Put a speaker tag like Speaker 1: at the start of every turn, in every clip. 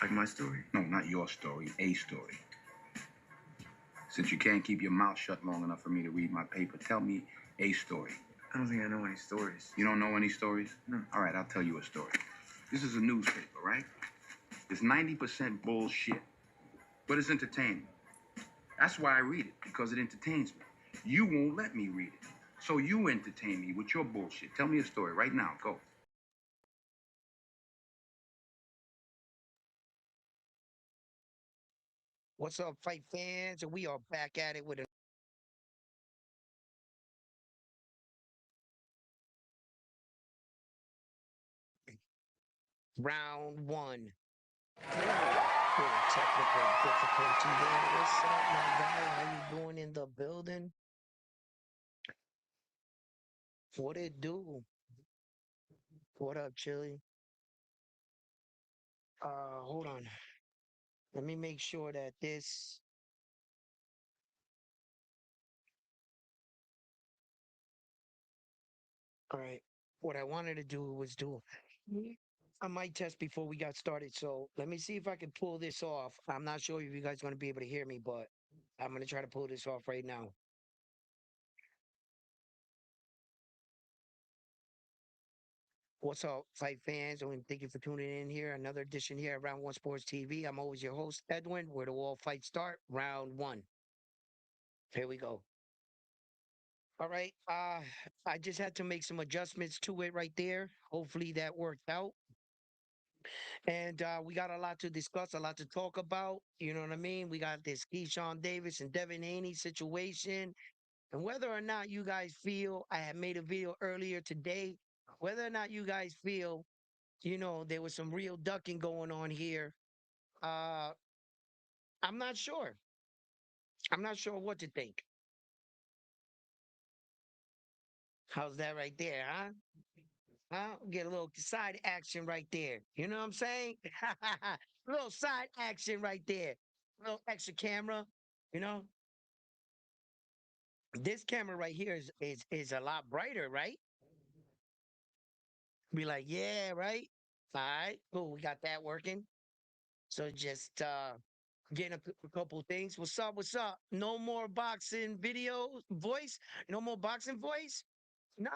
Speaker 1: Like my story?
Speaker 2: No, not your story, a story. Since you can't keep your mouth shut long enough for me to read my paper, tell me a story.
Speaker 1: I don't think I know any stories.
Speaker 2: You don't know any stories?
Speaker 1: No.
Speaker 2: All right, I'll tell you a story. This is a newspaper, right? It's 90% bullshit, but it's entertaining. That's why I read it, because it entertains me. You won't let me read it. So you entertain me with your bullshit. Tell me a story right now. Go.
Speaker 3: What's up, fight fans? And we are back at it with a round one. Little technical difficulty there. What's up, my guy? How you doing in the building? What it do? What up, Chili? Hold on. Let me make sure that this. All right. What I wanted to do was do a mic test before we got started. So let me see if I can pull this off. I'm not sure if you guys are going to be able to hear me, but I'm going to try to pull this off right now. What's up, fight fans? And thank you for tuning in here. Another edition here at Round One Sports TV. I'm always your host, Edwin. Where do all fights start? Round one. Here we go. All right. I just had to make some adjustments to it right there. Hopefully that worked out. And we got a lot to discuss, a lot to talk about. You know what I mean? We got this Keyshawn Davis and Devin Haney situation. And whether or not you guys feel, I had made a video earlier today, whether or not you guys feel, there was some real ducking going on here. Uh, I'm not sure. I'm not sure what to think. How's that right there, huh? Huh? Get a little side action right there. You know what I'm saying? A little side action right there. A little extra camera. You know, this camera right here is a lot brighter, right? Be like, yeah, right. All right, cool. We got that working. So just getting a couple of things. What's up? What's up? No more boxing video voice. No more boxing voice. Nah.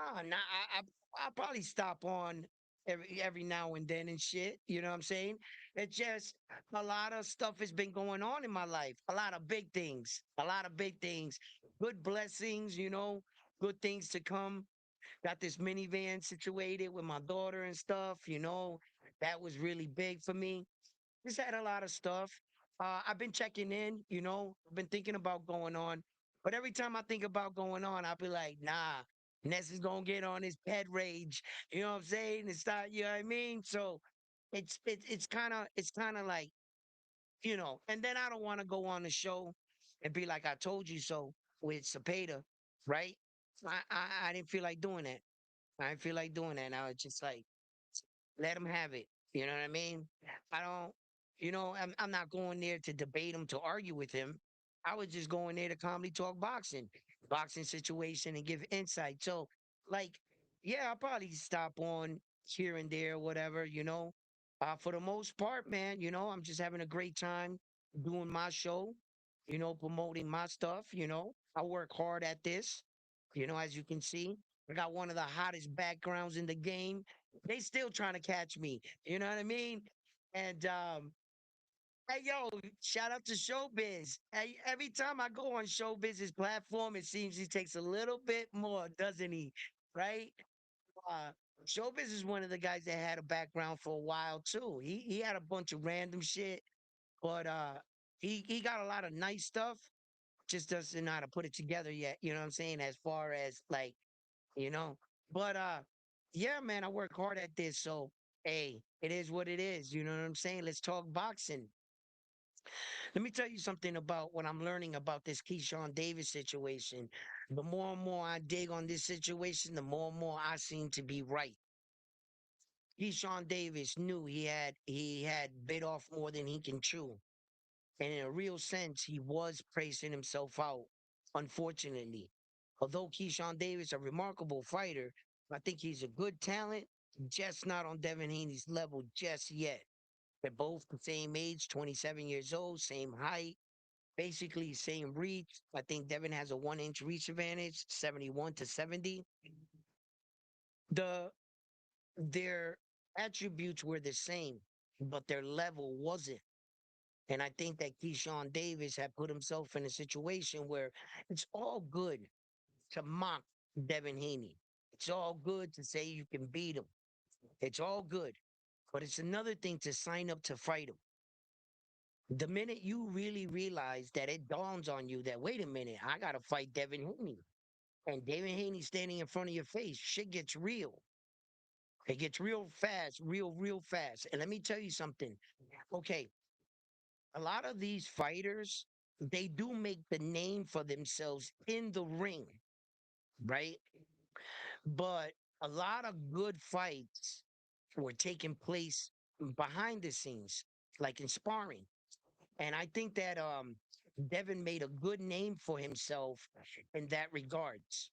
Speaker 3: I'll probably stop on every now and then and shit. You know what I'm saying? It's just a lot of stuff has been going on in my life. A lot of big things. A lot of big things. Good blessings. Good things to come. Got this minivan situated with my daughter and stuff. That was really big for me. Just had a lot of stuff. I've been checking in, I've been thinking about going on. But every time I think about going on, I'll be like, nah, Ness is gonna get on his pet rage. You know what I'm saying? It's not, you know what I mean? So it's kinda like, and then I don't want to go on the show and be like, I told you so with Cepeda, right? I didn't feel like doing that. I didn't feel like doing that. I was just like, let him have it. You know what I mean? I don't, I'm not going there to debate him, to argue with him. I was just going there to calmly talk boxing situation and give insight. So, like, yeah, I'll probably stop on here and there, whatever, For the most part, man, I'm just having a great time doing my show, promoting my stuff, I work hard at this, as you can see. I got one of the hottest backgrounds in the game. They still trying to catch me. You know what I mean? And hey yo, shout out to Showbiz. Hey, every time I go on Showbiz's platform, it seems he takes a little bit more, doesn't he? Right? Uh Showbiz is one of the guys that had a background for a while too. He had a bunch of random shit, but he got a lot of nice stuff. Just doesn't know how to put it together yet. You know what I'm saying? As far as like you know. But yeah, man, I work hard at this. So hey, it is what it is. You know what I'm saying? Let's talk boxing. Let me tell you something about what I'm learning about this Keyshawn Davis situation. The more and more I dig on this situation, the more and more I seem to be right. Keyshawn Davis knew he had bit off more than he can chew. And in a real sense, he was pricing himself out, unfortunately. Although Keyshawn Davis, a remarkable fighter, I think he's a good talent, just not on Devin Haney's level just yet. They're both the same age, 27 years old, same height, basically same reach. I think Devin has a 1 inch reach advantage, 71 to 70. The their attributes were the same, but their level wasn't. And I think that Keyshawn Davis had put himself in a situation where it's all good to mock Devin Haney. It's all good to say you can beat him. It's all good. But it's another thing to sign up to fight him. The minute you really realize that it dawns on you that, wait a minute, I got to fight Devin Haney. And Devin Haney standing in front of your face, shit gets real. It gets real fast, real fast. And let me tell you something. Okay, a lot of these fighters, they do make the name for themselves in the ring, right? But a lot of good fights were taking place behind the scenes, like in sparring. And I think that Devin made a good name for himself in that regards.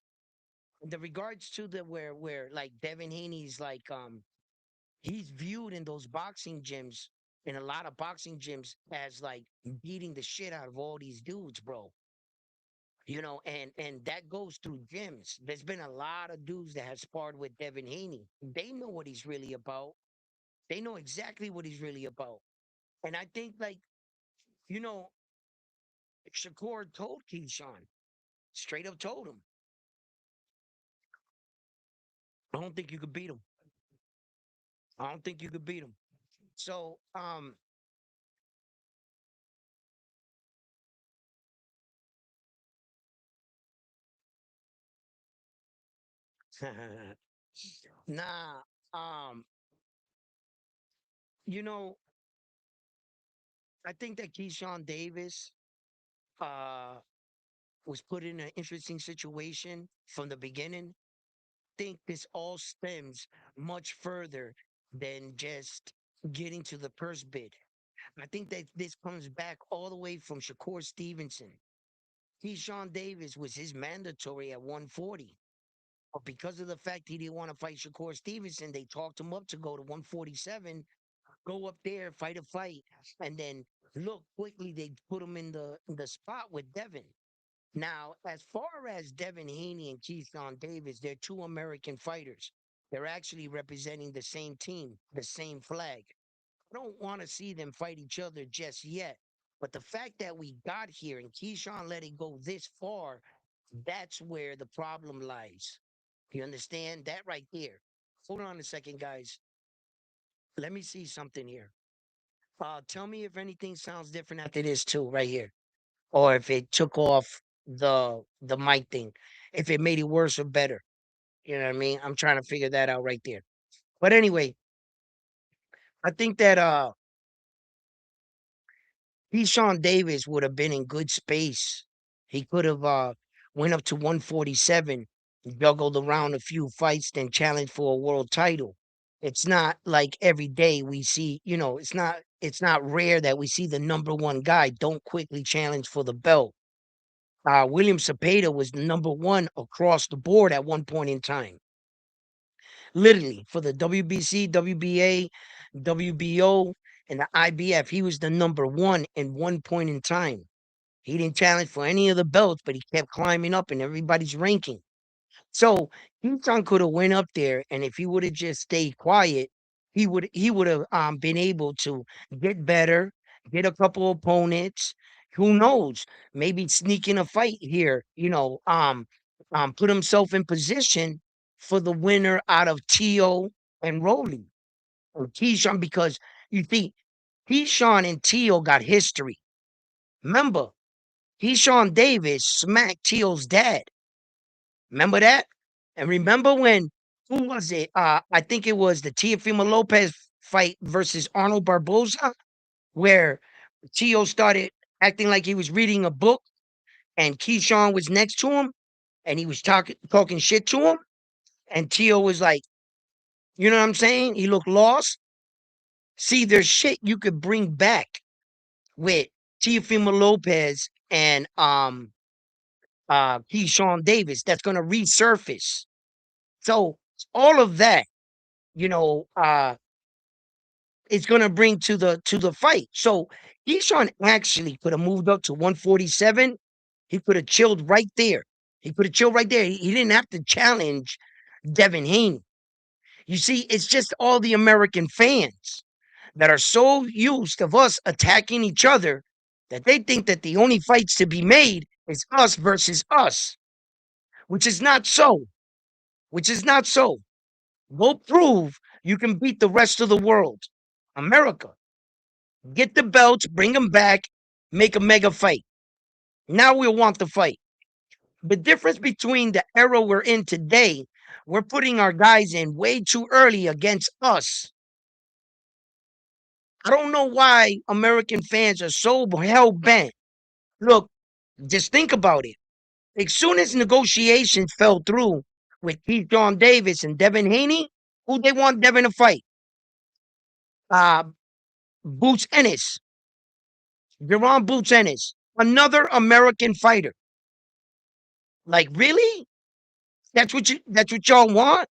Speaker 3: In the regards to the where like Devin Haney's like he's viewed in those boxing gyms, in a lot of boxing gyms, as like beating the shit out of all these dudes, bro. And that goes through gyms. There's been a lot of dudes that have sparred with Devin Haney. They know what he's really about. They know exactly what he's really about. And I think, like, you know, Shakur told Keyshawn, straight up told him, I don't think you could beat him. I don't think you could beat him. So, nah, um, you know, I think that Keyshawn Davis uh was put in an interesting situation from the beginning. Think this all stems much further than just getting to the purse bid. I think that this comes back all the way from Shakur Stevenson. Keyshawn Davis was his mandatory at 140. But because of the fact he didn't want to fight Shakur Stevenson, they talked him up to go to 147, go up there, fight a fight, and then look quickly they put him in the spot with Devin. Now, as far as Devin Haney and Keyshawn Davis, they're two American fighters. They're actually representing the same team, the same flag. I don't want to see them fight each other just yet. But the fact that we got here and Keyshawn let it go this far, that's where the problem lies. You understand that right there? Hold on a second, guys. Let me see something here. Tell me if anything sounds different after this too, right here, or if it took off the mic thing, if it made it worse or better. You know what I mean? I'm trying to figure that out right there. But anyway, I think that Keyshawn Davis would have been in good space. He could have went up to 147, juggled around a few fights, then challenged for a world title. It's not like every day we see, it's not rare that we see the number one guy don't quickly challenge for the belt. William Cepeda was number one across the board at one point in time. Literally, for the WBC, WBA, WBO, and the IBF, he was the number one in one point in time. He didn't challenge for any of the belts, but he kept climbing up in everybody's ranking. So Houston could have went up there, and if he would have just stayed quiet, he would have been able to get better, get a couple opponents. Who knows? Maybe sneak in a fight here. Put himself in position for the winner out of Tio and Rolly or Keyshawn, because you see, Keyshawn and Tio got history. Remember, Keyshawn Davis smacked Tio's dad. Remember that? And remember when, who was it? I think it was the Teofimo Lopez fight versus Arnold Barboza, where Tio started acting like he was reading a book and Keyshawn was next to him and he was talking shit to him. And Tio was like, you know what I'm saying? He looked lost. See, there's shit you could bring back with Teofimo Lopez and Keyshawn Davis that's gonna resurface. So all of that, you know, it's gonna bring to the fight. So Keyshawn actually could have moved up to 147. He could have chilled right there. He could have chilled right there. He didn't have to challenge Devin Haney. You see, it's just all the American fans that are so used of us attacking each other that they think that the only fights to be made is us versus us, which is not so. Which is not so. Go prove you can beat the rest of the world. America, get the belts, bring them back, make a mega fight. Now we'll want the fight. The difference between the era we're in today, we're putting our guys in way too early against us. I don't know why American fans are so hell bent. Look, just think about it. As soon as negotiations fell through with Keith John Davis and Devin Haney, who they want Devin to fight? Uh, Boots Ennis, Deron Boots Ennis, another American fighter. Like, really? That's what y'all want?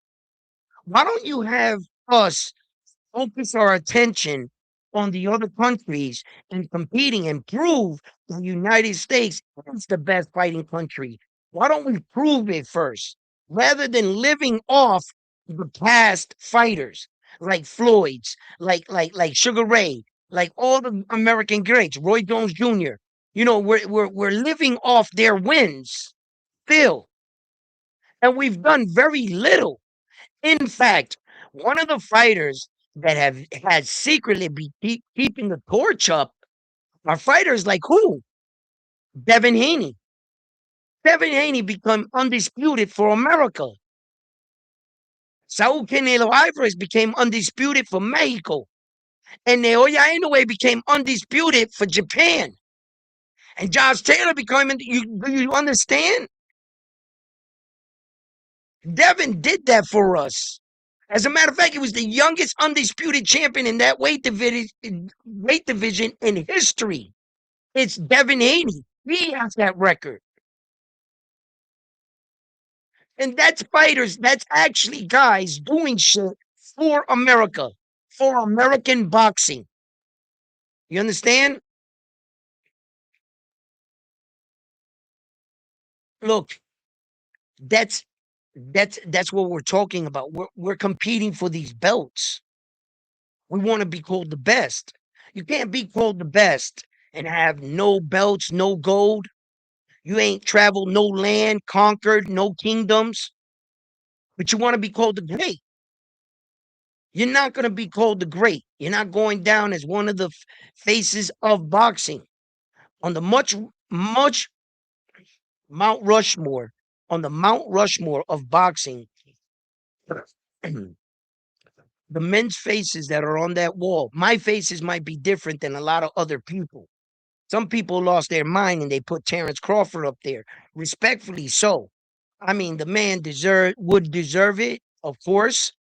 Speaker 3: Why don't you have us focus our attention on the other countries and competing and prove the United States is the best fighting country? Why don't we prove it first rather than living off the past fighters like Floyd's, like Sugar Ray, like all the American greats, Roy Jones Jr. You know, we're living off their wins still, and we've done very little. In fact, one of the fighters that have had secretly be keeping the torch up are fighters like who? Devin Haney. Devin Haney become undisputed for America. Saul Canelo Alvarez became undisputed for Mexico. And Naoya Inoue became undisputed for Japan. And Josh Taylor became, do you understand? Devin did that for us. As a matter of fact, he was the youngest undisputed champion in that weight division in history. It's Devin Haney. He has that record. And that's fighters, that's actually guys doing shit for America, for American boxing. You understand? Look, that's that's what we're talking about. We're competing for these belts. We want to be called the best. You can't be called the best and have no belts, no gold. You ain't traveled no land, conquered no kingdoms, but you want to be called the great. You're not going to be called the great. You're not going down as one of the faces of boxing on the much Mount Rushmore, on the Mount Rushmore of boxing. The men's faces that are on that wall, my faces might be different than a lot of other people. Some people lost their mind and they put Terrence Crawford up there, respectfully so. I mean, the man would deserve it, of course.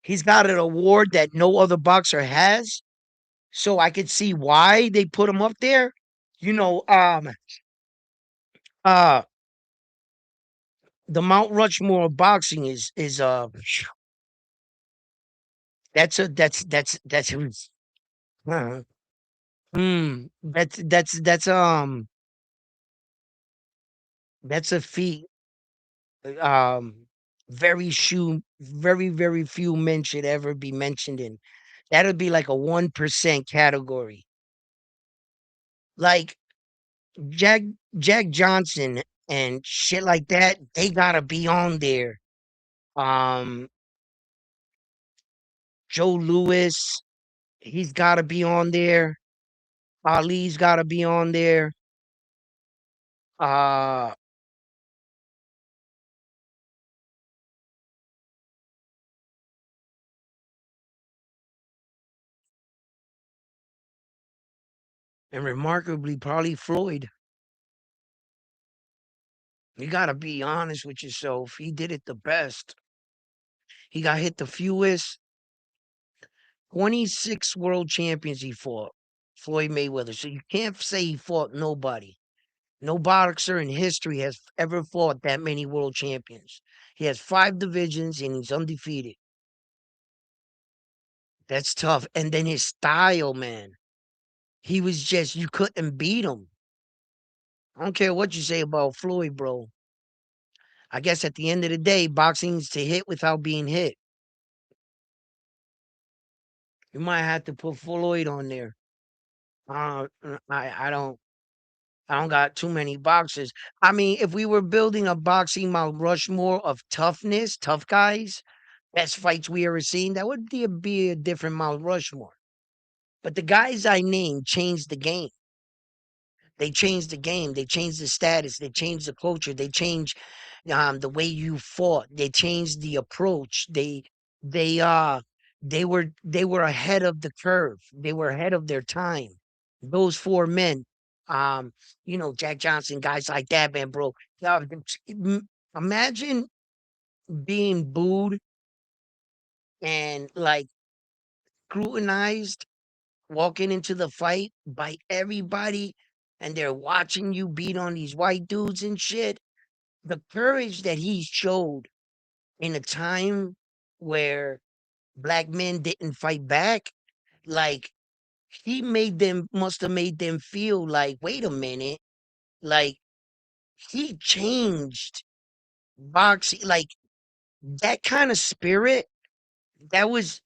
Speaker 3: He's got an award that no other boxer has. So I could see why they put him up there. You know, uh the Mount Rushmore of boxing is that's uh, that's a feat very few men should ever be mentioned in. That'd be like a 1% category. Like Jack Jack Johnson and shit like that, they gotta be on there. Um, Joe Louis, he's gotta be on there. Ali's gotta be on there. Uh, and remarkably, probably Floyd. You gotta be honest with yourself. He did it the best. He got hit the fewest. 26 world champions he fought. Floyd Mayweather. So you can't say he fought nobody. No boxer in history has ever fought that many world champions. He has 5 divisions and he's undefeated. That's tough. And then his style, man. He was just you couldn't beat him. I don't care what you say about Floyd, bro. I guess at the end of the day, boxing's to hit without being hit. You might have to put Floyd on there. I don't got too many boxers. I mean, if we were building a boxing Mount Rushmore of toughness, tough guys, best fights we ever seen, that would be a different Mount Rushmore. But the guys I named changed the game. They changed the game. They changed the status. They changed the culture. They changed the way you fought. They changed the approach. They uh they were ahead of the curve. They were ahead of their time. Those four men, um, Jack Johnson, guys like that, man, bro. Imagine being booed and like scrutinized walking into the fight by everybody and they're watching you beat on these white dudes and shit. The courage that he showed in a time where black men didn't fight back, like he must have made them feel like, wait a minute, like he changed boxing, like that kind of spirit that was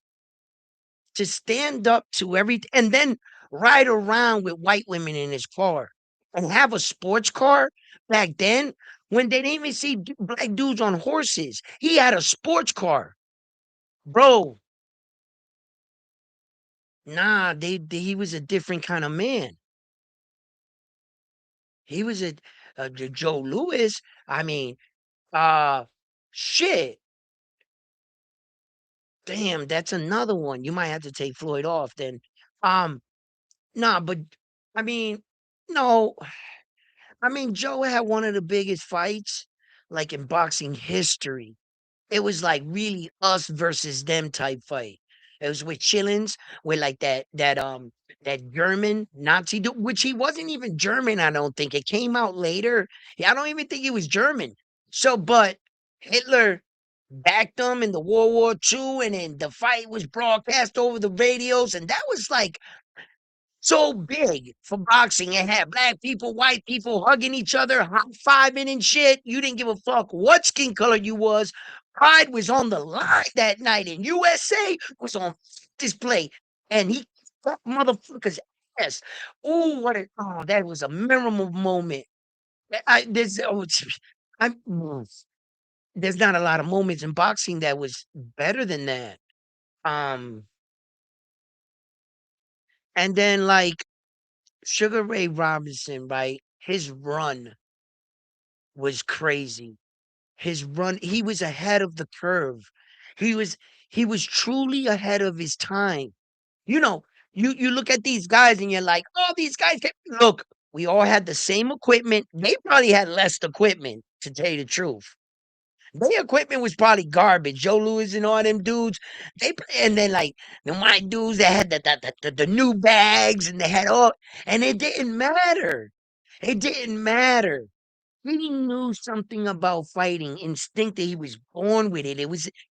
Speaker 3: to stand up to everything and then ride around with white women in his car and have a sports car back then when they didn't even see black dudes on horses. He had a sports car. Bro, nah, he was a different kind of man. He was Joe Louis. I mean, uh, shit. Damn, that's another one. You might have to take Floyd off then. Um, nah, but I mean, no. I mean, Joe had one of the biggest fights, like in boxing history. It was like really us versus them type fight. It was with Chillins, with like that German Nazi dude, which he wasn't even German, I don't think. It came out later. Yeah, I don't even think he was German. So, but Hitler backed him in the World War II, and then the fight was broadcast over the radios, and that was like so big for boxing. It had black people, white people hugging each other, high-fiving and shit. You didn't give a fuck what skin color you was. Pride was on the line that night, and USA was on display. And he that motherfucker's ass. That was a memorable moment. I, there's, oh, I'm, there's not a lot of moments in boxing that was better than that. Um, and then like Sugar Ray Robinson, right? His run was crazy. His run, he was ahead of the curve. He was he was truly ahead of his time. You know, you look at these guys and you're like, oh, these guys can look. We all had the same equipment. They probably had less equipment, to tell you the truth. Their equipment was probably garbage. Joe Louis and all them dudes, and then like the white dudes that had the new bags and they had all, and it didn't matter. It didn't matter. He knew something about fighting, instinctive. He was born with it.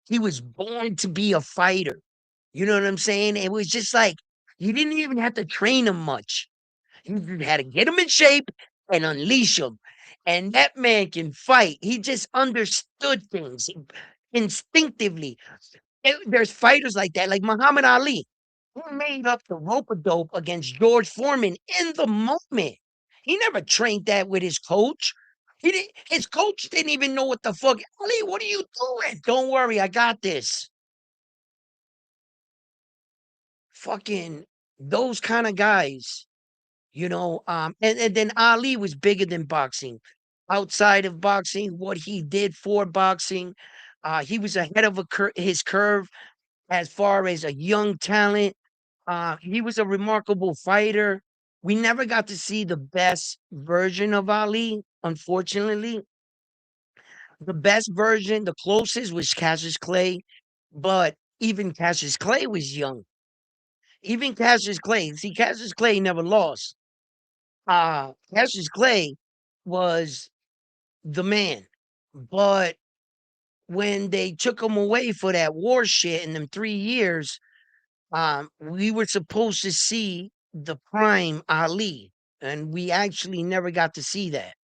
Speaker 3: He was born to be a fighter. You know what I'm saying? It was just like you didn't even have to train him much. You had to get him in shape and unleash him. And that man can fight. He just understood things instinctively. There's fighters like that, like Muhammad Ali. He made up the rope a dope against George Foreman in the moment. He never trained that with his coach. His coach didn't even know what the fuck. Ali, what are you doing? Don't worry, I got this. Fucking those kind of guys. And then Ali was bigger than boxing. Outside of boxing, what he did for boxing, he was ahead of his curve as far as a young talent. He was a remarkable fighter. We never got to see the best version of Ali, unfortunately. The best version, the closest was Cassius Clay, but even Cassius Clay was young. Even Cassius Clay, see, Cassius Clay never lost. Cassius Clay was the man. But when they took him away for that war shit in them 3 years, We were supposed to see the prime Ali, and we actually never got to see that.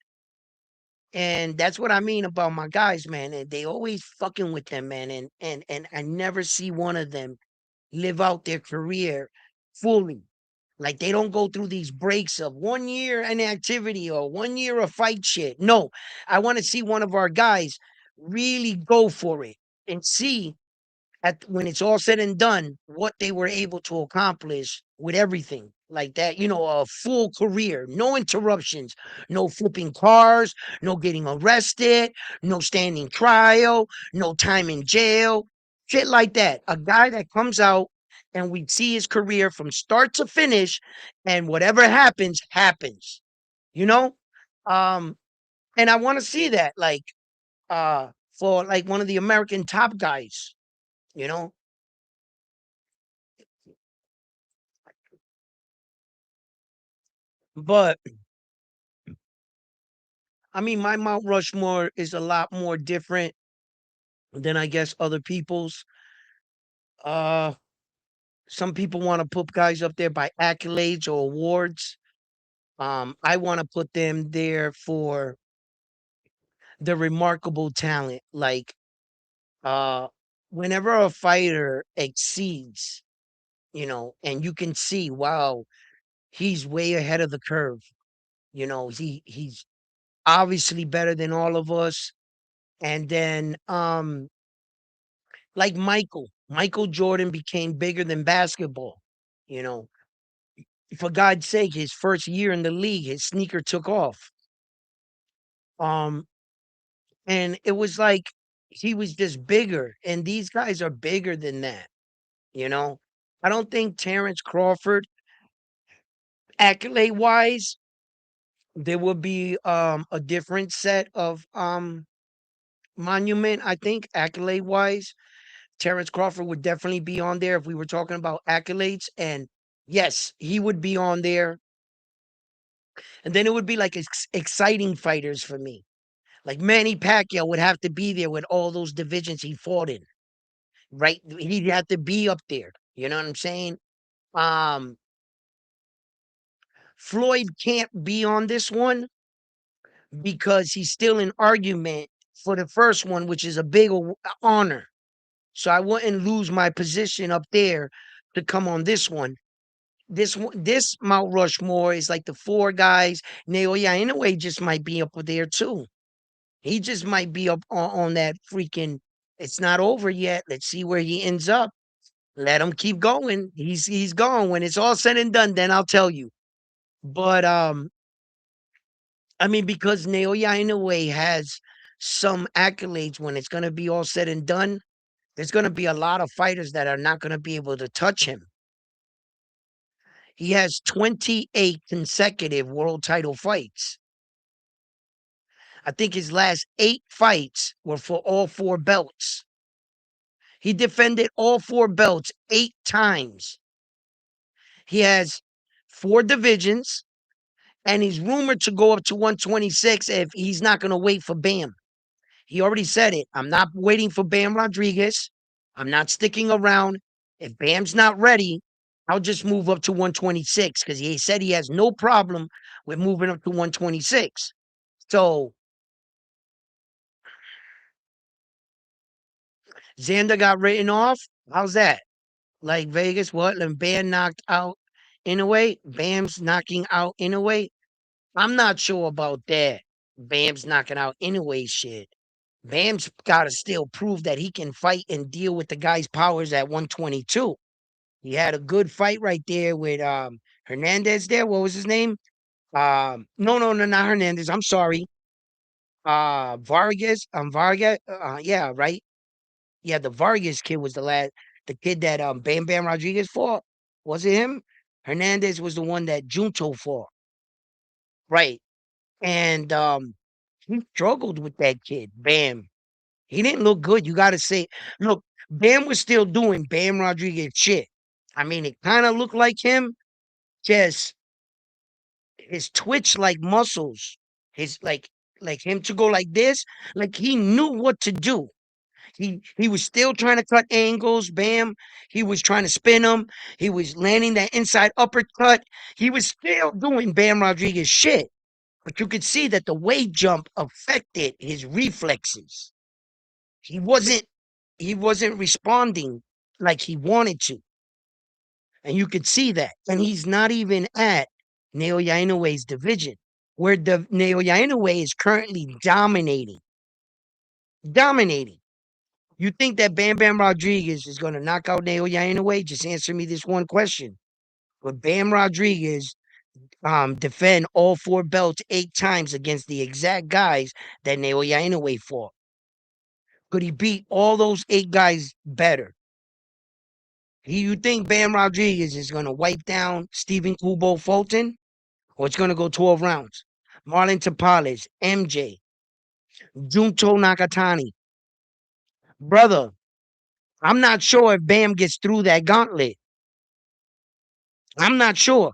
Speaker 3: And that's what I mean about my guys, man. And they always fucking with them, man. And I never see one of them live out their career fully. Like they don't go through these breaks of 1 year inactivity or 1 year of fight shit. No, I want to see one of our guys really go for it and see at when it's all said and done, what they were able to accomplish with everything like that, a full career, no interruptions, no flipping cars, no getting arrested, no standing trial, no time in jail, shit like that. A guy that comes out and we see his career from start to finish, and whatever happens, happens, you know? Um, and I want to see that, like, for like one of the American top guys, you know? But I mean, my Mount Rushmore is a lot more different than I guess other people's. Uh, some people want to put guys up there by accolades or awards. I want to put them there for the remarkable talent. Like, uh, whenever a fighter exceeds, and you can see, wow, he's way ahead of the curve. He's obviously better than all of us. And then, like Michael Jordan became bigger than basketball. You know, for God's sake, his first year in the league, his sneaker took off. Um, and it was like he was just bigger, and these guys are bigger than that. You know, I don't think Terrence Crawford, accolade wise, there would be a different set of monument. I think accolade wise, Terrence Crawford would definitely be on there if we were talking about accolades. And yes, he would be on there. And then it would be like exciting fighters for me. Like Manny Pacquiao would have to be there with all those divisions he fought in, right? He'd have to be up there. You know what I'm saying? Um, Floyd can't be on this one because he's still in argument for the first one, which is a big honor. So I wouldn't lose my position up there to come on this one. This Mount Rushmore is like the four guys. Naoya Inoue just might be up there too. He just might be up on that freaking. It's not over yet. Let's see where he ends up. Let him keep going. He's gone. When it's all said and done, then I'll tell you. But I mean, because Naoya Inoue has some accolades when it's gonna be all said and done, there's gonna be a lot of fighters that are not gonna be able to touch him. He has 28 consecutive world title fights. I think his last 8 fights were for all 4 belts. He defended all 4 belts 8 times. He has 4 divisions, and he's rumored to go up to 126 if he's not going to wait for Bam. He already said it. I'm not waiting for Bam Rodriguez. I'm not sticking around. If Bam's not ready, I'll just move up to 126 because he said he has no problem with moving up to 126. So Xander got written off. How's that? Like Vegas, what? And Bam knocked out in a way. Bam's knocking out in a way. I'm not sure about that. Bam's knocking out in a way shit. Bam's got to still prove that he can fight and deal with the guy's powers at 122. He had a good fight right there with Hernandez there. What was his name? No, not Hernandez. I'm sorry. Vargas. Vargas. Yeah, right. Yeah, the Vargas kid was the kid that Bam Bam Rodriguez fought. Was it him? Hernandez was the one that Junto fought. Right. And he struggled with that kid, Bam. He didn't look good. You gotta say, look, Bam was still doing Bam Rodriguez shit. I mean, it kind of looked like him, just his twitch like muscles, his like him to go like this, like he knew what to do. He was still trying to cut angles, Bam. He was trying to spin him. He was landing that inside uppercut. He was still doing Bam Rodriguez shit. But you could see that the weight jump affected his reflexes. He wasn't he wasn't responding like he wanted to. And you could see that. And he's not even at Naoya Inoue's division, where the Naoya Inoue is currently dominating. Dominating. You think that Bam Bam Rodriguez is going to knock out Naoya Inoue? Just answer me this one question. Would Bam Rodriguez defend all 4 belts 8 times against the exact guys that Naoya Inoue fought? Could he beat all those 8 guys better? You think Bam Rodriguez is going to wipe down Stephen Kubo Fulton? Or it's going to go 12 rounds? Marlon Tapales, MJ, Junto Nakatani. Brother, I'm not sure if Bam gets through that gauntlet. I'm not sure.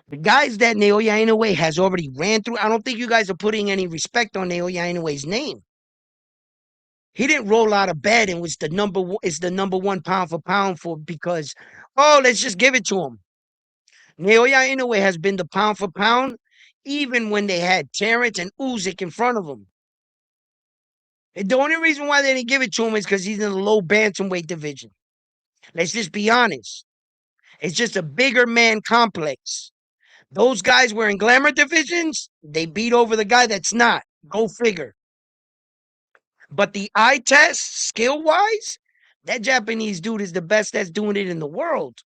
Speaker 3: The guys that Naoya Inoue has already ran through, I don't think you guys are putting any respect on Naoya Inoue's name. He didn't roll out of bed and was the number one pound for pound for because, oh, let's just give it to him. Naoya Inoue has been the pound for pound even when they had Terrence and Usyk in front of him. And the only reason why they didn't give it to him is because he's in the low bantamweight division. Let's just be honest. It's just a bigger man complex. Those guys were in glamour divisions. They beat over the guy that's not. Go figure. But the eye test, skill wise, that Japanese dude is the best that's doing it in the world.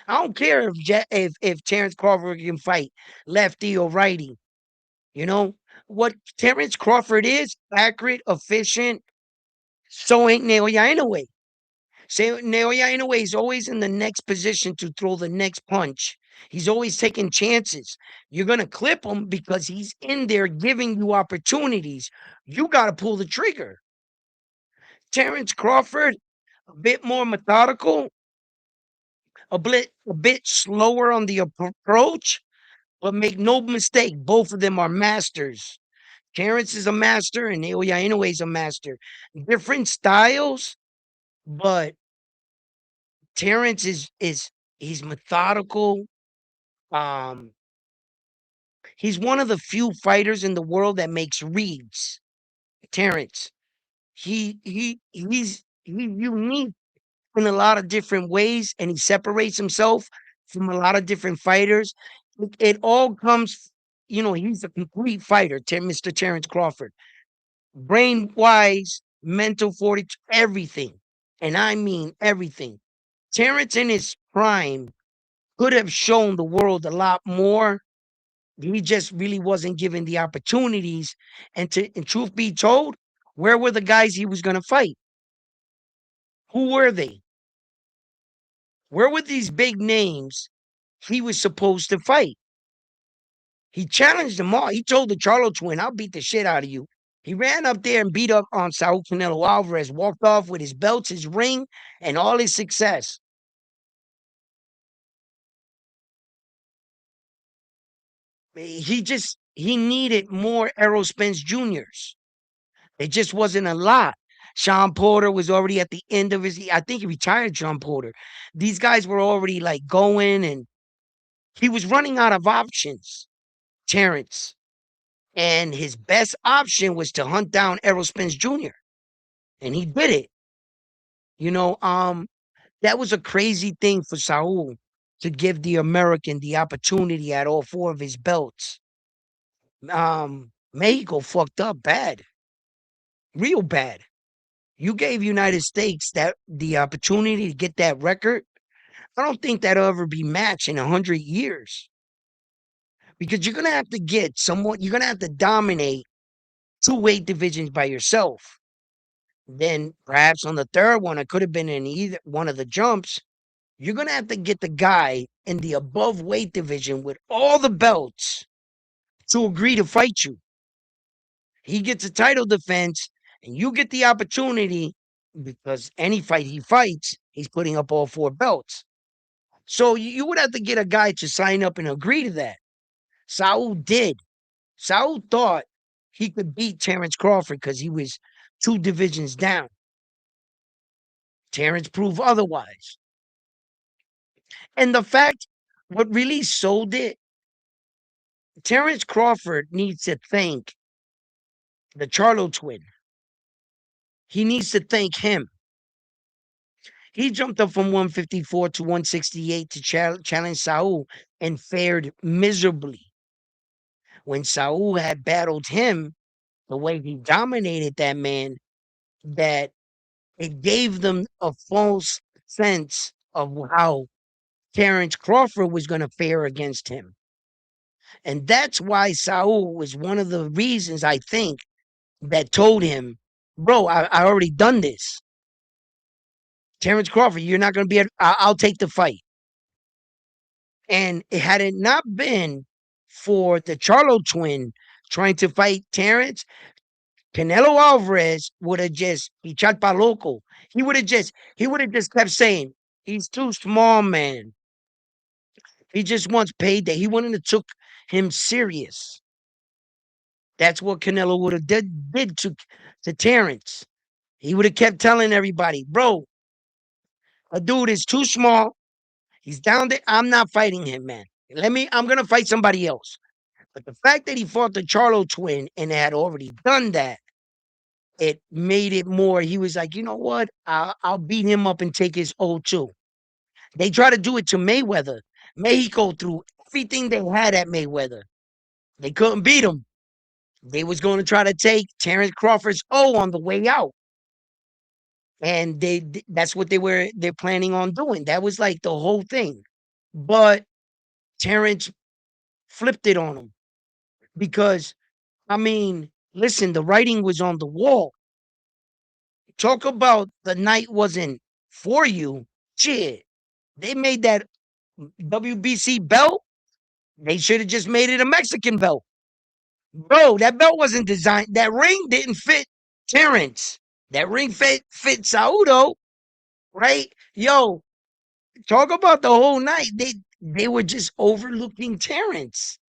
Speaker 3: I don't care if Terrence Crawford can fight lefty or righty. You know what Terrence Crawford is? Accurate, efficient. So ain't Naoya Inoue. Say Naoya Inoue is always in the next position to throw the next punch. He's always taking chances. You're going to clip him because he's in there giving you opportunities. You got to pull the trigger. Terrence Crawford, a bit more methodical, a bit slower on the approach, but make no mistake, both of them are masters. Terrence is a master and Naoya Inoue is a master. Different styles, but Terrence is he's methodical. Um, he's one of the few fighters in the world that makes reads. Terrence, he's unique in a lot of different ways, and he separates himself from a lot of different fighters. It all comes, he's a complete fighter, Mr. Terrence Crawford. Brain wise, mental fortitude, everything. And I mean everything. Terrence in his prime could have shown the world a lot more. He just really wasn't given the opportunities. And truth be told, where were the guys he was going to fight? Who were they? Where were these big names he was supposed to fight? He challenged them all. He told the Charlo twin, I'll beat the shit out of you. He ran up there and beat up on Saul Canelo Alvarez, walked off with his belts, his ring, and all his success. He needed more Errol Spence Juniors. It just wasn't a lot. Sean Porter was already at the end of I think he retired, Sean Porter. These guys were already like going, and he was running out of options, Terrence. And his best option was to hunt down Errol Spence Jr. And he did it. That was a crazy thing for Saul to give the American the opportunity at all 4 of his belts. Mexico fucked up bad. Real bad. You gave United States the opportunity to get that record. I don't think that'll ever be matched in 100 years. Because you're gonna have to you're gonna have to dominate 2 weight divisions by yourself. Then perhaps on the third one, it could have been in either one of the jumps. You're gonna have to get the guy in the above weight division with all the belts to agree to fight you. He gets a title defense, and you get the opportunity because any fight he fights, he's putting up all 4 belts. So you would have to get a guy to sign up and agree to that. Saul did. Saul thought he could beat Terrence Crawford because he was 2 divisions down. Terrence proved otherwise. And the fact, what really sold it, Terrence Crawford needs to thank the Charlo twin. He needs to thank him. He jumped up from 154 to 168 to challenge Saul and fared miserably. When Saul had battled him, the way he dominated that man, that it gave them a false sense of how Terrence Crawford was going to fare against him. And that's why Saul was one of the reasons, I think, that told him, bro, I already done this. Terrence Crawford, you're not going to be able, I'll take the fight. And had it not been for the Charlo twin trying to fight Terrence, Canelo Alvarez would have just echar pa loco. He would have just kept saying, he's too small, man. He just wants payday. He wouldn't have took him serious. That's what Canelo would have did to Terrence. He would have kept telling everybody, bro, a dude is too small. He's down there. I'm not fighting him, man. I'm gonna fight somebody else. But the fact that he fought the Charlo twin and had already done that, it made it more. He was like, you know what? I'll beat him up and take his O2. They try to do it to Mayweather. Mexico threw everything they had at Mayweather. They couldn't beat him. They was going to try to take Terrence Crawford's O on the way out. And that's what they're planning on doing. That was like the whole thing. But Terrence flipped it on him because I mean, listen, the writing was on the wall. Talk about the night wasn't for you. Shit. They made that WBC belt. They should have just made it a Mexican belt. Bro, that belt wasn't designed. That ring didn't fit Terrence. That ring fit Saudo, right? Yo, talk about the whole night. They were just overlooking Terrence.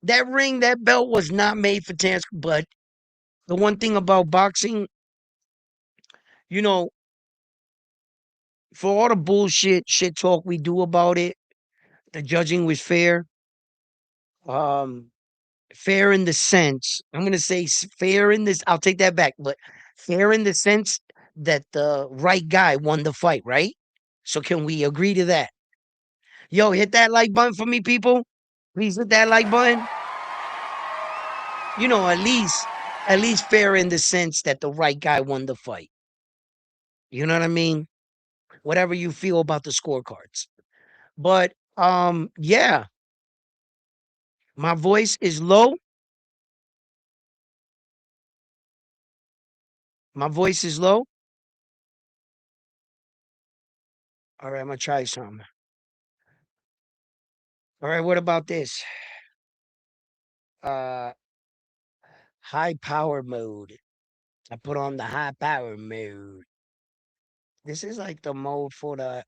Speaker 3: That ring, that belt was not made for Terrence. But the one thing about boxing, you know, for all the bullshit shit talk we do about it, the judging was fair. Um, fair in the sense, I'm gonna say fair in this. I'll take that back, but fair in the sense that the right guy won the fight, right? So can we agree to that? Yo, hit that like button for me, people. Please hit that like button. You know, at least fair in the sense that the right guy won the fight. You know what I mean? Whatever you feel about the scorecards. But yeah, my voice is low. My voice is low. All right, I'm gonna try some. All right, what about this? Uh high power mode. I put on the high power mode. This is like the mode for the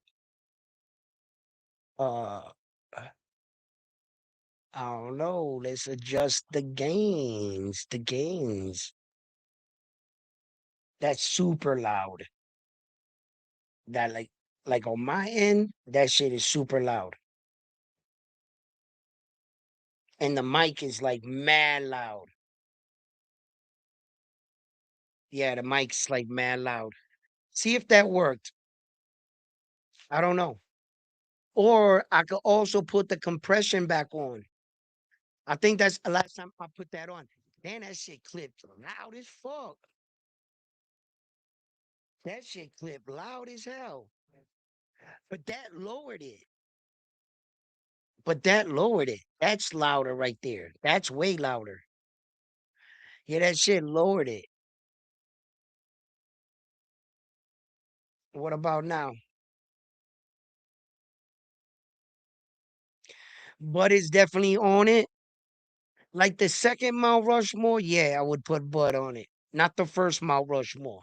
Speaker 3: uh I don't know. Let's adjust the gains. The gains. That's super loud. That like on my end, that shit is super loud. And the mic is like mad loud. Yeah, the mic's like mad loud. See if that worked. I don't know. Or I could also put the compression back on. I think that's the last time I put that on. Man, that shit clipped loud as fuck. That shit clipped loud as hell. But that lowered it. But that lowered it. That's louder right there. That's way louder. Yeah, that shit lowered it. What about now? Bud is definitely on it. Like the second Mount Rushmore, yeah, I would put Bud on it. Not the first Mount Rushmore.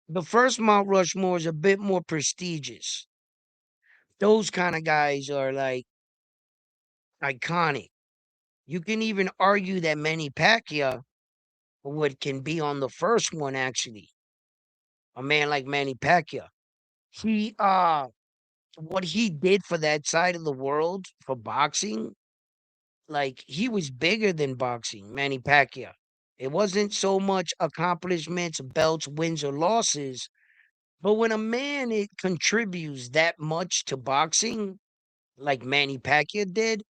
Speaker 3: The first Mount Rushmore is a bit more prestigious. Those kind of guys are like iconic. You can even argue that Manny Pacquiao what can be on the first one actually. A man like Manny Pacquiao. He what he did for that side of the world for boxing, like he was bigger than boxing, Manny Pacquiao. It wasn't so much accomplishments, belts, wins, or losses, but when a man it contributes that much to boxing, like Manny Pacquiao did,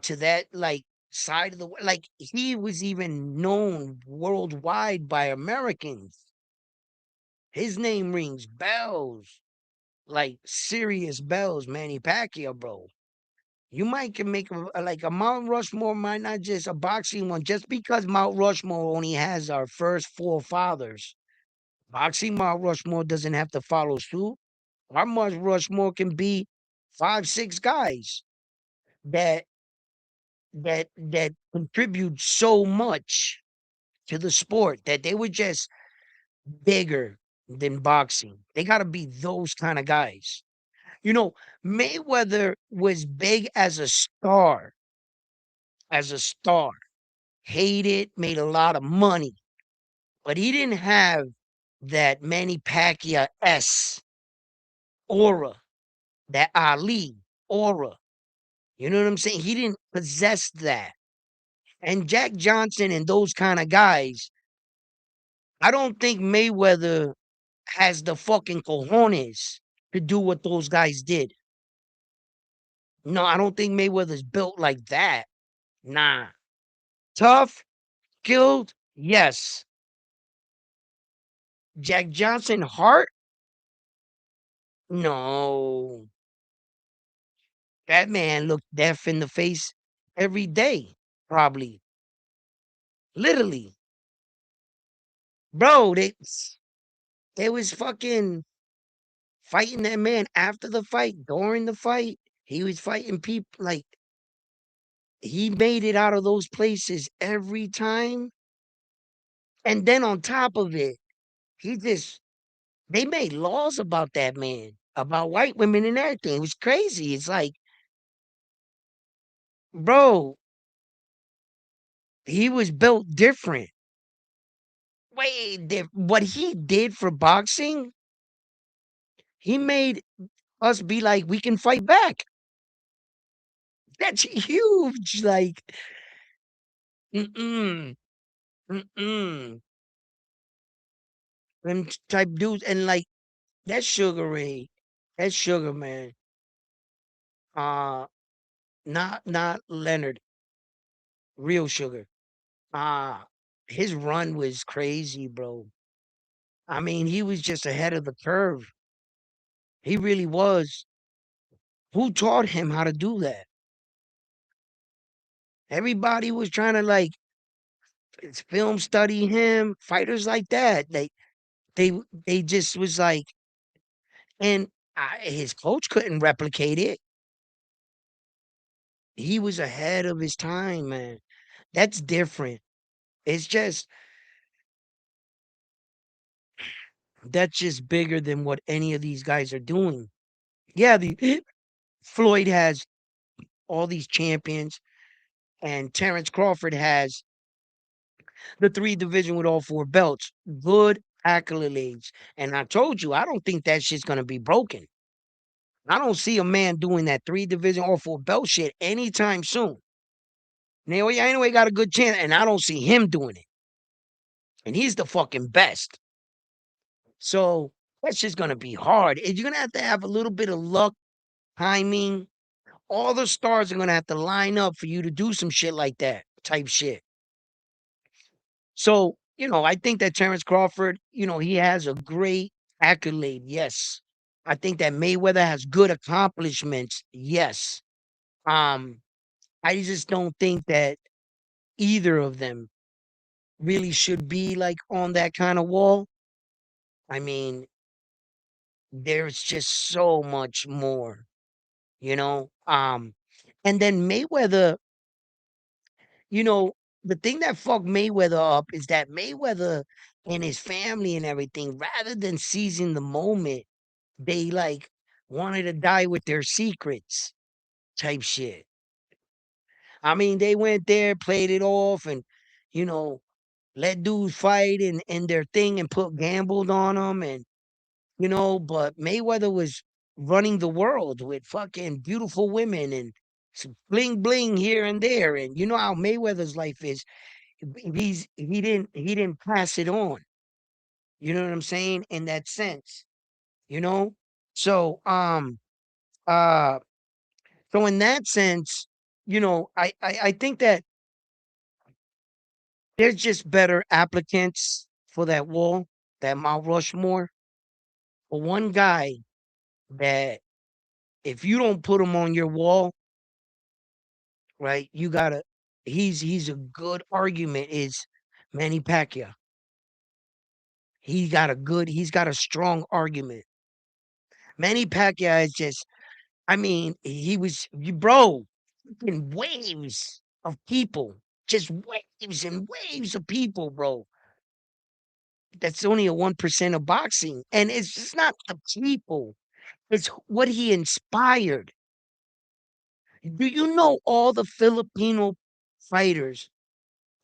Speaker 3: to that like side of the like he was even known worldwide by Americans. His name rings bells, like serious bells, Manny Pacquiao, bro. You might can make like a Mount Rushmore might not just a boxing one, just because Mount Rushmore only has our first four fathers. Boxing Mount Rushmore doesn't have to follow suit. Our Mount Rushmore can be five, six guys that that contribute so much to the sport that they were just bigger than boxing. They got to be those kind of guys. You know, Mayweather was big as a star, hated, made a lot of money, but he didn't have that Manny Pacquiao S aura, that Ali aura. You know what I'm saying? He didn't possess that. And Jack Johnson and those kind of guys, I don't think Mayweather has the fucking cojones to do what those guys did. No, I don't think Mayweather's built like that. Nah. Tough, skilled, yes. Jack Johnson, heart? No. That man looked death in the face every day, probably. Literally. Bro, they was fucking fighting that man after the fight, during the fight. He was fighting people like he made it out of those places every time. And then on top of it, he just they made laws about that man, about white women and everything. It was crazy. It's like, bro, he was built different. What he did for boxing, he made us be like, we can fight back. That's huge. Like, mm-mm, mm-mm. Them type dudes. And like, that Sugar Ray, that Sugar Man, uh, not Leonard, real Sugar. Uh, his run was crazy, bro. I mean, he was just ahead of the curve. He really was. Who taught him how to do that? Everybody was trying to like film study him, fighters like that. They they just was like, and his coach couldn't replicate it. He was ahead of his time, man. That's different. It's just that's just bigger than what any of these guys are doing. Yeah, the Floyd has all these champions, and Terrence Crawford has the three division with all four belts. Good accolades. And I told you, I don't think that shit's gonna be broken. I don't see a man doing that three division all four belt shit anytime soon. Now, yeah, anyway, got a good chance, and I don't see him doing it. And he's the fucking best. So that's just gonna be hard. And you're gonna have to have a little bit of luck, timing. All the stars are gonna have to line up for you to do some shit like that, type shit. So, I think that Terrence Crawford, he has a great accolade. Yes. I think that Mayweather has good accomplishments. Yes. Um, I just don't think that either of them really should be like on that kind of wall. I mean, there's just so much more, you know. And then Mayweather, you know, the thing that fucked Mayweather up is that Mayweather and his family and everything, rather than seizing the moment, they like wanted to die with their secrets type shit. I mean, they went there, played it off, and you know, let dudes fight and their thing and put gambled on them and but Mayweather was running the world with fucking beautiful women and some bling bling here and there. And you know how Mayweather's life is. He didn't pass it on. You know what I'm saying? In that sense, you know? So uh so in that sense, I think that there's just better applicants for that wall, that Mount Rushmore. For one guy that if you don't put him on your wall, right, you gotta he's a good argument is Manny Pacquiao. He's got a strong argument. Manny Pacquiao is just I mean, he was bro, in waves of people. Just waves and waves of people, bro. That's only a 1% of boxing. And it's just not the people. It's what he inspired. Do you know all the Filipino fighters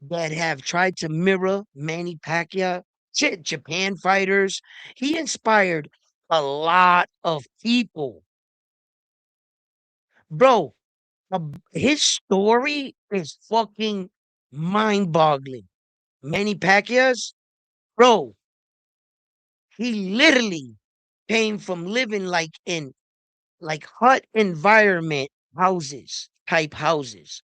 Speaker 3: that have tried to mirror Manny Pacquiao? Shit, Japan fighters. He inspired a lot of people. Bro, his story is fucking mind boggling. Manny Pacquiao's, bro, he literally came from living like in like hut environment type houses.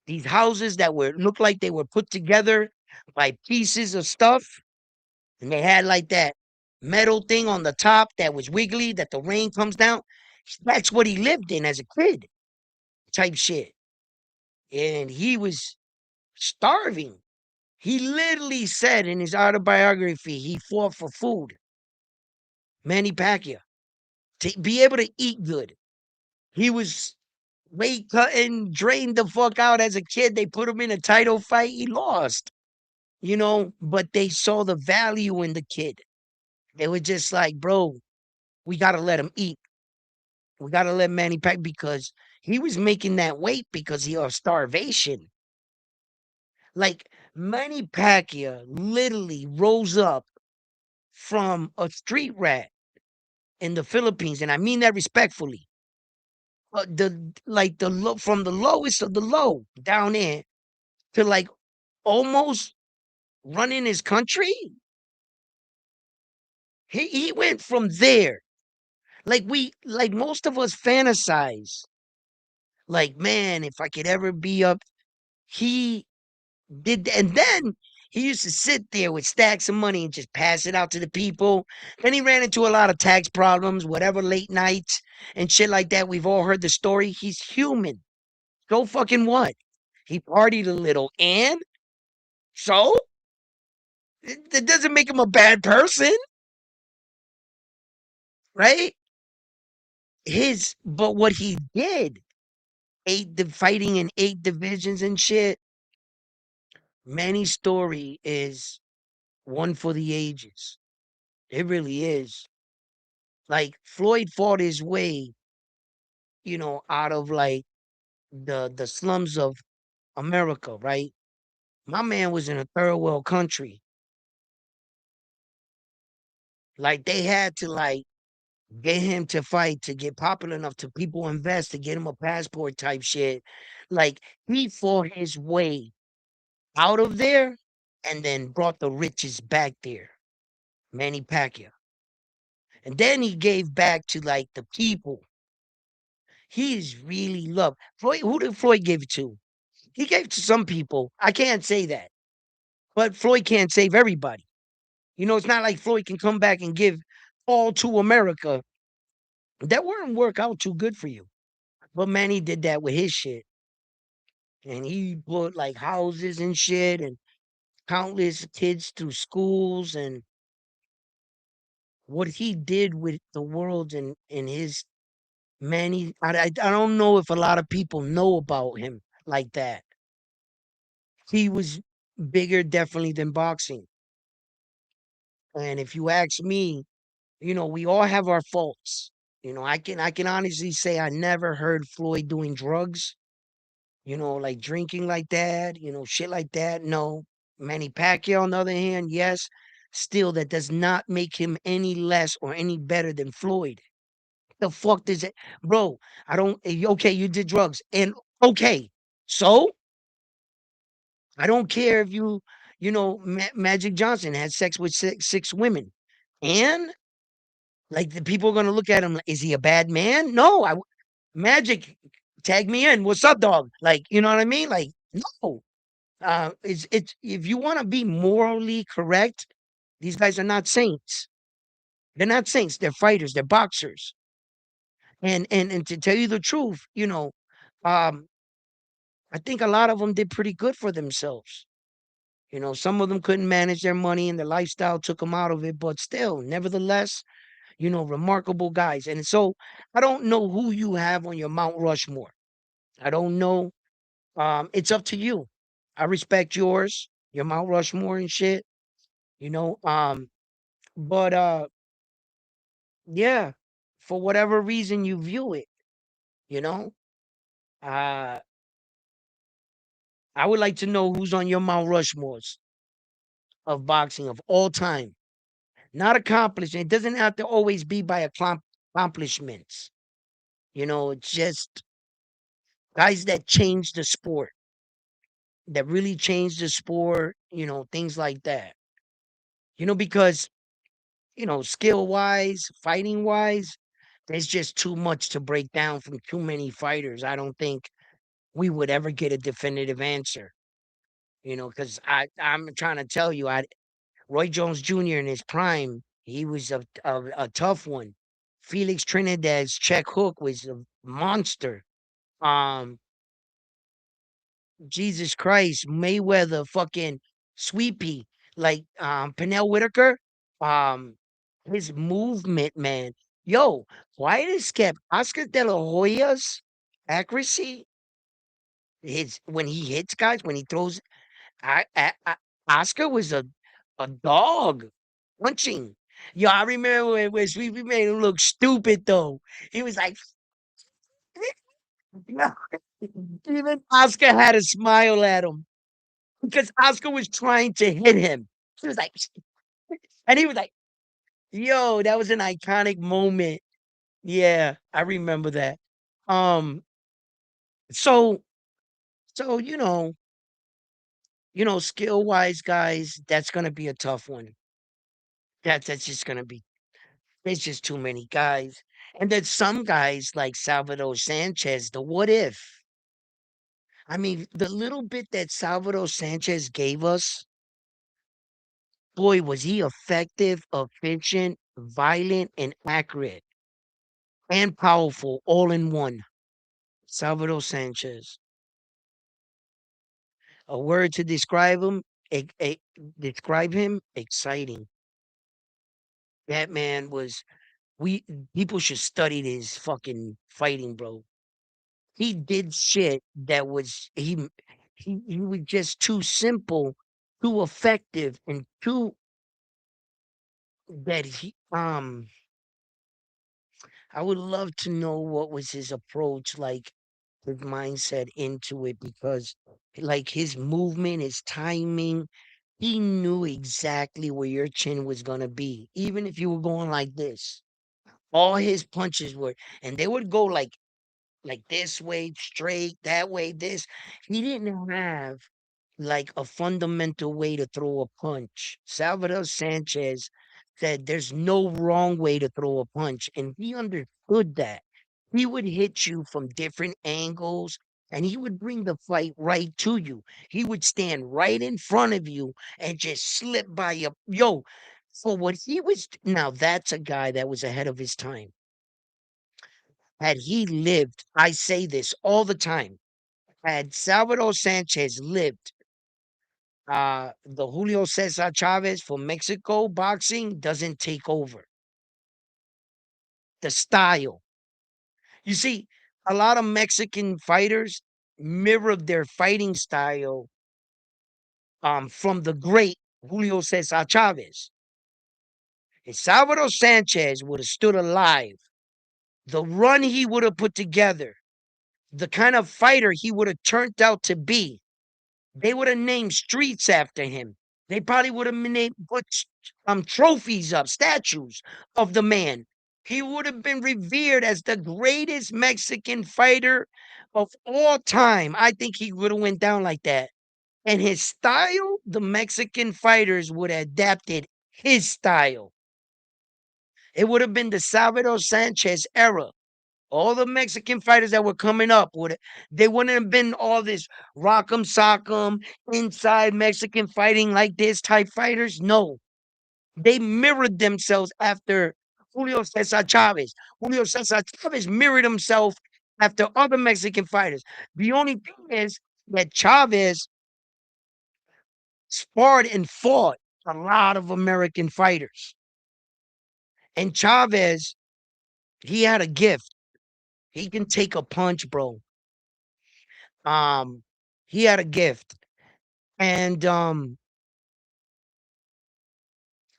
Speaker 3: These houses that were looked like they were put together by pieces of stuff, and they had like that metal thing on the top that was wiggly that the rain comes down. That's what he lived in as a kid, type shit. And he was starving. He literally said in his autobiography he fought for food. Manny Pacquiao to be able to eat good. He was weight cutting, drained the fuck out as a kid. They put him in a title fight. He lost, but they saw the value in the kid. They were just like, bro, we got to let him eat. We got to let Manny Pack because he was making that weight because he of starvation. Like Manny Pacquiao literally rose up from a street rat in the Philippines, and I mean that respectfully. The low from the lowest of the low down there to like almost running his country. He went from there. Like most of us fantasize. Like, man, if I could ever be up, he did and then he used to sit there with stacks of money and just pass it out to the people. Then he ran into a lot of tax problems, whatever late nights and shit like that. We've all heard the story. He's human. So fucking what? He partied a little and so that doesn't make him a bad person, right? But what he did, fighting in 8 divisions and shit. Manny's story is one for the ages. It really is. Like Floyd fought his way, out of like the slums of America, right? My man was in a third world country. Like they had to like get him to fight to get popular enough to people invest to get him a passport type shit. Like he fought his way out of there and then brought the riches back there. Manny Pacquiao. And then he gave back to like the people. He is really loved. Floyd, who did Floyd give it to? He gave it to some people. I can't say that. But Floyd can't save everybody. It's not like Floyd can come back and give all to America. That wouldn't work out too good for you. But Manny did that with his shit. And he put like houses and shit and countless kids through schools and what he did with the world and his Manny. I don't know if a lot of people know about him like that. He was bigger definitely than boxing. And if you ask me, we all have our faults. I can honestly say I never heard Floyd doing drugs, like drinking like that, shit like that. No. Manny Pacquiao, on the other hand, yes, still that does not make him any less or any better than Floyd. The fuck does it, bro? I don't. Okay, you did drugs, and okay, so I don't care if Magic Johnson had sex with six women, and like the people are gonna look at him like, is he a bad man? No, Magic, tag me in. What's up, dog? Like, you know what I mean? Like, no. It's if you want to be morally correct, these guys are not saints. They're not saints. They're fighters. They're boxers. And to tell you the truth, um, I think a lot of them did pretty good for themselves. Some of them couldn't manage their money and their lifestyle took them out of it, but still, nevertheless, remarkable guys. And so I don't know who you have on your Mount Rushmore. I don't know. It's up to you. I respect yours, your Mount Rushmore and shit, you know. But yeah, for whatever reason you view it, you know, uh, I would like to know who's on your Mount Rushmores of boxing of all time. Not accomplishment. It doesn't have to always be by accomplishments. It's just guys that change the sport, that really change the sport, things like that. Because, skill wise, fighting wise, there's just too much to break down from too many fighters. I don't think we would ever get a definitive answer, because I'm trying to tell you, Roy Jones Jr. in his prime, he was a tough one. Felix Trinidad's check hook was a monster. Um, Jesus Christ, Mayweather, fucking Sweepy, like Pernell Whitaker, um, his movement, man. Yo, why does kept Oscar De La Hoya's accuracy, his when he hits guys, when he throws, I Oscar was a dog punching. Yo, I remember when Sweepy made him look stupid though. He was like, even Oscar had a smile at him. Because Oscar was trying to hit him. He was like, and he was like, yo, that was an iconic moment. Yeah, I remember that. Um, so so skill wise, guys, that's gonna be a tough one. That's just gonna be there's just too many guys. And then some guys like Salvador Sanchez, the what if. I mean, the little bit that Salvador Sanchez gave us, boy, was he effective, efficient, violent, and accurate. And powerful all in one. Salvador Sanchez. A word to describe him, describe him, exciting. That man was we people should study his fucking fighting, bro. He did shit that was he was just too simple, too effective, and too that he I would love to know what was his approach like, his mindset into it, because like his movement, his timing, he knew exactly where your chin was gonna be. Even if you were going like this. All his punches were, and they would go like this way, straight, that way, this. He didn't have like a fundamental way to throw a punch. Salvador Sanchez said there's no wrong way to throw a punch, and he understood that. He would hit you from different angles, and he would bring the fight right to you. He would stand right in front of you and just slip by you. Yo, for what he was, now that's a guy that was ahead of his time. Had he lived, I say this all the time, had Salvador Sanchez lived, the Julio Cesar Chavez for Mexico boxing doesn't take over. The style. You see, a lot of Mexican fighters mirrored their fighting style from the great Julio Cesar Chavez. If Salvador Sanchez would have stood alive, the run he would have put together, the kind of fighter he would have turned out to be, They would have named streets after him. They probably would have named put trophies up, statues of the man. He would have been revered as the greatest Mexican fighter of all time. I think he would have went down like that. And his style, the Mexican fighters would have adapted his style. It would have been the Salvador Sanchez era. All the Mexican fighters that were coming up would they wouldn't have been all this rock'em sock'em inside Mexican fighting like this type fighters. No, they mirrored themselves after Julio Cesar Chavez. Julio Cesar Chavez mirrored himself after other Mexican fighters. The only thing is that Chavez sparred and fought a lot of American fighters. And Chavez, he had a gift. He can take a punch, bro. Um, he had a gift. And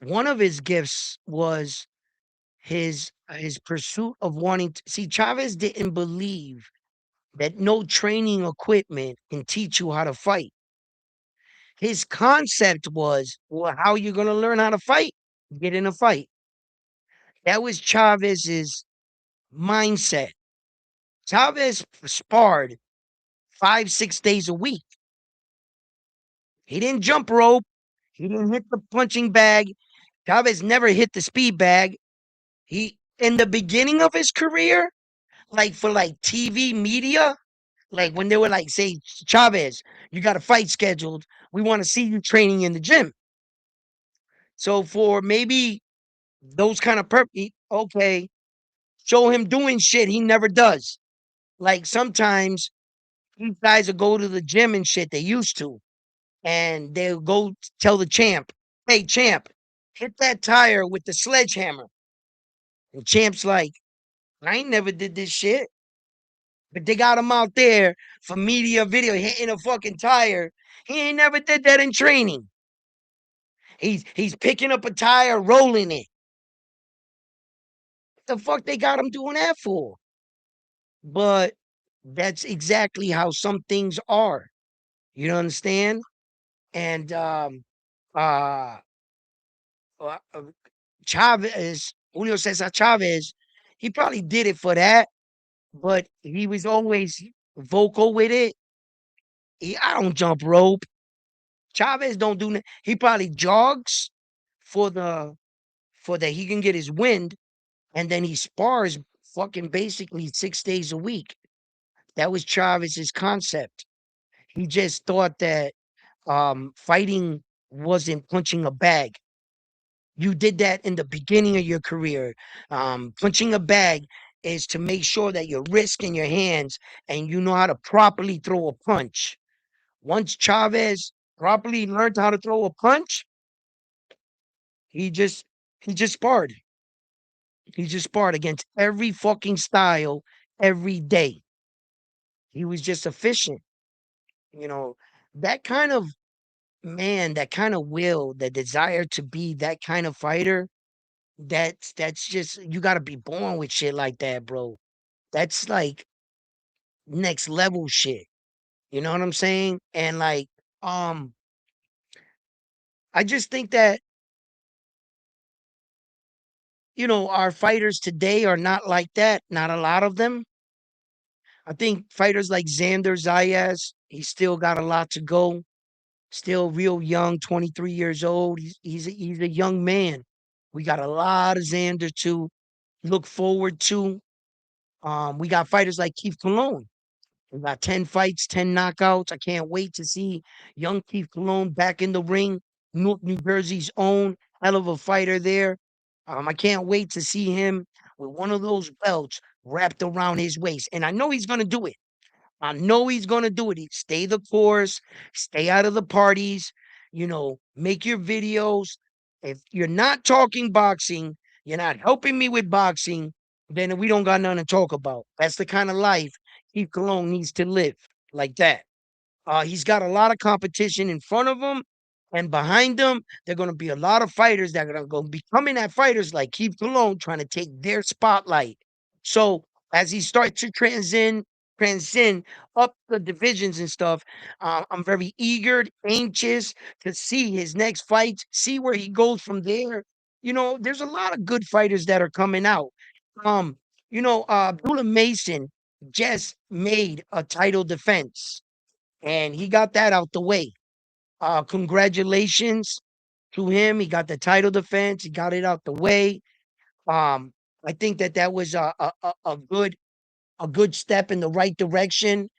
Speaker 3: one of his gifts was his pursuit of wanting to see. Chavez didn't believe that no training equipment can teach you how to fight. His concept was, well, how you gonna learn how to fight? Get in a fight. That was Chavez's mindset. Chavez sparred 5, 6 days a week. He didn't jump rope. He didn't hit the punching bag. Chavez never hit the speed bag. He in the beginning of his career, like for like TV media, like when they were like, say, Chavez, you got a fight scheduled. We want to see you training in the gym. So for maybe those kind of okay, show him doing shit he never does. Like sometimes these guys will go to the gym and shit they used to, and they'll go tell the champ, "Hey, champ, hit that tire with the sledgehammer." And champ's like, "I ain't never did this shit." But they got him out there for media video hitting a fucking tire. He ain't never did that in training. He's picking up a tire, rolling it. What the fuck they got him doing that for? But that's exactly how some things are. You understand? And uh, uh uh, Chavez, Julio Cesar Chavez, he probably did it for that, but he was always vocal with it. I don't jump rope. Chavez don't do. He probably jogs for that he can get his wind, and then he spars fucking basically 6 days a week. That was Chavez's concept. He just thought that fighting wasn't punching a bag. You did that in the beginning of your career. Punching a bag is to make sure that your wrist and your hands and you know how to properly throw a punch. Once Chavez properly learned how to throw a punch, he just he just sparred. He just sparred against every fucking style every day. He was just efficient. You know, that kind of man, that kind of will, that desire to be that kind of fighter, that's just you gotta be born with shit like that, bro. That's like next level shit. You know what I'm saying? And like, um, I just think that, our fighters today are not like that. Not a lot of them. I think fighters like Xander Zayas, he's still got a lot to go. Still real young, 23 years old. He's a young man. We got a lot of Xander to look forward to. We got fighters like Keith Cologne. We got 10 fights, 10 knockouts. I can't wait to see young Keith Cologne back in the ring. Newark, New Jersey's own hell of a fighter there. I can't wait to see him with one of those belts wrapped around his waist. And I know he's going to do it. I know he's gonna do it. Stay the course, stay out of the parties, make your videos. If you're not talking boxing, you're not helping me with boxing, then we don't got nothing to talk about. That's the kind of life Keith Cologne needs to live like that. He's got a lot of competition in front of him, and behind him, there are going to be a lot of fighters that are going to be coming at fighters like Keith Cologne trying to take their spotlight. So as he starts to transition transcend up the divisions and stuff. I'm very eager, anxious to see his next fights, see where he goes from there. There's a lot of good fighters that are coming out. Um, Abdullah Mason just made a title defense, and he got that out the way. Congratulations to him. He got the title defense. He got it out the way. Um, I think that was a good step in the right direction.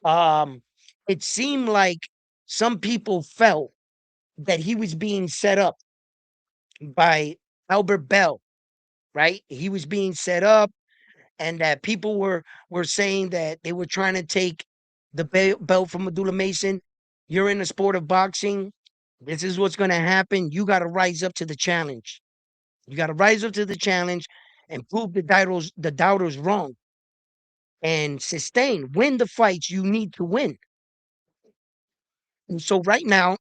Speaker 3: Um, it seemed like some people felt that he was being set up by Albert Bell, right? He was being set up, and that people were saying that they were trying to take the belt from Abdullah Mason. You're in the sport of boxing. This is what's going to happen. You got to rise up to the challenge. You got to rise up to the challenge and prove the doubters wrong and win the fights you need to win. And so right now,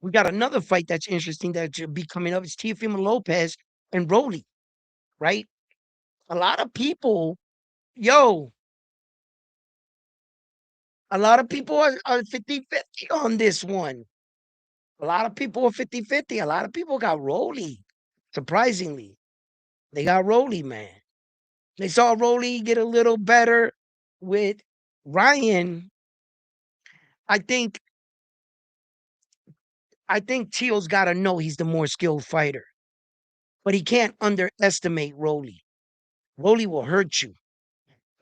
Speaker 3: we got another fight that's interesting that should be coming up. It's Teofimo Lopez and Rolly, right? A lot of people, yo, a lot of people are 50-50 on this one. A lot of people are 50-50. A lot of people got Rolly. Surprisingly, they got Rolly, man. They saw Rolly get a little better with Ryan. I think I think Teal's got to know he's the more skilled fighter, but he can't underestimate Rolly. Rolly will hurt you.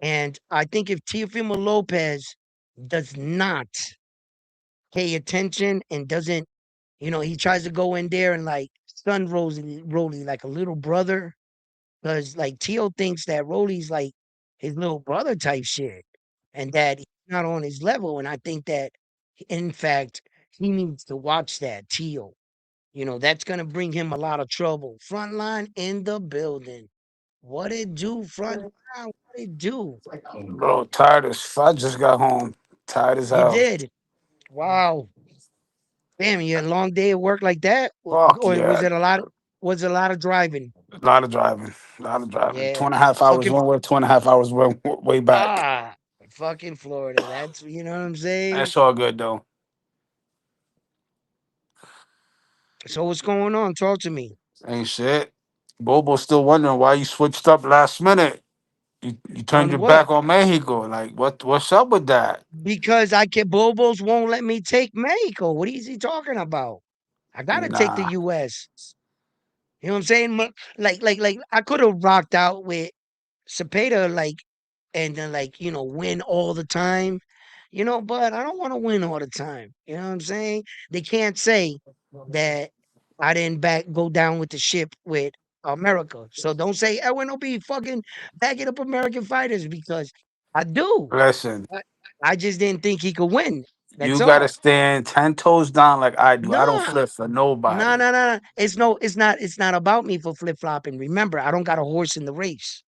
Speaker 3: And I think if Teofimo Lopez does not pay attention and doesn't, he tries to go in there and like stun Rolly like a little brother, because like Teo thinks that Rolly's like his little brother type shit, and that he's not on his level. And I think that, in fact, he needs to watch that Teo. That's gonna bring him a lot of trouble. Frontline in the building. What it do, front line? What it do?
Speaker 4: Bro, tired as fuck. I just got home. Tired as
Speaker 3: You
Speaker 4: hell.
Speaker 3: did. Wow. Damn, you had a long day of work like that?
Speaker 4: Fuck
Speaker 3: Or
Speaker 4: yeah.
Speaker 3: was it a lot of driving?
Speaker 4: A lot of driving. A lot of driving.
Speaker 3: Yeah.
Speaker 4: 2.5 hours
Speaker 3: Fucking
Speaker 4: one way, 2.5 hours way back.
Speaker 3: ah fucking Florida. That's you know what I'm saying?
Speaker 4: That's all good though.
Speaker 3: So what's going on? Talk to me.
Speaker 4: Ain't shit. Bobo's still wondering why you switched up last minute. You turned
Speaker 3: On
Speaker 4: your
Speaker 3: what?
Speaker 4: back on Mexico. Like what's up with that?
Speaker 3: Because I can Bobos won't let me take Mexico. What is he talking about? I gotta take the
Speaker 4: Nah.
Speaker 3: US. You know what I'm saying? Like I could have rocked out with Cepeda, like, and then like win all the time, but I don't want to win all the time. You know what I'm saying? They can't say that I didn't go down with the ship with America. So don't say Edwin will be fucking backing up American fighters, because I do.
Speaker 4: Listen,
Speaker 3: I, I just didn't think he could win. That's
Speaker 4: you gotta
Speaker 3: all.
Speaker 4: stand 10 toes down like I do. I don't
Speaker 3: Nah,
Speaker 4: flip for
Speaker 3: nah,
Speaker 4: nobody.
Speaker 3: nah, nah. It's no, it's not about me for flip flopping. Remember, I don't got a horse in the race.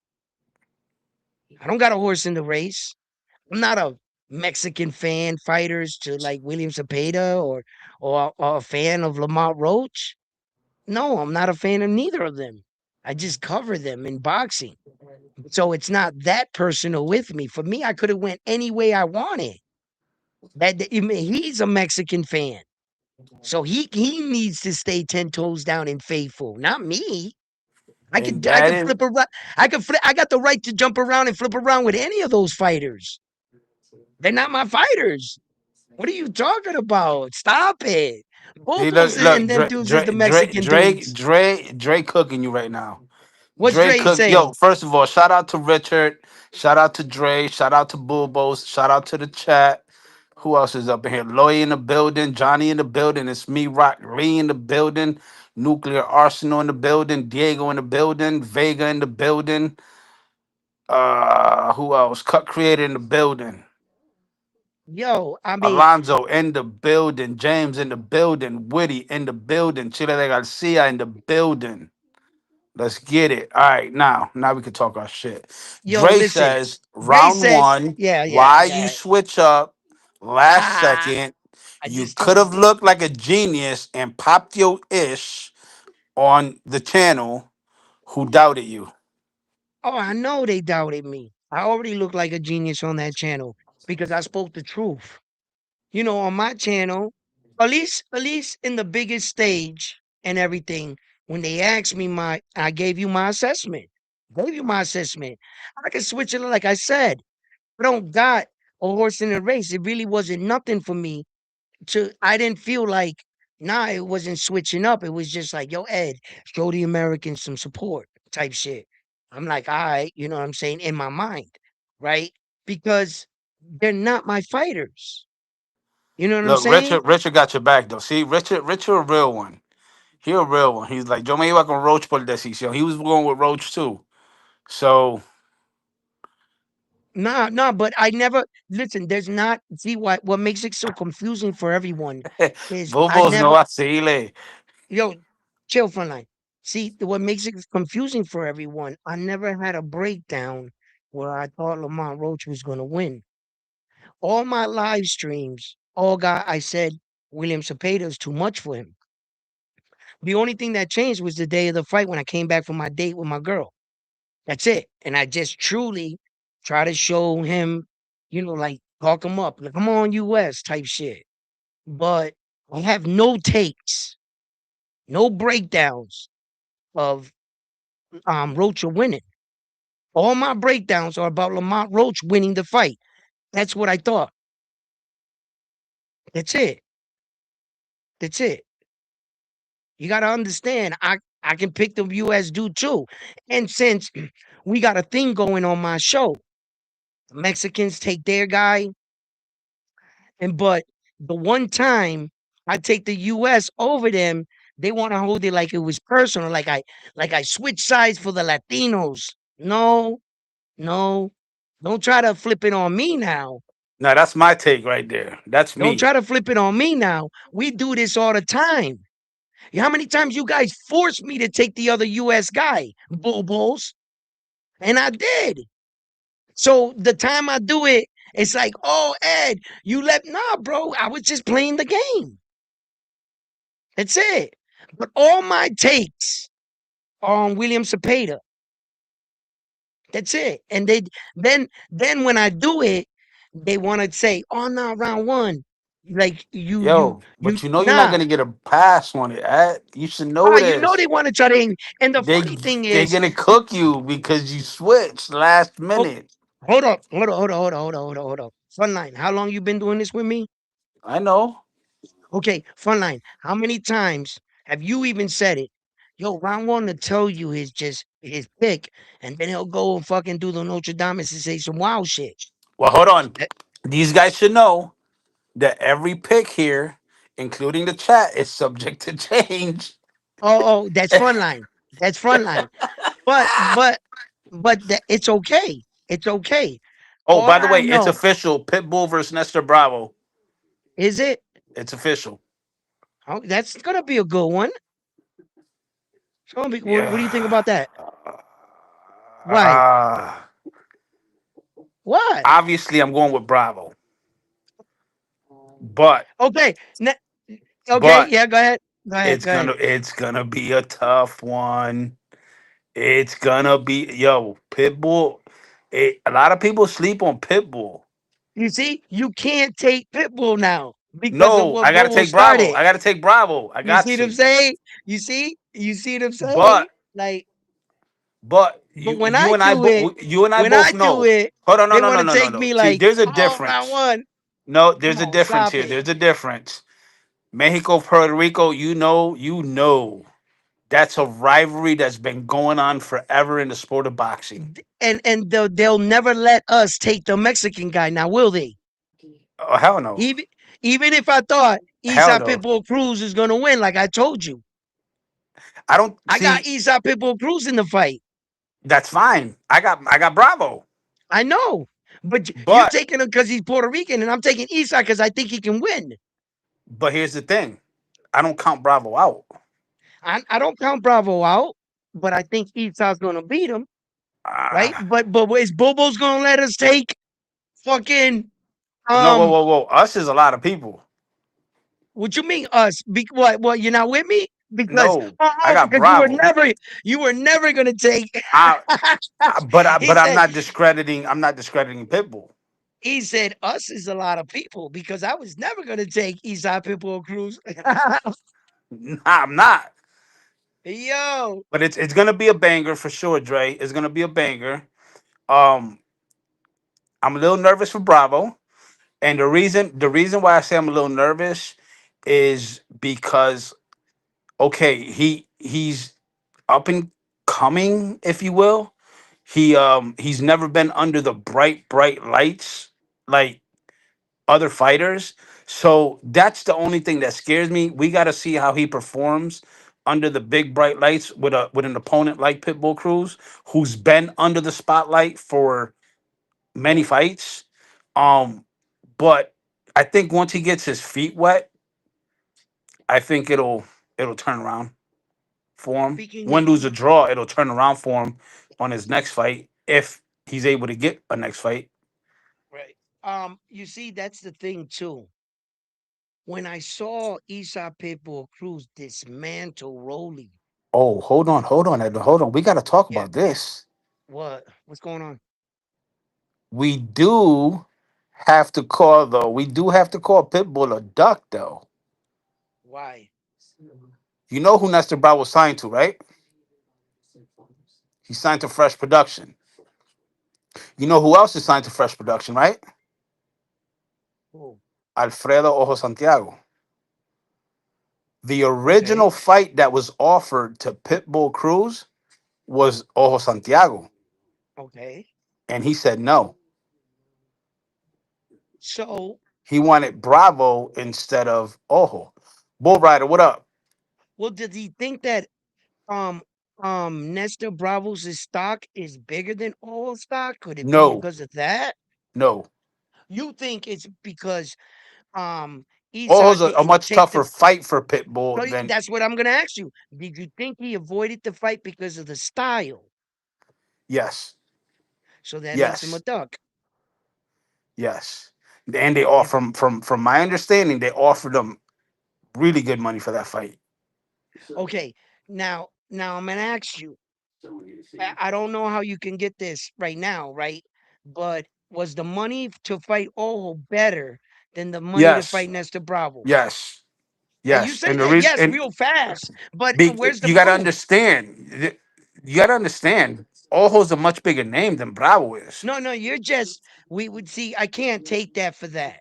Speaker 3: I don't got a horse in the race. I'm not a Mexican fan fighters to like William Cepeda or a fan of Lamont Roach. No, I'm not a fan of neither of them. I just cover them in boxing. So it's not that personal with me. For me, I could have went any way I wanted. I mean, he's a Mexican fan. So he needs to stay 10 toes down and faithful, not me. I
Speaker 4: And
Speaker 3: could I
Speaker 4: that
Speaker 3: could
Speaker 4: is
Speaker 3: flip around. I got the right to jump around and flip around with any of those fighters. They're not my fighters. What are you talking about? Stop it.
Speaker 4: see,
Speaker 3: Bobos
Speaker 4: look,
Speaker 3: and them dudes is the
Speaker 4: Drake,
Speaker 3: Mexican dudes.
Speaker 4: Drake cooking you right now.
Speaker 3: What's
Speaker 4: Dre
Speaker 3: Dre
Speaker 4: Cook, yo,
Speaker 3: saying?
Speaker 4: first of all, shout out to Richard, shout out to Dre, shout out to Bulbos, shout out to the chat. Who else is up in here? Loy in the building, Johnny in the building, it's me, Rock Lee in the building, Nuclear Arsenal in the building, Diego in the building, Vega in the building. Who else? Cut Creator in the building.
Speaker 3: Yo, I mean,
Speaker 4: Alonzo in the building, James in the building, Witty in the building, Chile de Garcia in the building. Let's get it. All right, now we can talk our shit.
Speaker 3: yo,
Speaker 4: Dre
Speaker 3: listen.
Speaker 4: says
Speaker 3: Dre
Speaker 4: round
Speaker 3: said,
Speaker 4: one,
Speaker 3: yeah, yeah,
Speaker 4: why you
Speaker 3: yeah.
Speaker 4: switch up last
Speaker 3: Ah,
Speaker 4: second?
Speaker 3: I
Speaker 4: You
Speaker 3: just
Speaker 4: could
Speaker 3: told
Speaker 4: have looked like a genius and popped your ish on the channel who doubted you.
Speaker 3: oh, I know they doubted me. I already look like a genius on that channel because I spoke the truth. On my channel, at least in the biggest stage and everything, when they asked me I gave you my assessment. Gave you my assessment. I can switch it like I said. I don't got a horse in the race. It really wasn't nothing for me I didn't feel like it wasn't switching up. It was just like, yo, Ed, show the Americans some support type shit. I'm like, all right, you know what I'm saying, in my mind, right? Because they're not my fighters. You know what I'm
Speaker 4: Look,
Speaker 3: saying?
Speaker 4: Richard got your back though. See, Richard a real one. He a real one. He's like, yo me iba con Roach por decisión. He was going with Roach too. So
Speaker 3: Nah, but I never listen. There's not see what makes it so confusing for everyone is I
Speaker 4: Bobos no
Speaker 3: never
Speaker 4: vacile.
Speaker 3: yo chill frontline. See what makes it confusing for everyone. I never had a breakdown where I thought Lamont Roach was going to win. All my live streams, I said William Cepeda is too much for him. The only thing that changed was the day of the fight when I came back from my date with my girl. That's it. And I just truly try to show him, like talk him up, like come on US type shit. But I have no takes, no breakdowns of Rocha winning. All my breakdowns are about Lamont Roach winning the fight. That's what I thought. That's it. That's it. You got to understand, I can pick the US dude too. And since we got a thing going on my show, the Mexicans take their guy, but the one time I take the US over them, they want to hold it like it was personal, like I switch sides for the Latinos. No, no. Don't try to flip it on me now.
Speaker 4: Now that's my take right there. That's
Speaker 3: Don't
Speaker 4: me.
Speaker 3: try to flip it on me now. We do this all the time. How many times you guys forced me to take the other US guy, bulls? And I did. So the time I do it, it's like, oh, Ed, you let, nah, bro, I was just playing the game. That's it. But all my takes are on William Cepeda. That's it. And then when I do it, they want to say, oh no, round one. Like
Speaker 4: Yo, but you know you're not
Speaker 3: nah.
Speaker 4: gonna get a pass on it. You should know
Speaker 3: They
Speaker 4: this.
Speaker 3: want to try to aim. And the
Speaker 4: They
Speaker 3: funny thing
Speaker 4: they're
Speaker 3: is,
Speaker 4: gonna cook you because you switched last
Speaker 3: oh,
Speaker 4: minute.
Speaker 3: hold on. Funline, how long you been doing this with me?
Speaker 4: I know.
Speaker 3: Okay, Funline, how many times have you even said it? Yo, Ron wanted to tell you his pick, and then he'll go and fucking do the Notre Dame and say some wild shit.
Speaker 4: Well, hold on.
Speaker 3: Eh,
Speaker 4: These guys should know that every pick here, including the chat, is subject to change.
Speaker 3: that's Funline. That's Frontline. But it's okay. It's okay.
Speaker 4: Oh,
Speaker 3: All
Speaker 4: by the
Speaker 3: I
Speaker 4: way, it's
Speaker 3: know
Speaker 4: official. Pitbull versus Nestor Bravo.
Speaker 3: is it.
Speaker 4: It's official.
Speaker 3: Oh, that's gonna be a good one. It's gonna be. What do you think
Speaker 4: Yeah.
Speaker 3: about that? Why?
Speaker 4: Uh,
Speaker 3: What?
Speaker 4: obviously, I'm going with Bravo, but
Speaker 3: Okay. Okay.
Speaker 4: but
Speaker 3: Yeah. Go ahead. Go ahead.
Speaker 4: it's
Speaker 3: Go ahead.
Speaker 4: gonna be a tough one. It's gonna be Pitbull. A lot of people sleep on Pitbull.
Speaker 3: You see, you can't take Pitbull now because of
Speaker 4: No,
Speaker 3: what
Speaker 4: I gotta
Speaker 3: Bobo
Speaker 4: take Bravo.
Speaker 3: started.
Speaker 4: I gotta take Bravo. I
Speaker 3: You
Speaker 4: got
Speaker 3: see what I'm
Speaker 4: to.
Speaker 3: saying? You see what I'm saying?
Speaker 4: But
Speaker 3: Like, but when I do it,
Speaker 4: you and I
Speaker 3: when I
Speaker 4: both
Speaker 3: do
Speaker 4: know.
Speaker 3: it,
Speaker 4: Hold on, no,
Speaker 3: they
Speaker 4: no,
Speaker 3: want
Speaker 4: no,
Speaker 3: to
Speaker 4: no, no,
Speaker 3: take
Speaker 4: no.
Speaker 3: me
Speaker 4: See,
Speaker 3: like,
Speaker 4: there's a
Speaker 3: oh, round
Speaker 4: difference.
Speaker 3: one.
Speaker 4: No,
Speaker 3: Come
Speaker 4: there's a
Speaker 3: on,
Speaker 4: difference
Speaker 3: stop
Speaker 4: here.
Speaker 3: it.
Speaker 4: There's a difference. Mexico, Puerto Rico, you know. That's a rivalry that's been going on forever in the sport of boxing.
Speaker 3: And they'll never let us take the Mexican guy now, will they?
Speaker 4: Oh hell no.
Speaker 3: Even even if I thought
Speaker 4: Hell
Speaker 3: Isa
Speaker 4: no.
Speaker 3: Pitbull Cruz is gonna win, like I told you,
Speaker 4: I don't
Speaker 3: I got
Speaker 4: see
Speaker 3: Isa Pitbull Cruz in the fight.
Speaker 4: that's fine. I got Bravo.
Speaker 3: I know, but you're
Speaker 4: But
Speaker 3: taking him because he's Puerto Rican, and I'm taking Isa because I think he can win.
Speaker 4: here's the thing. I don't count Bravo out.
Speaker 3: I don't count Bravo out, but I think Isa's gonna beat him, right?
Speaker 4: Ah,
Speaker 3: But is Bobo's gonna let us take fucking
Speaker 4: no,
Speaker 3: um?
Speaker 4: whoa. Us is a lot of people.
Speaker 3: What you mean us? What? What? You're not with me? because
Speaker 4: No, I got
Speaker 3: because
Speaker 4: Bravo.
Speaker 3: you were never gonna take.
Speaker 4: I,
Speaker 3: he
Speaker 4: but I'm
Speaker 3: said
Speaker 4: not discrediting. I'm not discrediting Pitbull.
Speaker 3: he said us is a lot of people because I was never gonna take Eastside Pitbull Cruise.
Speaker 4: Nah, I'm not.
Speaker 3: Yo,
Speaker 4: But it's gonna be a banger for sure, Dre. It's gonna be a banger. Um, I'm a little nervous for Bravo, and the reason why I say I'm a little nervous is because okay, he's up and coming, if you will. He's never been under the bright lights like other fighters. So that's the only thing that scares me. We got to see how he performs under the big bright lights with an opponent like Pitbull Cruz, who's been under the spotlight for many
Speaker 3: right.
Speaker 4: fights. Um, but I think once he gets his feet wet, I think it'll turn around for him.
Speaker 3: Speaking
Speaker 4: Win, lose, or draw, it'll turn around for him on his next fight if he's able to get a next fight.
Speaker 3: right. You see, that's the thing too. When I saw Isa Pitbull Cruz dismantle Rolly,
Speaker 4: Oh, hold on. We got to talk
Speaker 3: yeah,
Speaker 4: about this.
Speaker 3: what's going on?
Speaker 4: We do have to call though. We do have to call Pitbull a duck though.
Speaker 3: Why?
Speaker 4: You know who Nestor Bravo signed to, right? He signed to Fresh Production. You know who else is signed to Fresh Production, right?
Speaker 3: Oh,
Speaker 4: Alfredo Ojo Santiago. The
Speaker 3: okay,
Speaker 4: original fight that was offered to Pitbull Cruz was Ojo Santiago,
Speaker 3: okay.
Speaker 4: and he said no.
Speaker 3: So,
Speaker 4: He wanted Bravo instead of Ojo. Bull Rider, what up?
Speaker 3: well, did he think that um Nestor Bravos' stock is bigger than all stock? Could it be
Speaker 4: No,
Speaker 3: because of that?
Speaker 4: no.
Speaker 3: You think it's because Esau
Speaker 4: Ojo's a
Speaker 3: didn't
Speaker 4: much
Speaker 3: take the
Speaker 4: tougher fight for Pitbull than
Speaker 3: that's what I'm gonna ask you. Did you think he avoided the fight because of the style?
Speaker 4: yes,
Speaker 3: So that makes him a
Speaker 4: yes,
Speaker 3: duck.
Speaker 4: yes. And they offer
Speaker 3: If
Speaker 4: from my understanding, they offered them really good money for that fight.
Speaker 3: okay, now I'm gonna ask you. I don't know how you can get this right now, right? But was the money to fight Ojo better than the money to
Speaker 4: Yes,
Speaker 3: fight Nestor Bravo?
Speaker 4: yes,
Speaker 3: And you
Speaker 4: yes.
Speaker 3: say
Speaker 4: And the
Speaker 3: that
Speaker 4: reason
Speaker 3: yes,
Speaker 4: and
Speaker 3: real fast, but where's the
Speaker 4: you got to
Speaker 3: proof?
Speaker 4: understand. You got to understand. Ojo's a much bigger name than Bravo is.
Speaker 3: No, no, you're just we would see. I can't take that for that.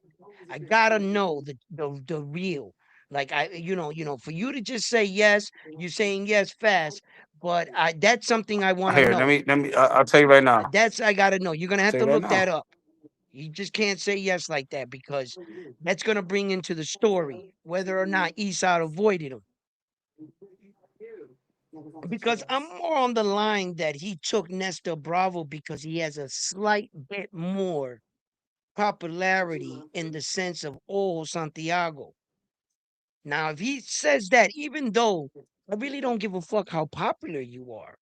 Speaker 3: I gotta know the real. Like for you to just say yes, you're saying yes fast, but that's something I want to
Speaker 4: Here,
Speaker 3: know.
Speaker 4: let me. I'll tell you right now.
Speaker 3: That's I gotta know. You're gonna have
Speaker 4: Tell
Speaker 3: to
Speaker 4: you right
Speaker 3: look
Speaker 4: now.
Speaker 3: that up. You just can't say yes like that because that's gonna bring into the story whether or not Esau avoided him. Because I'm more on the line that he took Nestor Bravo because he has a slight bit more popularity in the sense of oh Santiago. Now, if he says that, even though I really don't give a fuck how popular you are,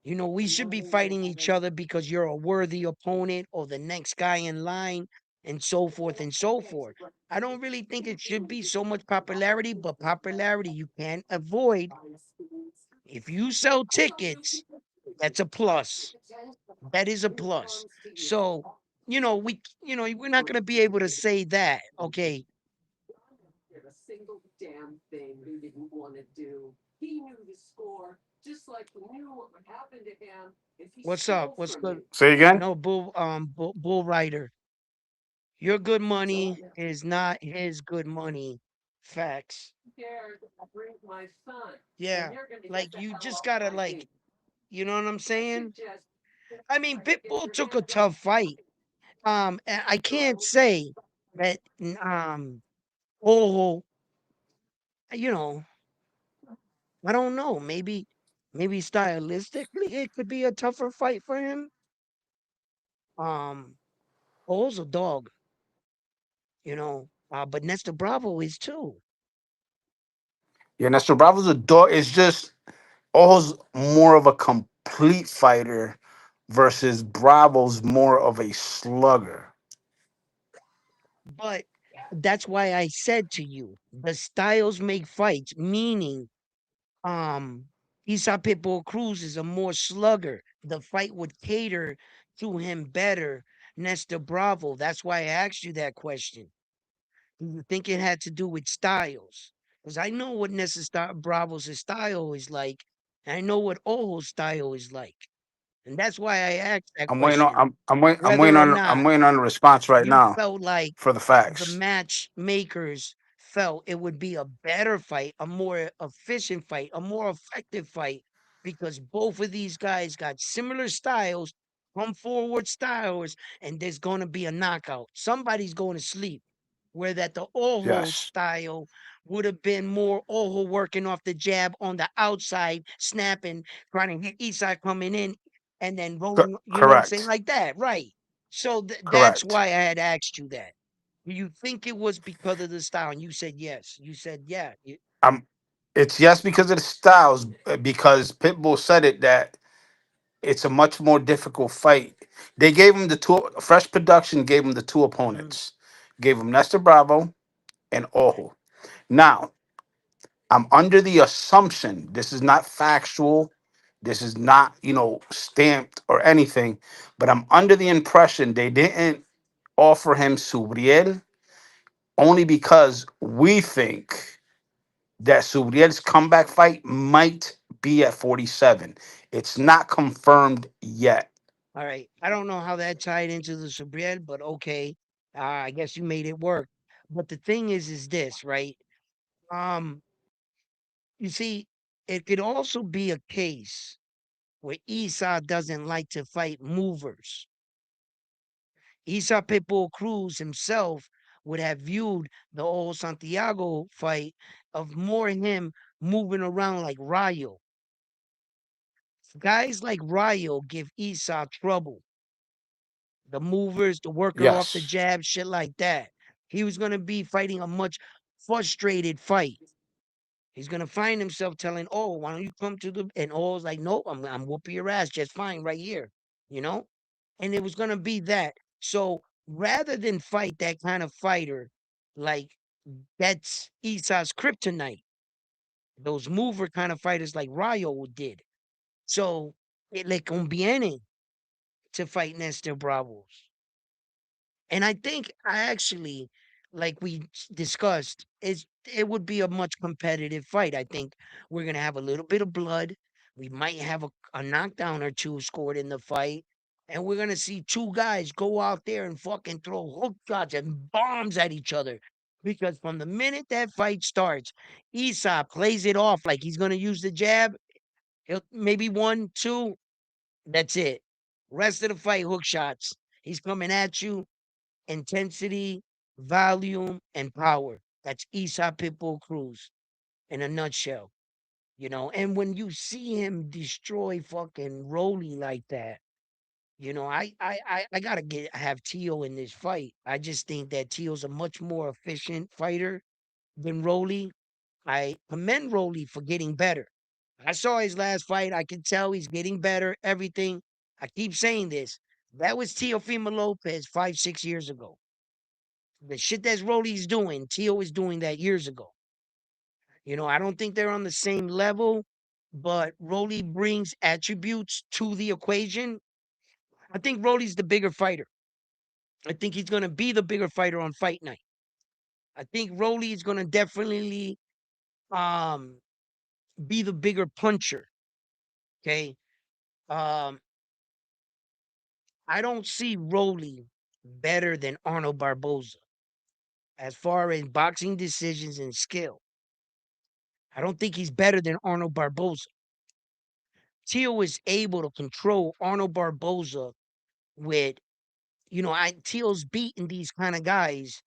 Speaker 3: we should be fighting each other because you're a worthy opponent or the next guy in line and so forth and so forth. I don't really think it should be so much popularity, but popularity you can't avoid. If you sell tickets, that's a plus. That is a plus. So, we're not going to be able to say that. Okay, what's up? What's good?
Speaker 4: Say again.
Speaker 3: No, Bull Rider. Your good money is not his good money. Facts. Yeah. Like you just gotta you know what I'm saying? I mean, Pitbull took a tough fight. I can't say that oh, you know, I don't know. Maybe stylistically it could be a tougher fight for him. Um, O's a dog, but Nestor Bravo is too.
Speaker 4: Yeah, Nestor Bravo's a dog. It's just Ojo's more of a complete fighter versus Bravo's more of a slugger.
Speaker 3: But that's why I said to you, the styles make fights, meaning Um, Isa Pitbull Cruz is a more slugger. The fight would cater to him better. Nestor Bravo. That's why I asked you that question. Do you think it had to do with styles? Because I know what Nestor Bravo's style is like. And I know what Ojo's style is like. And that's why I asked that
Speaker 4: I'm waiting on.
Speaker 3: question.
Speaker 4: I'm
Speaker 3: Whether
Speaker 4: waiting
Speaker 3: or
Speaker 4: on. I'm
Speaker 3: not
Speaker 4: waiting on the response right
Speaker 3: you
Speaker 4: now
Speaker 3: felt like
Speaker 4: for the
Speaker 3: the
Speaker 4: facts.
Speaker 3: matchmakers felt it would be a better fight, a more efficient fight, a more effective fight, because both of these guys got similar styles, come forward styles, and there's going to be a knockout. Somebody's going to sleep. Where that the Ojo
Speaker 4: Yes.
Speaker 3: style would have been more Ojo working off the jab on the outside, snapping, trying to hit Isai coming in, and then rolling, you know what I'm saying?
Speaker 4: Correct.
Speaker 3: Like that, right? So that's
Speaker 4: Correct.
Speaker 3: why I had asked you that. Do you think it was because of the style? And you said yes. You said yeah.
Speaker 4: I'm. It's yes because of the styles. Because Pitbull said it that it's a much more difficult fight. They gave him the two. Fresh Production gave him the two
Speaker 3: Mhm.
Speaker 4: opponents. Gave him Nestor Bravo and Ojo. Now I'm under the assumption this is not factual. This is not, stamped or anything, but I'm under the impression they didn't offer him Subriel only because we think that Subriel's comeback fight might be at 47. It's not confirmed yet.
Speaker 3: All right. I don't know how that tied into the Subriel, but okay. I guess you made it work. But the thing is this, right? Um, you see, it could also be a case where Esau doesn't like to fight movers. Isa Pitbull Cruz himself would have viewed the old Santiago fight of more him moving around like Rayo. Guys like Rayo give Isa trouble. The movers, the worker off the
Speaker 4: Yes.
Speaker 3: jab, shit like that. He was going to be fighting a much frustrated fight. He's gonna find himself telling, "Oh, why don't you come to the?" And O's like, "Nope, I'm whooping your ass just fine right here," you know. And it was gonna be that. So rather than fight that kind of fighter, like that's Isaa's kryptonite. Those mover kind of fighters like Rayo did. So it le conviene to fight Nestor Bravos. And I think I actually, like discussed, it would be a much competitive fight. I think we're gonna have a little bit of blood. We might have a knockdown or two scored in the fight, and we're gonna see two guys go out there and fucking throw hook shots and bombs at each other. Because from the minute that fight starts, Esau plays it off like he's gonna use the jab. He'll maybe one, two. That's it. Rest of the fight, hook shots. He's coming at you intensity, volume, and power. That's Esau Pitbull Cruz in a nutshell, you know. And when you see him destroy fucking Rolly like that, you know, I gotta have Tio in this fight. I just think that Tio's a much more efficient fighter than Rolly. I commend Rolly for getting better. I saw his last fight. I can tell he's getting better. Everything. I keep saying this. That was Teofimo Lopez 5, 6 years ago. The shit that's Rolly's doing, Tio was doing that years ago. You know, I don't think they're on the same level, but Rolly brings attributes to the equation. I think Rolly's the bigger fighter. I think he's going to be the bigger fighter on fight night. I think Rolly is going to definitely um, be the bigger puncher. Okay. Um, I don't see Rolly better than Arnold Barboza as far as boxing decisions and skill. I don't think he's better than Arnold Barboza. Tio was able to control Arnold Barboza with, Tio's beating these kind of guys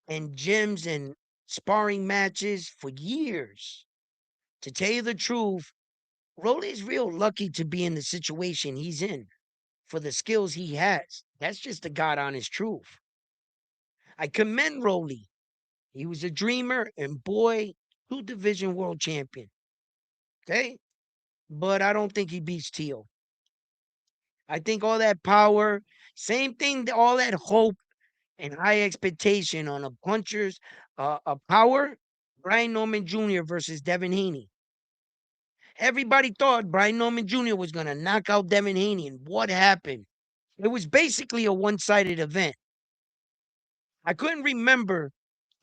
Speaker 3: in gyms and sparring matches for years. To tell you the truth, Rolly's real lucky to be in the situation he's in for the skills he has. That's just the God honest truth. I commend Rolly. He was a dreamer and boy, two-division world champion. Okay? But I don't think he beats Tio. I think all that power, same thing, all that hope and high expectation on a puncher's a power. Brian Norman Jr. versus Devin Haney. Everybody thought Brian Norman Jr. was going to knock out Devin Haney. And what happened? It was basically a one sided event. I couldn't remember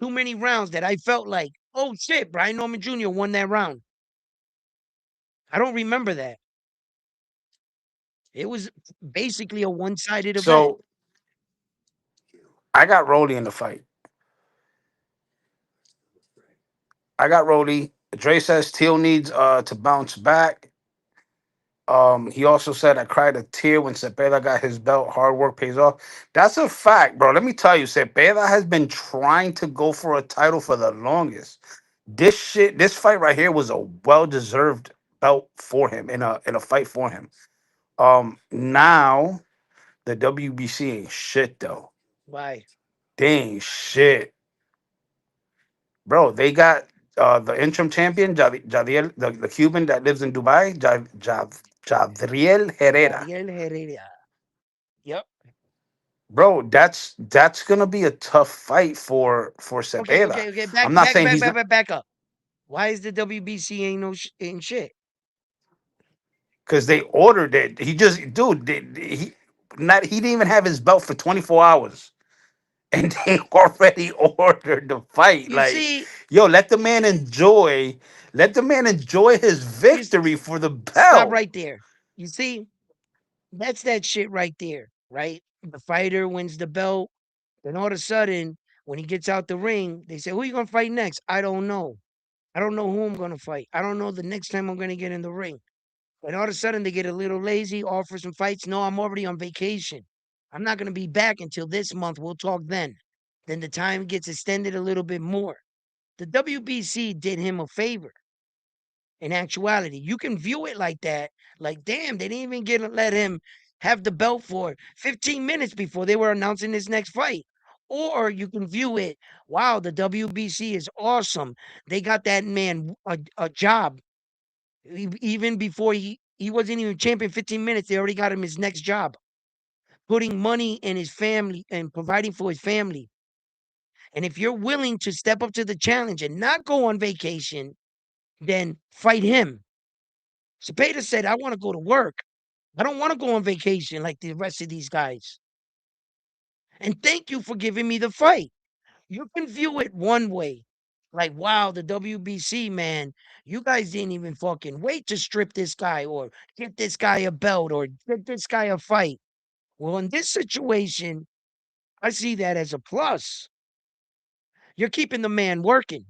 Speaker 3: too many rounds that I felt like, oh shit, Brian Norman Jr. won that round. I don't remember that. It was basically a one sided event.
Speaker 4: So I got Rolly in the fight. I got Rolly. Dre says Teal needs to bounce back. He also said I cried a tear when Cepeda got his belt. Hard work pays off. That's a fact, bro. Let me tell you, Cepeda has been trying to go for a title for the longest. This fight right here was a well deserved belt for him in a fight for him. Now the WBC ain't shit though.
Speaker 3: Why?
Speaker 4: They ain't shit, bro. They got the interim champion, Jadiel, the Cuban that lives in Dubai, Jadriel Herrera.
Speaker 3: Ariel Herrera. Yep.
Speaker 4: Bro, that's gonna be a tough fight for
Speaker 3: Okay,
Speaker 4: Cepeda.
Speaker 3: okay, okay.
Speaker 4: I'm not saying
Speaker 3: Back up. Why is the WBC ain't shit?
Speaker 4: because they ordered it. He just, dude, he didn't even have his belt for 24 hours, and they already ordered the fight.
Speaker 3: You
Speaker 4: Like,
Speaker 3: see,
Speaker 4: yo, let the man enjoy his
Speaker 3: you s-
Speaker 4: victory for the
Speaker 3: stop
Speaker 4: belt.
Speaker 3: right there. You see, that's that shit right there, right? The fighter wins the belt. Then all of a sudden, when he gets out the ring, they say, "Who you gonna fight next?" I don't know. I don't know who I'm gonna fight. I don't know the next time I'm gonna get in the ring. And all of a sudden, they get a little lazy, offer some fights. No, I'm already on vacation. I'm not gonna be back until this month. We'll talk then. Then the time gets extended a little bit more. The WBC did him a favor. In actuality, you can view it like that. Like, damn, they didn't even let him have the belt for 15 minutes before they were announcing his next fight. Or you can view it, wow, the WBC is awesome. They got that man a job. Even before he wasn't even champion 15 minutes, they already got him his next job. Putting money in his family and providing for his family. And if you're willing to step up to the challenge and not go on vacation, then fight him. Cepeda said, I want to go to work. I don't want to go on vacation like the rest of these guys. And thank you for giving me the fight. You can view it one way. Like, wow, the WBC, man, you guys didn't even fucking wait to strip this guy or get this guy a belt or get this guy a fight. Well, in this situation, I see that as a plus. You're keeping the man working.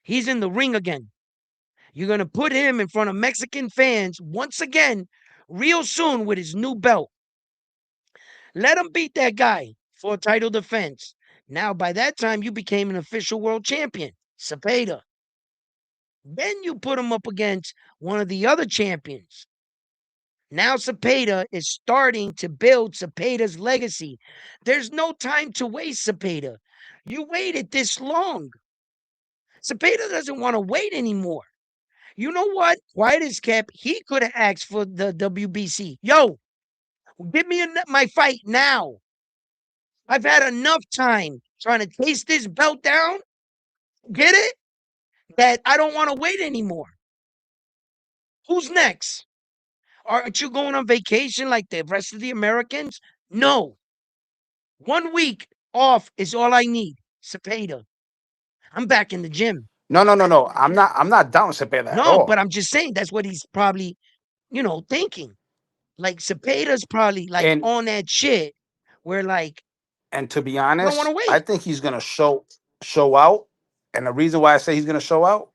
Speaker 3: He's in the ring again. You're going to put him in front of Mexican fans once again, real soon with his new belt. Let him beat that guy for a title defense. Now, by that time, you became an official world champion, Cepeda. Then you put him up against one of the other champions. Now Cepeda is starting to build Cepeda's legacy. There's no time to waste, Cepeda. You waited this long. Cepeda doesn't want to wait anymore. You know what? Quiet as kept. He could have asked for the WBC. Yo, give me my fight now. I've had enough time trying to chase this belt down. Get it? That I don't want to wait anymore. Who's next? Aren't you going on vacation like the rest of the Americans? No. 1 week off is all I need. Cepeda. I'm back in the gym.
Speaker 4: No. I'm not down with Cepeda at
Speaker 3: No, but
Speaker 4: all.
Speaker 3: I'm just saying that's what he's probably, thinking. Like Cepeda's probably like
Speaker 4: And
Speaker 3: on that shit where like
Speaker 4: and to be
Speaker 3: I don't want
Speaker 4: honest,
Speaker 3: to
Speaker 4: I
Speaker 3: wait.
Speaker 4: think he's gonna show out. And the reason why I say he's gonna show out,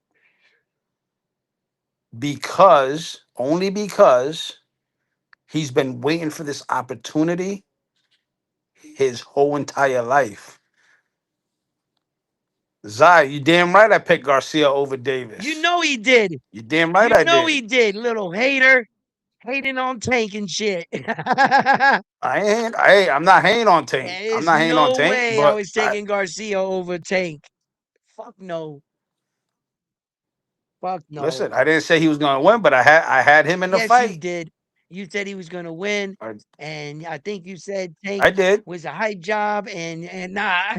Speaker 4: because only because he's been waiting for this opportunity his whole entire life. Zai, you damn right I picked Garcia over
Speaker 3: You
Speaker 4: Davis.
Speaker 3: know he did.
Speaker 4: You damn right
Speaker 3: You
Speaker 4: I
Speaker 3: know
Speaker 4: did.
Speaker 3: he did, little hater. Hating on Tank and shit.
Speaker 4: I'm not hating on Tank. I'm
Speaker 3: There's
Speaker 4: not hating on
Speaker 3: no
Speaker 4: Tank,
Speaker 3: way I
Speaker 4: but
Speaker 3: was taking Garcia over Tank. Fuck no. Fuck no.
Speaker 4: listen, I didn't say he was gonna win, but I had him in the
Speaker 3: Yes, you
Speaker 4: fight.
Speaker 3: did. You said he was gonna win,
Speaker 4: I,
Speaker 3: and I think you said Tank
Speaker 4: I did.
Speaker 3: was a hype job, and nah,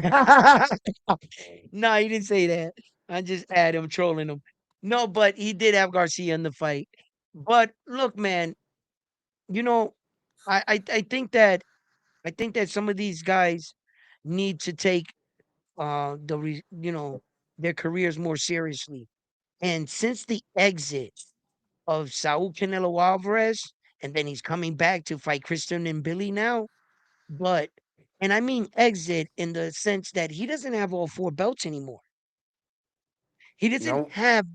Speaker 3: nah, you didn't say that. I just had him trolling him. No, but he did have Garcia in the fight. But look, man, you know, I think that some of these guys need to take their careers more seriously. And since the exit of Saul Canelo Alvarez, and then he's coming back to fight Christian and Billy now, but and I mean exit in the sense that he doesn't have all four belts anymore. He doesn't
Speaker 4: No,
Speaker 3: have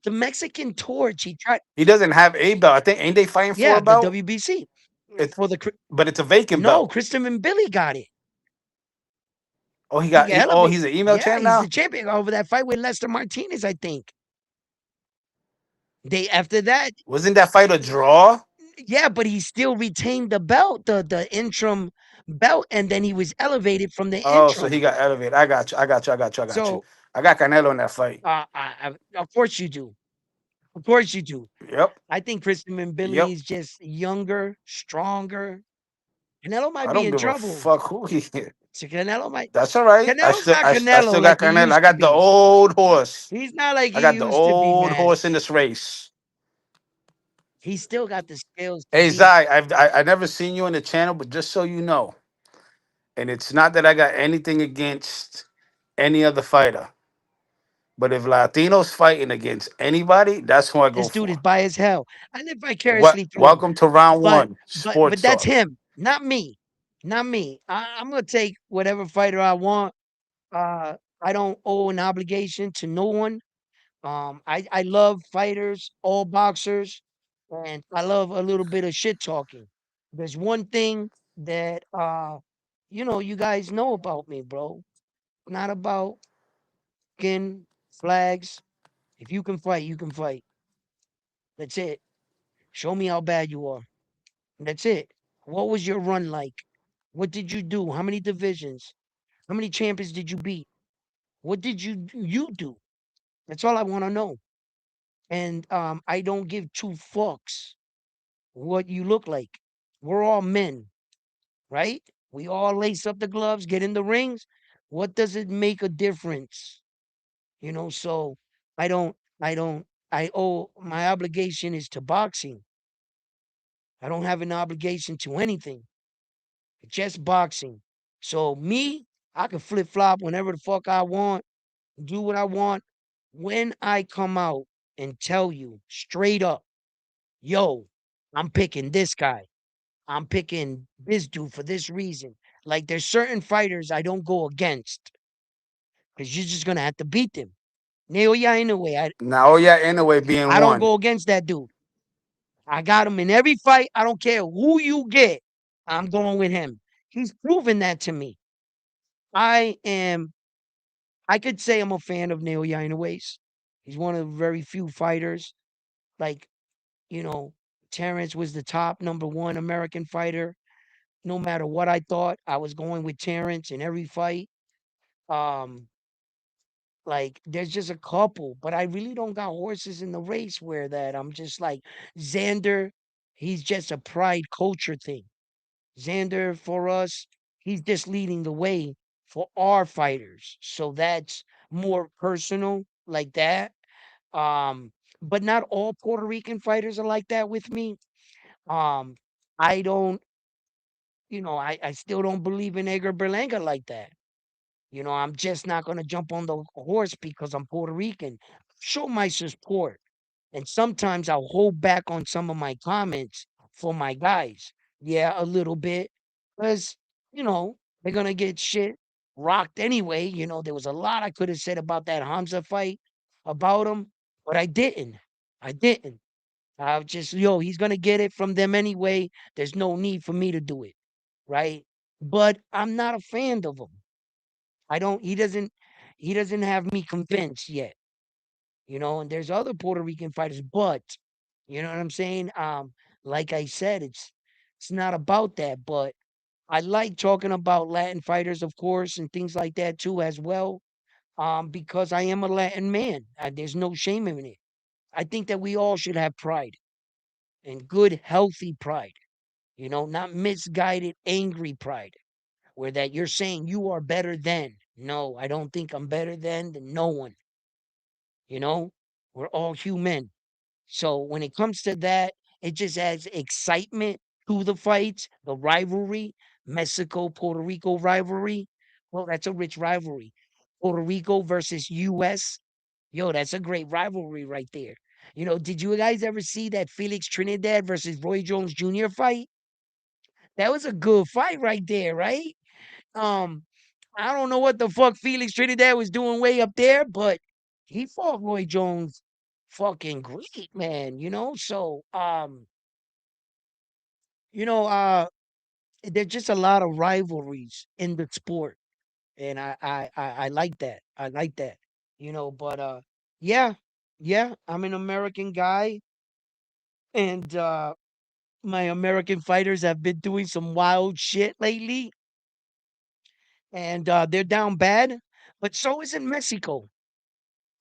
Speaker 3: the Mexican torch. He tried,
Speaker 4: he doesn't have a belt. I think ain't they fighting for
Speaker 3: yeah,
Speaker 4: a
Speaker 3: the
Speaker 4: belt?
Speaker 3: WBC
Speaker 4: It's
Speaker 3: for
Speaker 4: but it's a vacant
Speaker 3: no,
Speaker 4: belt.
Speaker 3: Christian and Billy got it.
Speaker 4: Oh,
Speaker 3: He got
Speaker 4: oh,
Speaker 3: elevated.
Speaker 4: he's an email
Speaker 3: Yeah,
Speaker 4: champ
Speaker 3: he's the
Speaker 4: now.
Speaker 3: champion over that fight with Lester Martinez, I think. They after that,
Speaker 4: Wasn't that fight a draw?
Speaker 3: yeah, but he still retained the belt, the interim belt, and then he was elevated from the
Speaker 4: Oh, so
Speaker 3: interim.
Speaker 4: he got elevated. I got you. I got you. I got you. I got you.
Speaker 3: So,
Speaker 4: I got Canelo in that fight.
Speaker 3: of course you do. Of course you do.
Speaker 4: Yep.
Speaker 3: I think Christopher Billy
Speaker 4: Yep.
Speaker 3: is just younger, stronger. Canelo might
Speaker 4: I
Speaker 3: be
Speaker 4: don't
Speaker 3: in
Speaker 4: give a
Speaker 3: trouble.
Speaker 4: fuck who he is.
Speaker 3: So Canelo might.
Speaker 4: That's all right.
Speaker 3: Canelo's not
Speaker 4: I
Speaker 3: Canelo
Speaker 4: still
Speaker 3: like
Speaker 4: got
Speaker 3: he
Speaker 4: Canelo. I
Speaker 3: used to
Speaker 4: got the
Speaker 3: be.
Speaker 4: old horse.
Speaker 3: He's not like
Speaker 4: I
Speaker 3: he
Speaker 4: got the
Speaker 3: used to be,
Speaker 4: old
Speaker 3: man.
Speaker 4: horse in this race.
Speaker 3: He still got the skills to
Speaker 4: Hey
Speaker 3: beat.
Speaker 4: Zai, I never seen you on the channel, but just so you know, and it's not that I got anything against any other fighter, but if Latinos fighting against anybody, that's who I go
Speaker 3: This dude is
Speaker 4: for.
Speaker 3: by as hell. I live
Speaker 4: What?
Speaker 3: vicariously through him.
Speaker 4: Welcome to round
Speaker 3: But
Speaker 4: one,
Speaker 3: but
Speaker 4: sports
Speaker 3: that's
Speaker 4: talk.
Speaker 3: him, not me. Not me. I'm gonna take whatever fighter I want. Uh I don't owe an obligation to no one. I love fighters, all boxers, and I love a little bit of shit talking. There's one thing that you guys know about me, bro. Not about skin, flags. If you can fight, you can fight. That's it. Show me how bad you are. That's it. What was your run like? What did you do? How many divisions? How many champions did you beat? What did you do? That's all I want to know. And I don't give two fucks what you look like. We're all men, right? We all lace up the gloves, get in the rings. What does it make a difference? So I don't, I don't, I owe my obligation is to boxing. I don't have an obligation to anything, just boxing. So me, I can flip flop whenever the fuck I want, do what I want. When I come out and tell you straight up, yo, I'm picking this guy. I'm picking this dude for this reason. Like there's certain fighters I don't go against because you're just gonna have to beat them. Naoya anyway.
Speaker 4: Now, oh yeah, anyway, being
Speaker 3: I don't
Speaker 4: one.
Speaker 3: go against that dude. I got him in every fight. I don't care who you get. I'm going with him. He's proven that to me. I am. I could say I'm a fan of Naoya anyways. He's one of the very few fighters. Like you know, Terrence was the top number one American fighter. No matter what I thought, I was going with Terrence in every fight. Um, like there's just a couple, but I really don't got horses in the race where that I'm just like Xander, he's just a pride culture thing. Xander for us, he's just leading the way for our fighters. So that's more personal like that. Um, but not all Puerto Rican fighters are like that with me. Um, I don't, I still don't believe in Edgar Berlanga like that. I'm just not going to jump on the horse because I'm Puerto Rican. Show my support. And sometimes I'll hold back on some of my comments for my guys. Yeah, a little bit. Because, they're going to get shit rocked anyway. There was a lot I could have said about that Hamza fight, about him, but I didn't. I didn't. I was just, he's going to get it from them anyway. There's no need for me to do it. Right. But I'm not a fan of him. I don't he doesn't have me convinced yet, and there's other Puerto Rican fighters, but you know what I'm saying? Like I said, it's not about that, but I like talking about Latin fighters, of course, and things like that too as well. Because I am a Latin man. There's no shame in it. I think that we all should have pride and good, healthy pride, not misguided, angry pride where that you're saying you are better than. No, I don't think I'm better than no one, you know? We're all human. So when it comes to that, it just adds excitement to the fights, the rivalry, Mexico Puerto Rico rivalry. Well, that's a rich rivalry. Puerto Rico versus US. Yo, that's a great rivalry right there. Did you guys ever see that Felix Trinidad versus Roy Jones Jr. fight? That was a good fight right there, right? Um, I don't know what the fuck Felix Trinidad was doing way up there, but he fought Roy Jones fucking great, man. So you know, uh there's just a lot of rivalries in the sport. And I like that. I like that. But yeah, yeah, I'm an American guy, and my American fighters have been doing some wild shit lately, and they're down bad. But so is in Mexico.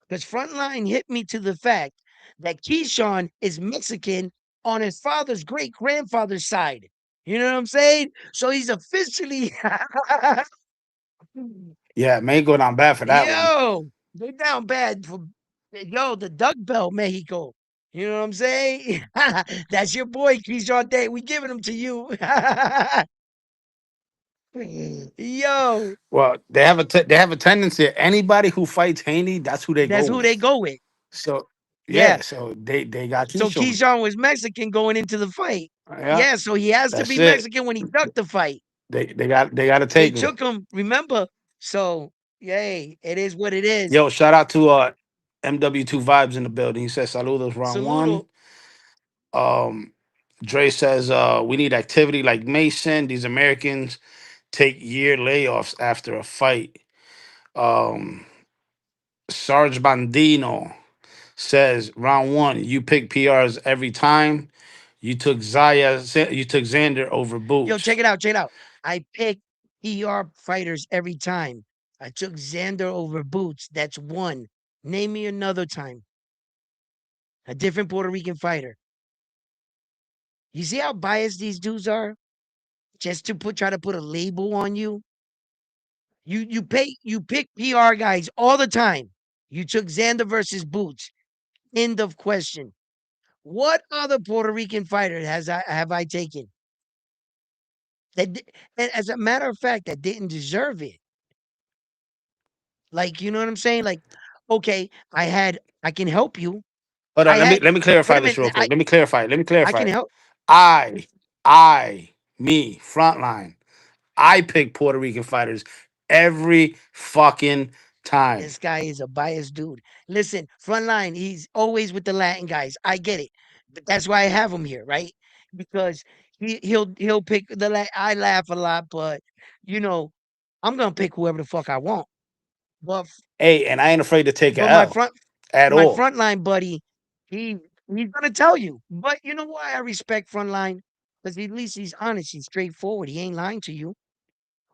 Speaker 3: Because Frontline hit me to the fact that Keyshawn is Mexican on his father's great grandfather's side. You know what I'm saying? So he's officially
Speaker 4: Yeah, may go down bad for that one.
Speaker 3: yo, they down bad for the duck belt Mexico. You know what I'm saying? That's your boy, Keyshawn Day. We giving him to you. Yo,
Speaker 4: Well, they have a tendency. Anybody who fights Haney, that's who they go
Speaker 3: that's who they
Speaker 4: with.
Speaker 3: go with.
Speaker 4: So
Speaker 3: Yeah.
Speaker 4: yeah, so they got
Speaker 3: So
Speaker 4: Keyshawn.
Speaker 3: Keyshawn was Mexican going into the fight.
Speaker 4: Yeah,
Speaker 3: Yeah, so he has to
Speaker 4: that's
Speaker 3: be
Speaker 4: it.
Speaker 3: Mexican when he ducked the fight.
Speaker 4: They got to
Speaker 3: They
Speaker 4: take him.
Speaker 3: took him, remember? So, yay, it is what it is.
Speaker 4: Yo, shout out to MW2 Vibes in the building. He says saludos round one.
Speaker 3: Saludo.
Speaker 4: Um, Dre says we need activity like Mason. These Americans take year layoffs after a fight. Um, Sarge Bandino says round one, you pick PRs every time. You took Xander over
Speaker 3: Yo,
Speaker 4: Boots.
Speaker 3: check it out, check it out. I pick ER fighters every time. I took Xander over Boots. That's one. Name me another time. A different Puerto Rican fighter. You see how biased these dudes are? Just to try to put a label on you. You pick PR guys all the time. You took Xander versus Boots. End of question. What other Puerto Rican fighter have I taken and as a matter of fact, that didn't deserve it? Like, you know what I'm saying? Like, okay, I can help you.
Speaker 4: Hold
Speaker 3: I
Speaker 4: on,
Speaker 3: had
Speaker 4: let me
Speaker 3: wait
Speaker 4: clarify
Speaker 3: a
Speaker 4: this
Speaker 3: minute.
Speaker 4: real quick. Let me clarify. Let me
Speaker 3: I can
Speaker 4: clarify.
Speaker 3: help.
Speaker 4: I, me, frontline. I pick Puerto Rican fighters every fucking time.
Speaker 3: This guy is a biased dude. Listen, frontline, he's always with the Latin guys. I get it. But that's why I have him here, right? Because he'll pick I laugh a lot, but you know, I'm gonna pick whoever the fuck I want. But
Speaker 4: Hey, and I ain't afraid to take a
Speaker 3: but
Speaker 4: L at
Speaker 3: my
Speaker 4: all.
Speaker 3: frontline buddy, he he's gonna tell you. But you know why I respect frontline? Because at least he's honest, he's straightforward. He ain't lying to you.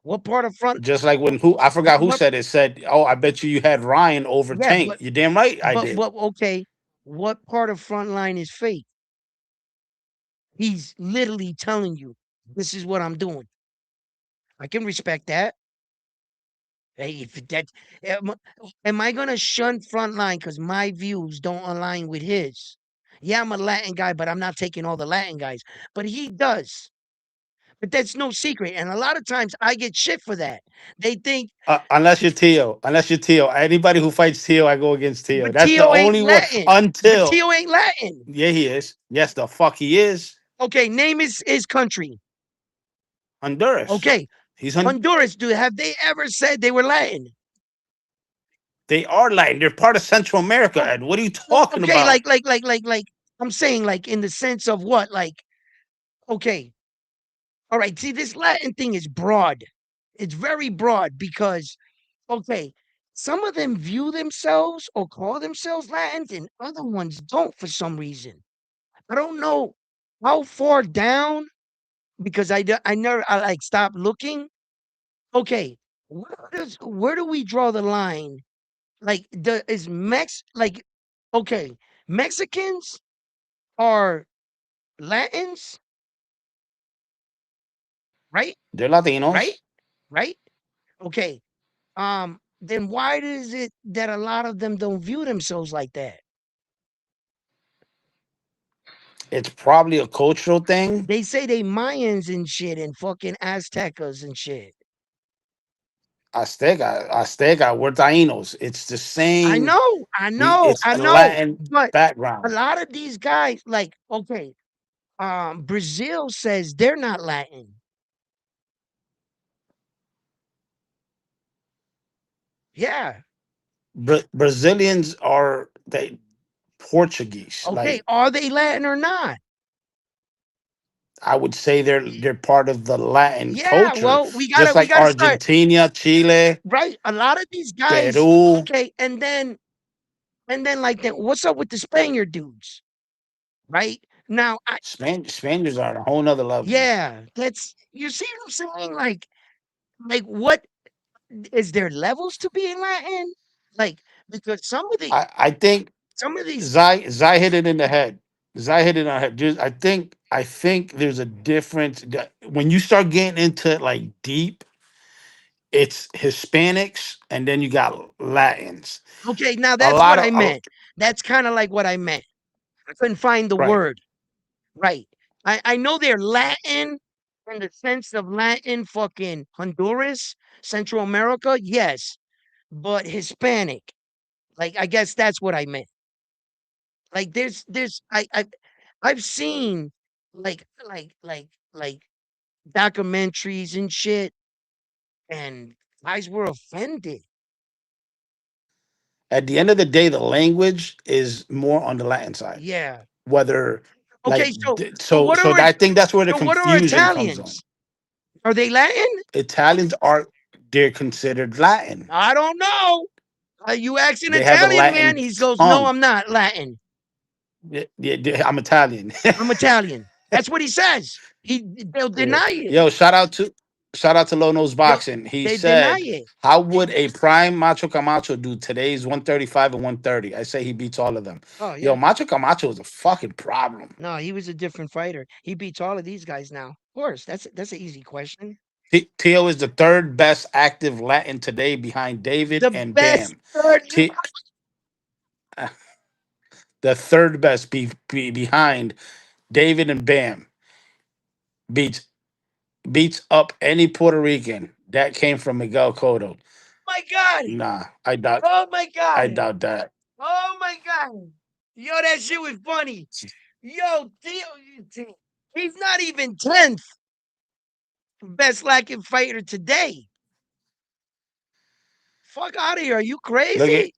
Speaker 3: What part of front?
Speaker 4: Just like when who I forgot who
Speaker 3: What?
Speaker 4: said it said, "Oh, I bet you had Ryan over
Speaker 3: Yeah,
Speaker 4: Tank." You damn right I did.
Speaker 3: but okay. What part of frontline is fake? He's literally telling you, this is what I'm doing. I can respect that. Hey, if that am I gonna shun frontline because my views don't align with his? Yeah, I'm a Latin guy, but I'm not taking all the Latin guys. But he does. But that's no secret. And a lot of times I get shit for that. They think,
Speaker 4: Unless you're Tio, unless you're Tio. Anybody who fights Tio, I go against Tio.
Speaker 3: but
Speaker 4: That's the
Speaker 3: Tio ain't
Speaker 4: only one.
Speaker 3: Latin. But
Speaker 4: Until
Speaker 3: Tio ain't Latin.
Speaker 4: yeah, he is. Yes, the fuck he is.
Speaker 3: Okay, name his country.
Speaker 4: Honduras.
Speaker 3: Okay,
Speaker 4: He's
Speaker 3: Honduras, dude, have they ever said they were Latin?
Speaker 4: They are Latin. They're part of Central America.
Speaker 3: Oh,
Speaker 4: Ed, what are you
Speaker 3: oh,
Speaker 4: talking
Speaker 3: okay,
Speaker 4: about?
Speaker 3: I'm saying, like, in the sense of what? Like, okay, all right. See, this Latin thing is broad. It's very broad because, okay, some of them view themselves or call themselves Latins, and other ones don't for some reason. I don't know how far down because I never I like stop looking. Okay, where do we draw the line? Like, is like, okay, Mexicans are Latins, right?
Speaker 4: They're
Speaker 3: Right?
Speaker 4: Latinos.
Speaker 3: Right? Okay. Then why is it that a lot of them don't view themselves like that?
Speaker 4: It's probably a cultural thing.
Speaker 3: They say they Mayans and shit and fucking Aztecas and shit.
Speaker 4: Azteca, we're Tainos. It's the
Speaker 3: I
Speaker 4: same.
Speaker 3: know, I
Speaker 4: We
Speaker 3: know,
Speaker 4: it's
Speaker 3: I
Speaker 4: a
Speaker 3: know.
Speaker 4: Latin
Speaker 3: But a
Speaker 4: background.
Speaker 3: lot of these guys, like, okay, Brazil says they're not Latin. Yeah.
Speaker 4: Brazilians are they Portuguese.
Speaker 3: Okay,
Speaker 4: Like
Speaker 3: are they Latin or not?
Speaker 4: I would say they're part of the Latin
Speaker 3: Yeah,
Speaker 4: culture,
Speaker 3: well,
Speaker 4: just
Speaker 3: we
Speaker 4: like
Speaker 3: gotta start
Speaker 4: Argentina, Chile,
Speaker 3: right. A lot of these guys,
Speaker 4: Peru.
Speaker 3: okay, and then like that, what's up with the Spaniard dudes? Right? Now I
Speaker 4: Spaniards are on a whole nother level.
Speaker 3: yeah, that's you see what I'm saying? Like what is there levels to being Latin? Like because
Speaker 4: I think
Speaker 3: some of these
Speaker 4: Zai hit it in the head. Zai hit it on the head. I think there's a difference when you start getting into like deep. It's Hispanics and then you got Latins.
Speaker 3: okay, now
Speaker 4: A
Speaker 3: that's
Speaker 4: lot
Speaker 3: what
Speaker 4: of
Speaker 3: I meant. That's kind of like what I meant. I couldn't find the
Speaker 4: right.
Speaker 3: word. Right. I know they're Latin in the sense of Latin fucking Honduras, Central America, yes, but Hispanic. Like I guess that's what I meant. Like there's I've seen like documentaries and shit and guys were offended.
Speaker 4: At the end of the day, the language is more on the Latin side.
Speaker 3: Yeah.
Speaker 4: Whether
Speaker 3: Okay,
Speaker 4: like
Speaker 3: so
Speaker 4: I think that's where the
Speaker 3: so what are
Speaker 4: confusion comes on.
Speaker 3: Italians? Are they Latin?
Speaker 4: Italians are they're considered Latin.
Speaker 3: I don't know. You ask an
Speaker 4: They have a
Speaker 3: Italian man,
Speaker 4: Latin
Speaker 3: he goes, "No,
Speaker 4: tongue.
Speaker 3: I'm not Latin.
Speaker 4: I'm Italian.
Speaker 3: I'm Italian." That's what he says. They'll
Speaker 4: Yeah.
Speaker 3: deny it.
Speaker 4: Yo, shout out to Low Nose
Speaker 3: They'll
Speaker 4: Boxing. He
Speaker 3: they deny
Speaker 4: said,
Speaker 3: it.
Speaker 4: "How would a prime Macho Camacho do today's 135 and 130?" I say he beats all of them.
Speaker 3: Oh
Speaker 4: Yo,
Speaker 3: yeah.
Speaker 4: Macho Camacho is a fucking problem.
Speaker 3: No, he was a different fighter. He beats all of these guys now. Of course, that's an easy question.
Speaker 4: Tio is the third best active Latin today behind David
Speaker 3: The
Speaker 4: and
Speaker 3: best
Speaker 4: Bam.
Speaker 3: third.
Speaker 4: T- the third best behind David and Bam beats beats up any Puerto Rican that came from Miguel Cotto.
Speaker 3: My God.
Speaker 4: Nah, I doubt
Speaker 3: Oh my
Speaker 4: I
Speaker 3: God.
Speaker 4: doubt that.
Speaker 3: Oh my God. Yo, that shit was funny. Yo, he's not even 10th best lacking fighter today. Fuck out of here. Are you
Speaker 4: Look at
Speaker 3: crazy?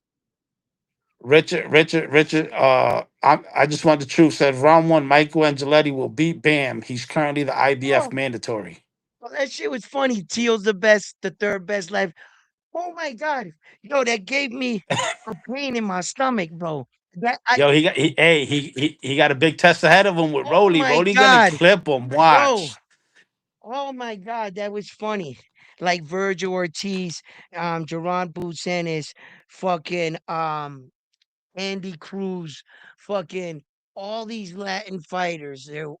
Speaker 4: Richard. I just want the truth. Said round one, Michael Angeletti will beat Bam. He's currently the IBF
Speaker 3: Oh,
Speaker 4: mandatory.
Speaker 3: well, that shit was funny. Teal's the best, the third best left. Oh my God. Yo, that gave me a pain in my stomach, bro. That I
Speaker 4: Yo, he got a big test ahead of him with
Speaker 3: oh
Speaker 4: Rolly.
Speaker 3: my
Speaker 4: Rolly gonna
Speaker 3: God.
Speaker 4: clip him.
Speaker 3: Bro.
Speaker 4: Watch.
Speaker 3: Oh my God, that was funny. Like Virgil Ortiz, Jerron Boots Ennis, fucking Andy Cruz, fucking all these Latin fighters. They're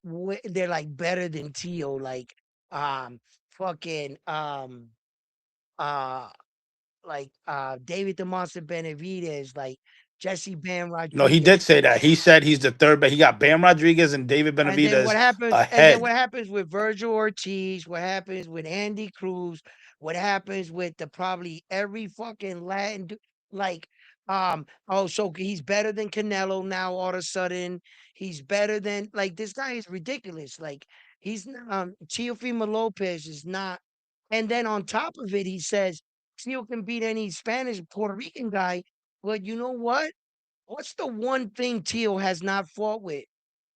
Speaker 3: like better than Tio. Like fucking uh David the Monster Benavidez, like Jesse Bam
Speaker 4: No, he did
Speaker 3: Rodriguez.
Speaker 4: say that. He said he's the third, but he got Bam Rodriguez and David Benavidez
Speaker 3: And then
Speaker 4: ahead.
Speaker 3: what happens with Virgil Ortiz? What happens with Andy Cruz? What happens with the probably every fucking like oh so he's better than Canelo now all of a sudden. He's better than like this guy is ridiculous. Like Teofimo Lopez is not and then on top of it he says Tio can beat any Spanish Puerto Rican guy. But you know what? What's the one thing Tio has not fought with?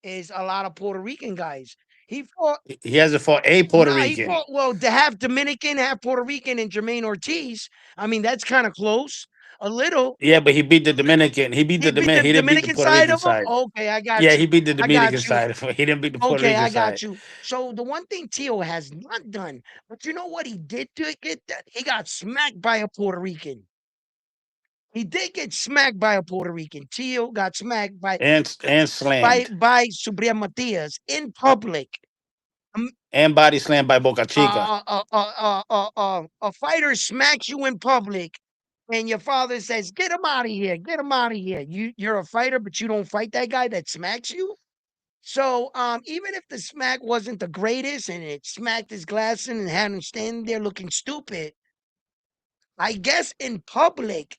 Speaker 3: Is a lot of Puerto Rican guys. He fought
Speaker 4: He hasn't fought a Puerto
Speaker 3: nah, he
Speaker 4: Rican.
Speaker 3: fought well to have Dominican, have Puerto Rican, and Jermaine Ortiz. I mean, that's kind of close. A little.
Speaker 4: Yeah, but he beat the Dominican. He beat
Speaker 3: He
Speaker 4: the
Speaker 3: beat
Speaker 4: Dominican.
Speaker 3: the
Speaker 4: He didn't beat the
Speaker 3: Dominican
Speaker 4: Puerto
Speaker 3: side
Speaker 4: Rican
Speaker 3: of him.
Speaker 4: side.
Speaker 3: Okay, I
Speaker 4: Yeah,
Speaker 3: got
Speaker 4: he
Speaker 3: you.
Speaker 4: beat the
Speaker 3: I got
Speaker 4: Dominican
Speaker 3: you.
Speaker 4: side. He didn't beat the Puerto
Speaker 3: Okay,
Speaker 4: Rican
Speaker 3: I got
Speaker 4: side.
Speaker 3: you. So the one thing Tio has not done, but you know what he did to get that? He got smacked by a Puerto Rican. He did get smacked by a Puerto Rican. Tio got smacked
Speaker 4: And slammed.
Speaker 3: by Subriel Matias in public.
Speaker 4: And body slammed by Boca Chica.
Speaker 3: A fighter smacks you in public, and your father says, "Get him out of here! Get him out of here!" You're a fighter, but you don't fight that guy that smacks you. So even if the smack wasn't the greatest and it smacked his glass in and had him standing there looking stupid, I guess in public,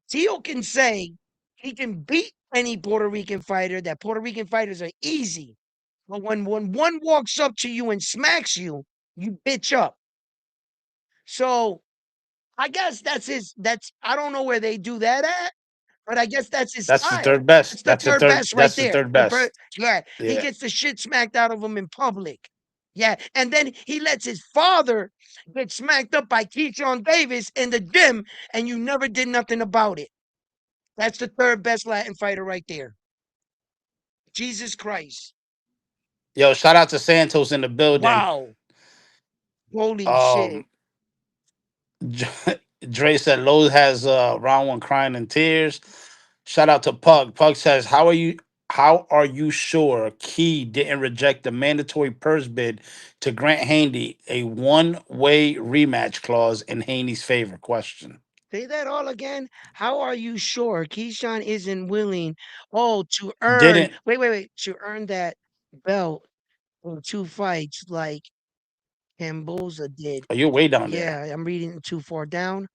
Speaker 3: Tio can say he can beat any Puerto Rican fighter, that Puerto Rican fighters are easy. But when one walks up to you and smacks you, you bitch up. So I guess that's I don't know where they do that at, but I guess that's his
Speaker 4: That's the
Speaker 3: style.
Speaker 4: third best.
Speaker 3: That's the third best right
Speaker 4: That's the
Speaker 3: there.
Speaker 4: third best.
Speaker 3: Yeah, he
Speaker 4: Yeah.
Speaker 3: gets the shit smacked out of him in public. Yeah, and then he lets his father get smacked up by Keyshawn Davis in the gym, and you never did nothing about it. That's the third best Latin fighter right there. Jesus Christ.
Speaker 4: Yo, shout out to Santos in the building.
Speaker 3: Wow. Holy shit.
Speaker 4: Um, Dre said Lowe's has round one crying in tears. Shout out to Pug. Pug says, How are you sure Key didn't reject the mandatory purse bid to grant Haney a one-way rematch clause in Haney's favor? Question.
Speaker 3: Say that all again. How are you sure Keyshawn isn't willing, to earn,
Speaker 4: Didn't
Speaker 3: to earn that belt in two fights like Camboza did?
Speaker 4: Oh, you're way down there.
Speaker 3: Yeah, I'm reading it too far down.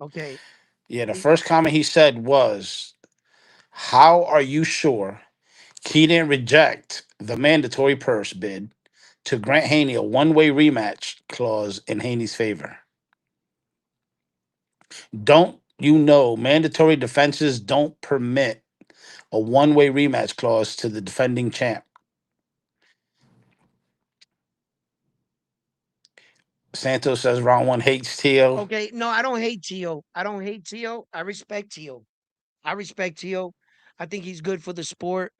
Speaker 3: Okay.
Speaker 4: Yeah, the
Speaker 3: he-
Speaker 4: first comment he said was, How are you sure Key didn't reject the mandatory purse bid to grant Haney a one-way rematch clause in Haney's favor? Don't you know mandatory defenses don't permit a one-way rematch clause to the defending champ? Santos says round one hates Tio.
Speaker 3: Okay, no, I don't hate Tio. I don't hate Tio. I respect Tio. I respect Tio. I think he's good for the sport.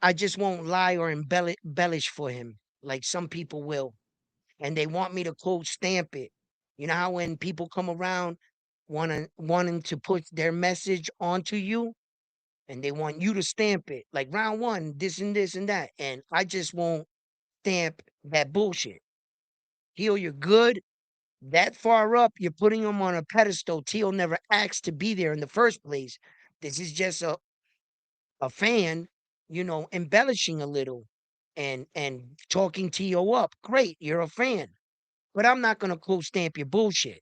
Speaker 3: I just won't lie or embellish for him like some people will. And they want me to quote stamp it. You know how when people come around wanting to put their message onto you and they want you to stamp it like round one, this and that. And I just won't stamp that bullshit. Heal, you're good. That far up, you're putting him on a pedestal. Teal never asked to be there in the first place. This is just a fan, embellishing a little and talking T.O. up. Great, you're a fan. But I'm not gonna quote stamp your bullshit.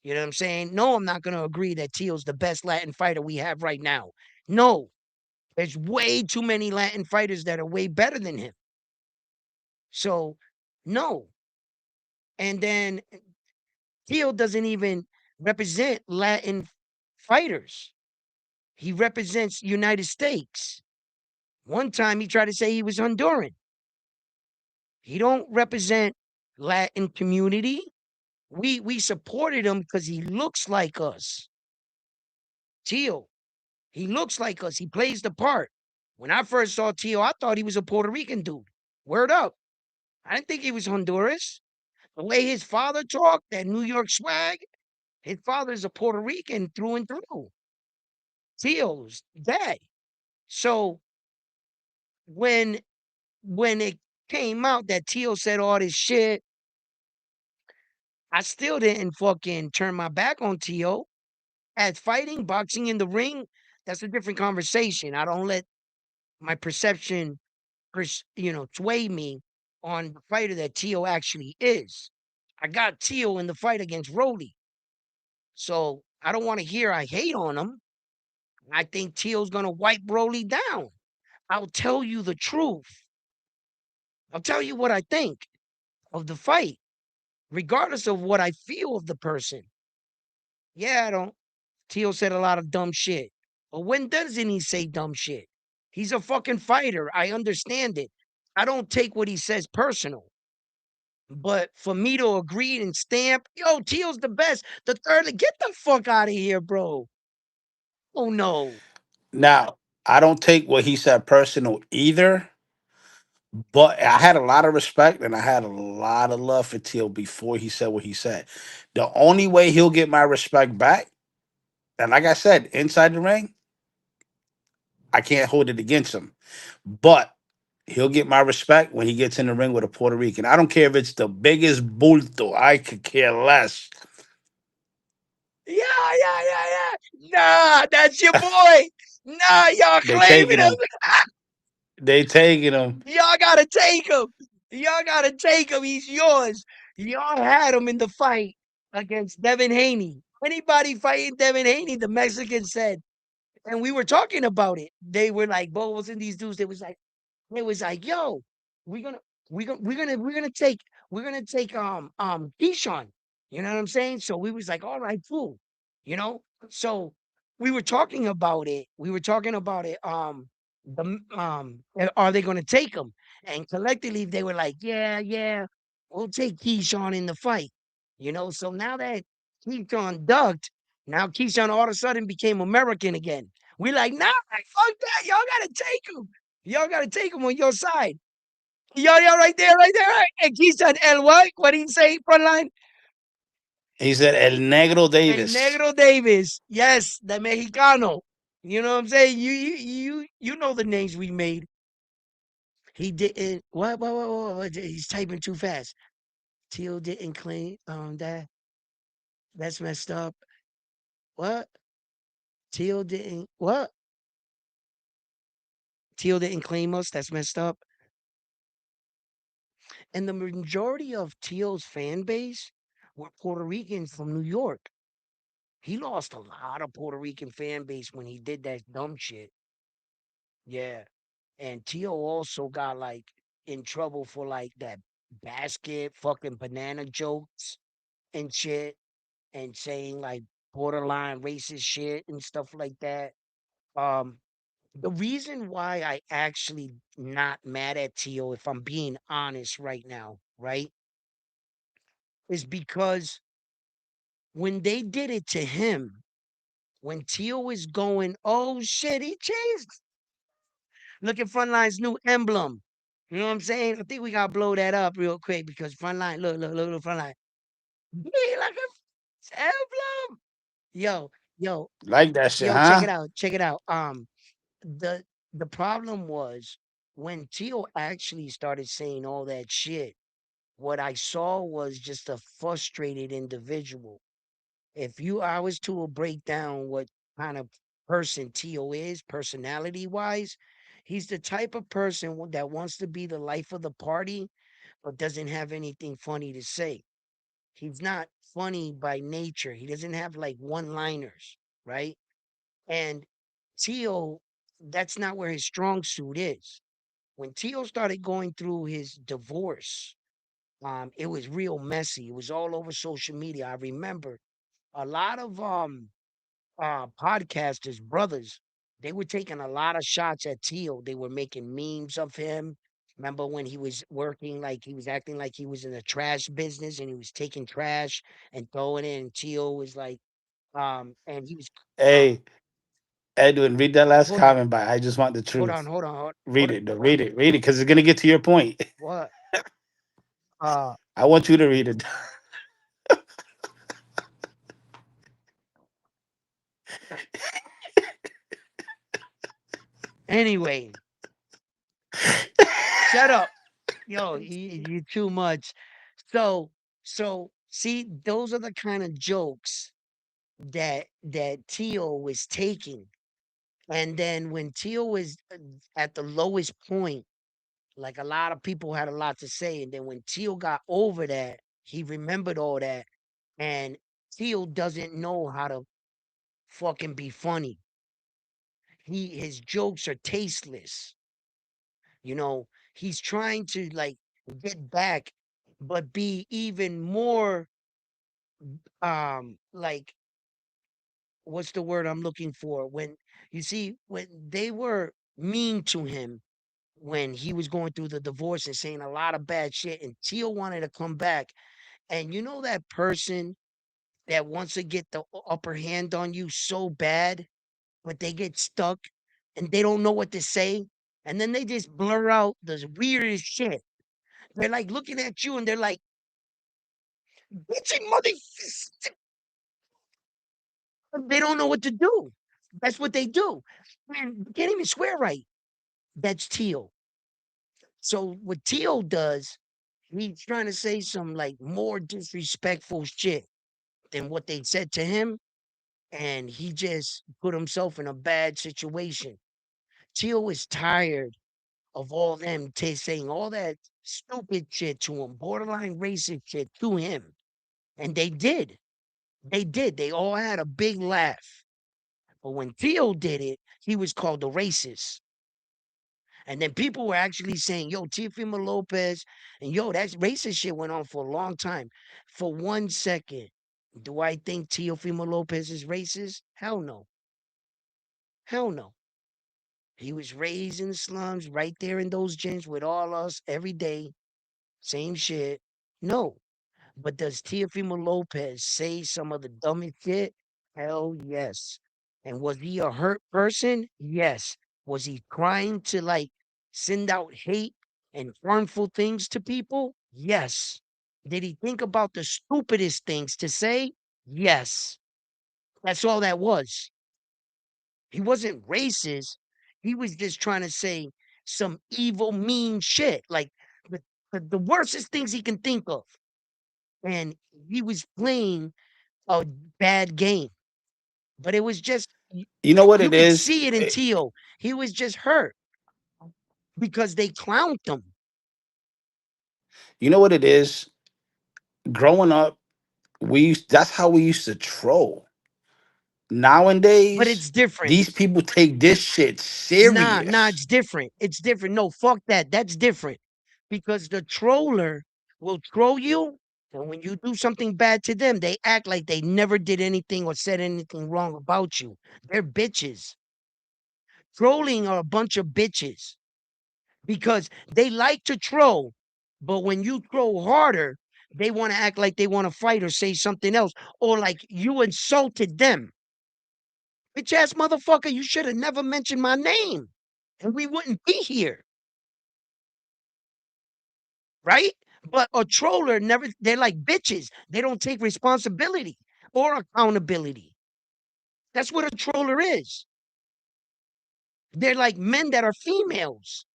Speaker 3: You know what I'm saying? No, I'm not gonna agree that Teal's the best Latin fighter we have right now. No, there's way too many Latin fighters that are way better than him. So, no. And then Teal doesn't even represent Latin fighters. He represents United States. One time he tried to say he was Honduran. He don't represent Latin community. We supported him because he looks like us. Tio, he looks like us. He plays the part. When I first saw Tio, I thought he was a Puerto Rican dude. Word up. I didn't think he was Honduras. The way his father talked, that New York swag, his father's a Puerto Rican through and through. Tio's dad. So when when it came out that Tio said all this shit, I still didn't fucking turn my back on Tio. At fighting, boxing in the ring, that's a different conversation. I don't let my perception, sway me on the fighter that Tio actually is. I got Tio in the fight against Rolly. So I don't want to hear I hate on him. I think Tio's going to wipe Rolly down. I'll tell you the truth. I'll tell you what I think of the fight, regardless of what I feel of the person. Yeah, I don't. Tio said a lot of dumb shit. But when doesn't he say dumb shit? He's a fucking fighter. I understand it. I don't take what he says personal. But for me to agree and stamp, yo, Tio's the best. The third, get the fuck out of here, bro. Oh no.
Speaker 4: Now, I don't take what he said personal either, but I had a lot of respect and I had a lot of love for Teal before he said what he said. The only way he'll get my respect back, and like I said, inside the ring, I can't hold it against him. But he'll get my respect when he gets in the ring with a Puerto Rican. I don't care if it's the biggest bulto. I could care less.
Speaker 3: Yeah. Nah, that's your boy. Nah, y'all
Speaker 4: They
Speaker 3: claiming
Speaker 4: taking
Speaker 3: him.
Speaker 4: him. They taking him.
Speaker 3: Y'all gotta take him. Y'all gotta take him. He's yours. Y'all had him in the fight against Devin Haney. Anybody fighting Devin Haney, the Mexican said, and we were talking about it. They were like, Bobos and these dudes, they was like, yo, we're gonna we're gonna take Keyshawn. You know what I'm saying? So we was like, all right, cool. You know? So we were talking about it. We were talking about it. Are they gonna take him? And collectively they were like, yeah, yeah, we'll take Keyshawn in the fight. You know, so now that Keyshawn ducked, now Keyshawn all of a sudden became American again. We like, nah, fuck that. Y'all gotta take him. Y'all gotta take him on your side. Yo, right there, right there. Right. And he said, El what? What did he say, front line?
Speaker 4: He said El Negro
Speaker 3: El
Speaker 4: Davis.
Speaker 3: Negro Davis. Yes, the Mexicano. You know what I'm saying? You know the names we made. He didn't. What? He's typing too fast. Teal didn't claim that. That's messed up. What? Teal didn't. What? Teal didn't claim us. That's messed up. And the majority of Teal's fan base were Puerto Ricans from New York. He lost a lot of Puerto Rican fan base when he did that dumb shit. Yeah. And Tio also got like in trouble for like that basket fucking banana jokes and shit and saying like borderline racist shit and stuff like that. Um the reason why I actually not mad at Tio, if I'm being honest right now, right, is because when they did it to him, when Tio was going, oh shit, he changed. Look at Frontline's new emblem. You know what I'm saying? I think we gotta blow that up real quick because Frontline, look, Frontline. Be like a emblem. Yo, yo,
Speaker 4: Like that shit,
Speaker 3: yo,
Speaker 4: huh?
Speaker 3: check it out. The the problem was when Tio actually started saying all that shit, what I saw was just a frustrated individual. If you I was to break down what kind of person Tio is, personality wise, he's the type of person that wants to be the life of the party, but doesn't have anything funny to say. He's not funny by nature. He doesn't have like one liners, right? And Tio, that's not where his strong suit is. When Tio started going through his divorce, it was real messy. It was all over social media. I remember a lot of podcasters, brothers, they were taking a lot of shots at Teal. They were making memes of him. Remember when he was working like he was acting like he was in the trash business and he was taking trash and throwing it, and Teal was like, and he was um
Speaker 4: Hey, Edwin, read that last
Speaker 3: hold on,
Speaker 4: comment by I just want the truth.
Speaker 3: hold
Speaker 4: Read
Speaker 3: on.
Speaker 4: it, though. Read it, because it's gonna get to your point.
Speaker 3: What? Uh
Speaker 4: I want you to read it.
Speaker 3: anyway, shut up. Yo, you too much. So so see, those are the kind of jokes that Teal was taking. And then when Teal was at the lowest point, like a lot of people had a lot to say. And then when Teal got over that, he remembered all that. And Teal doesn't know how to fucking be funny. His jokes are tasteless. You know, he's trying to like get back, but be even more like what's the word I'm looking for? When you see when they were mean to him when he was going through the divorce and saying a lot of bad shit, and Tio wanted to come back. And you know that person that wants to get the upper hand on you so bad, but they get stuck and they don't know what to say. And then they just blur out the weirdest shit. They're like looking at you and they're like, bitchy mother. They don't know what to do. That's what they do. Man, they can't even swear right. That's Teal. So what Teal does, he's trying to say some like more disrespectful shit than what they said to him, and he just put himself in a bad situation. Teal is tired of all them saying all that stupid shit to him, borderline racist shit to him. And they did. They did. They all had a big laugh. But when Theo did it, he was called a racist. And then people were actually saying, yo, Teofimo Lopez, and yo, that racist shit went on for a long time. For 1 second, do I think Teofimo Lopez is racist? Hell no. Hell no. He was raised in the slums right there in those gyms with all us every day. Same shit. No. But does Teofimo Lopez say some of the dumbest shit? Hell yes. And was he a hurt person? Yes. Was he trying to like send out hate and harmful things to people? Yes. Did he think about the stupidest things to say? Yes. That's all that was. He wasn't racist. He was just trying to say some evil, mean shit, like the, the worstest things he can think of. And he was playing a bad game. But it was just
Speaker 4: You know what
Speaker 3: you
Speaker 4: it
Speaker 3: could
Speaker 4: is?
Speaker 3: see it in Tio. He was just hurt because they clowned him.
Speaker 4: You know what it is? Growing up, that's how we used to troll.
Speaker 3: But
Speaker 4: Nowadays,
Speaker 3: it's different.
Speaker 4: these people take this shit
Speaker 3: Nah,
Speaker 4: serious.
Speaker 3: it's different. It's different. No, fuck that. That's different. Because the troller will troll you, and when you do something bad to them, they act like they never did anything or said anything wrong about you. They're bitches. Trolling are a bunch of bitches because they like to troll, but when you troll harder, they want to act like they want to fight or say something else, or like you insulted them. Bitch ass motherfucker, you should have never mentioned my name and we wouldn't be here, right? But a troller never, they're like bitches. They don't take responsibility or accountability. That's what a troller is. They're like men that are females.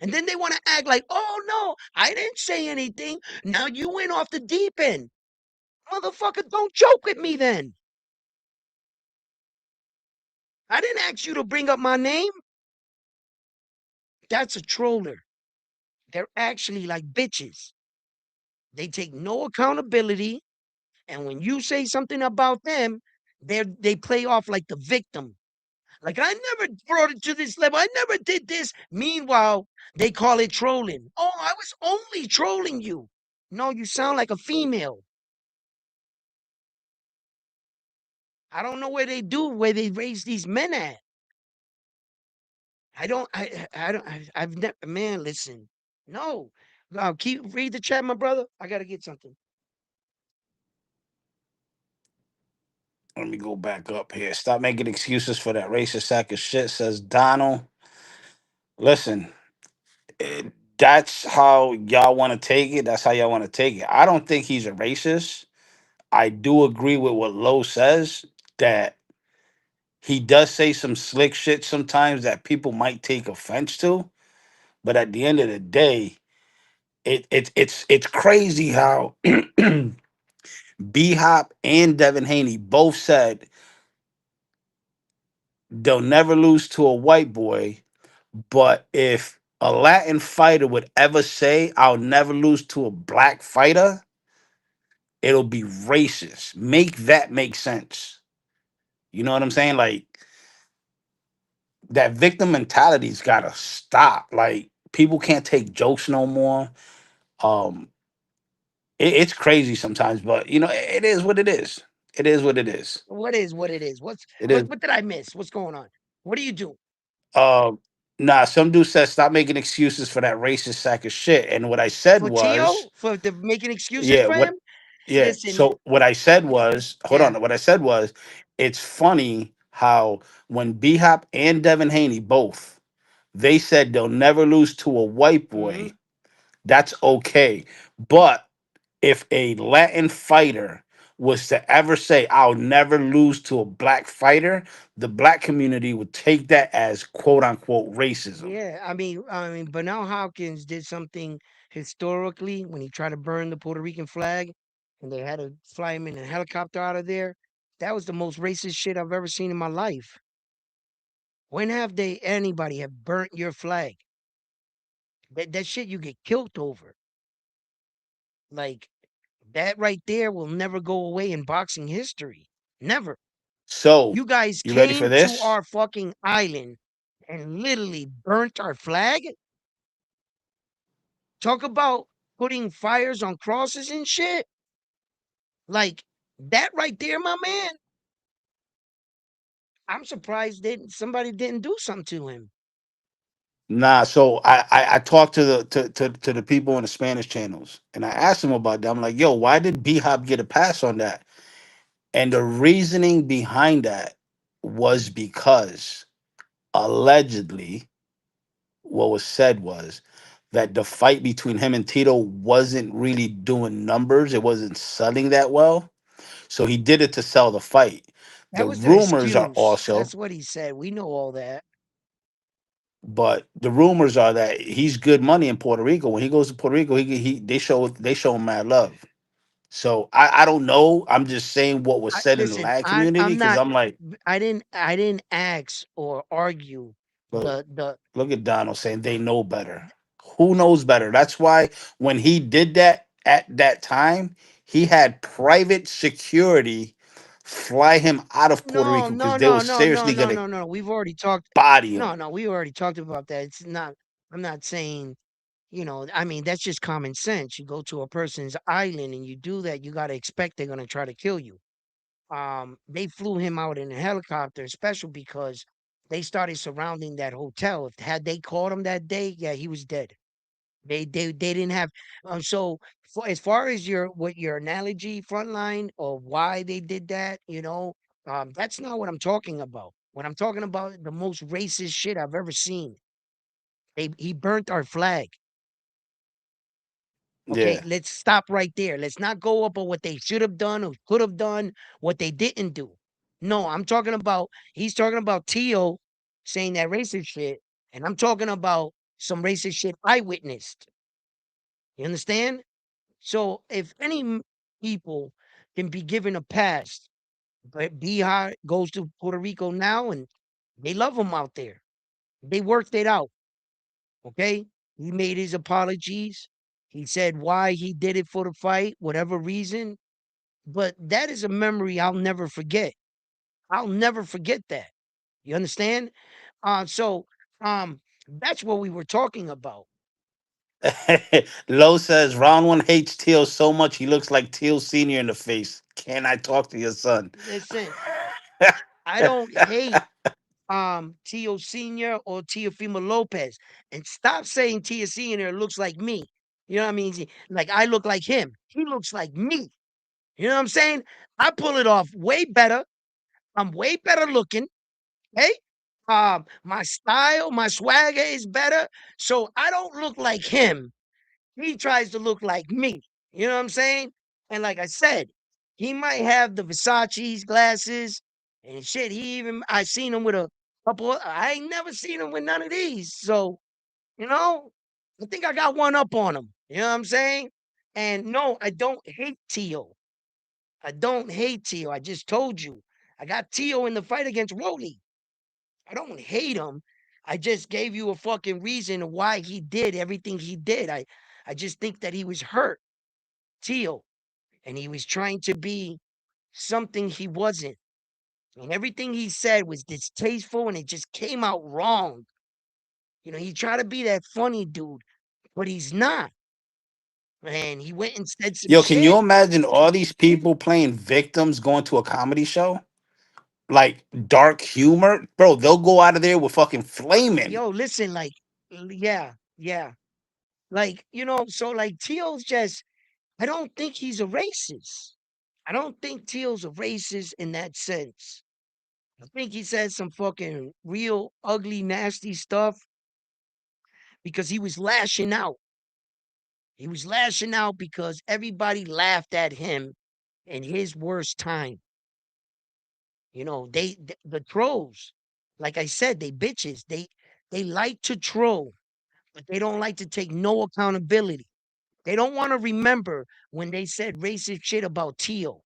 Speaker 3: And then they want to act like, oh no, I didn't say anything. Now you went off the deep end. Motherfucker, don't joke with me then. I didn't ask you to bring up my name. That's a troller. They're actually like bitches. They take no accountability. And when you say something about them, they play off like the victim. Like, I never brought it to this level. I never did this. Meanwhile, they call it trolling. Oh, I was only trolling you. No, you sound like a female. I don't know where they raise these men at. I've never, man, listen. No. Read the chat, my brother. I got to get something.
Speaker 4: Let me go back up here. Stop making excuses for that racist sack of shit, says Donald. Listen, eh, that's how y'all want to take it. That's how y'all want to take it. I don't think he's a racist. I do agree with what Lowe says that he does say some slick shit sometimes that people might take offense to. But at the end of the day, it's crazy how B Hop and Devin Haney both said they'll never lose to a white boy. But if a Latin fighter would ever say, I'll never lose to a black fighter, it'll be racist. Make that make sense. You know what I'm saying? Like, that victim mentality's gotta stop. Like, people can't take jokes no more. Um, it's crazy sometimes, but it is what it is. It is what it is.
Speaker 3: What is what it is?
Speaker 4: It is.
Speaker 3: What did I miss? What's going on? What do you do?
Speaker 4: Uh, nah, some dude said stop making excuses for that racist sack of shit. And what I said
Speaker 3: For
Speaker 4: was,
Speaker 3: Tio? For the making excuses
Speaker 4: yeah,
Speaker 3: for him?
Speaker 4: yeah.
Speaker 3: Listen,
Speaker 4: So what I said was, hold
Speaker 3: yeah.
Speaker 4: on. What I said was, it's funny how when B Hop and Devin Haney both, they said they'll never lose to a white boy.
Speaker 3: Mhm.
Speaker 4: That's okay. But if a Latin fighter was to ever say, I'll never lose to a black fighter, the black community would take that as quote unquote racism.
Speaker 3: Yeah, I mean, Bernal Hopkins did something historically when he tried to burn the Puerto Rican flag, and they had to fly him in a helicopter out of there. That was the most racist shit I've ever seen in my life. When have they anybody have burnt your flag? That shit you get killed over. Like that right there will never go away in boxing history. Never.
Speaker 4: So,
Speaker 3: You guys
Speaker 4: you ready for
Speaker 3: came to
Speaker 4: this?
Speaker 3: our fucking island and literally burnt our flag. Talk about putting fires on crosses and shit. Like that right there, my man. I'm surprised that somebody didn't do something to him.
Speaker 4: Nah, so I talked to to the people on the Spanish channels and I asked them about that. I'm like, yo, why did B Hop get a pass on that? And the reasoning behind that was because allegedly what was said was that the fight between him and Tito wasn't really doing numbers. It wasn't selling that well. So he did it to sell the fight.
Speaker 3: That
Speaker 4: The
Speaker 3: was the
Speaker 4: rumors are
Speaker 3: excuse.
Speaker 4: also,
Speaker 3: That's what he said. We know all that.
Speaker 4: but the rumors are that he's good money in Puerto Rico. When he goes to Puerto Rico, he they show him mad love. So I don't know. I'm just saying what was said in the
Speaker 3: Listen,
Speaker 4: lad community
Speaker 3: I'm
Speaker 4: because
Speaker 3: not.
Speaker 4: I'm like,
Speaker 3: I didn't ask or argue
Speaker 4: look,
Speaker 3: the.
Speaker 4: look at Donald saying they know better. Who knows better? That's why when he did that at that time, he had private security fly him out of Puerto
Speaker 3: No,
Speaker 4: Rico because
Speaker 3: no,
Speaker 4: they
Speaker 3: no,
Speaker 4: were
Speaker 3: no, no,
Speaker 4: seriously
Speaker 3: no,
Speaker 4: gonna
Speaker 3: no, no. We've already talked.
Speaker 4: body
Speaker 3: No,
Speaker 4: him.
Speaker 3: no, we already talked about that. It's not. I'm not saying. I mean, that's just common sense. You go to a person's island and you do that, you got to expect they're going to try to kill you. They flew him out in a helicopter, special because they started surrounding that hotel. If had they caught him that day, yeah, he was dead. They didn't have. So as far as your analogy frontline or why they did that, that's not what I'm talking about. What I'm talking about, the most racist shit I've ever seen. He burnt our flag. Okay,
Speaker 4: Yeah.
Speaker 3: let's stop right there. Let's not go up on what they should have done or could have done, what they didn't do. No, he's talking about Tio saying that racist shit, and I'm talking about some racist shit I witnessed. You understand? So if people can be given a pass, but Bihar goes to Puerto Rico now and they love him out there. They worked it out. Okay. He made his apologies. He said why he did it for the fight, whatever reason. But that is a memory I'll never forget. I'll never forget that. You understand? So that's what we were talking about.
Speaker 4: Low says round one hates Teal so much he looks like Teal Senior in the face. Can I talk to your son?
Speaker 3: Listen, I don't hate Tio Senior or Teofimo Lopez. And stop saying Tio Senior looks like me. You know what I mean? Like I look like him. He looks like me. You know what I'm saying? I pull it off way better. I'm way better looking. Hey, my style, my swagger is better. So I don't look like him. He tries to look like me. You know what I'm saying? And like I said, he might have the Versace's glasses and shit. I seen him with a couple. I ain't never seen him with none of these. So, you know, I think I got one up on him. You know what I'm saying? And no, I don't hate Tio. I don't hate Tio. I just told you. I got Tio in the fight against Rolly. I don't hate him. I just gave you a fucking reason why he did everything he did. I just think that he was hurt, Tio, and he was trying to be something he wasn't. And everything he said was distasteful and it just came out wrong. He tried to be that funny dude, but he's not. And he went and said some
Speaker 4: Yo, can you
Speaker 3: shit.
Speaker 4: imagine all these people playing victims going to a comedy show? Like dark humor? Bro, they'll go out of there with fucking flaming.
Speaker 3: Yo, listen, like, yeah, yeah. Like, so like Tio's just, I don't think he's a racist. I don't think Teal's a racist in that sense. I think he said some fucking real ugly, nasty stuff because he was lashing out. He was lashing out because everybody laughed at him in his worst time. The trolls, like I said, they bitches. They like to troll, but they don't like to take no accountability. They don't want to remember when they said racist shit about Teal,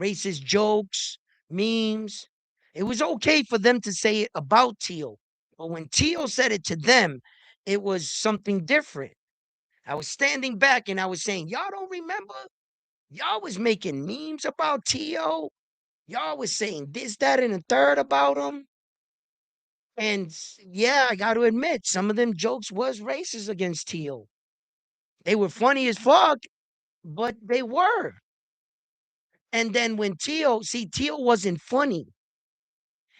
Speaker 3: racist jokes, memes. It was okay for them to say it about Teal. But when Teal said it to them, it was something different. I was standing back and I was saying, y'all don't remember? Y'all was making memes about Teal. Y'all was saying this, that, and the third about him. And yeah, I got to admit, some of them jokes was racist against Teal. They were funny as fuck, but they were. And then when Teal wasn't funny.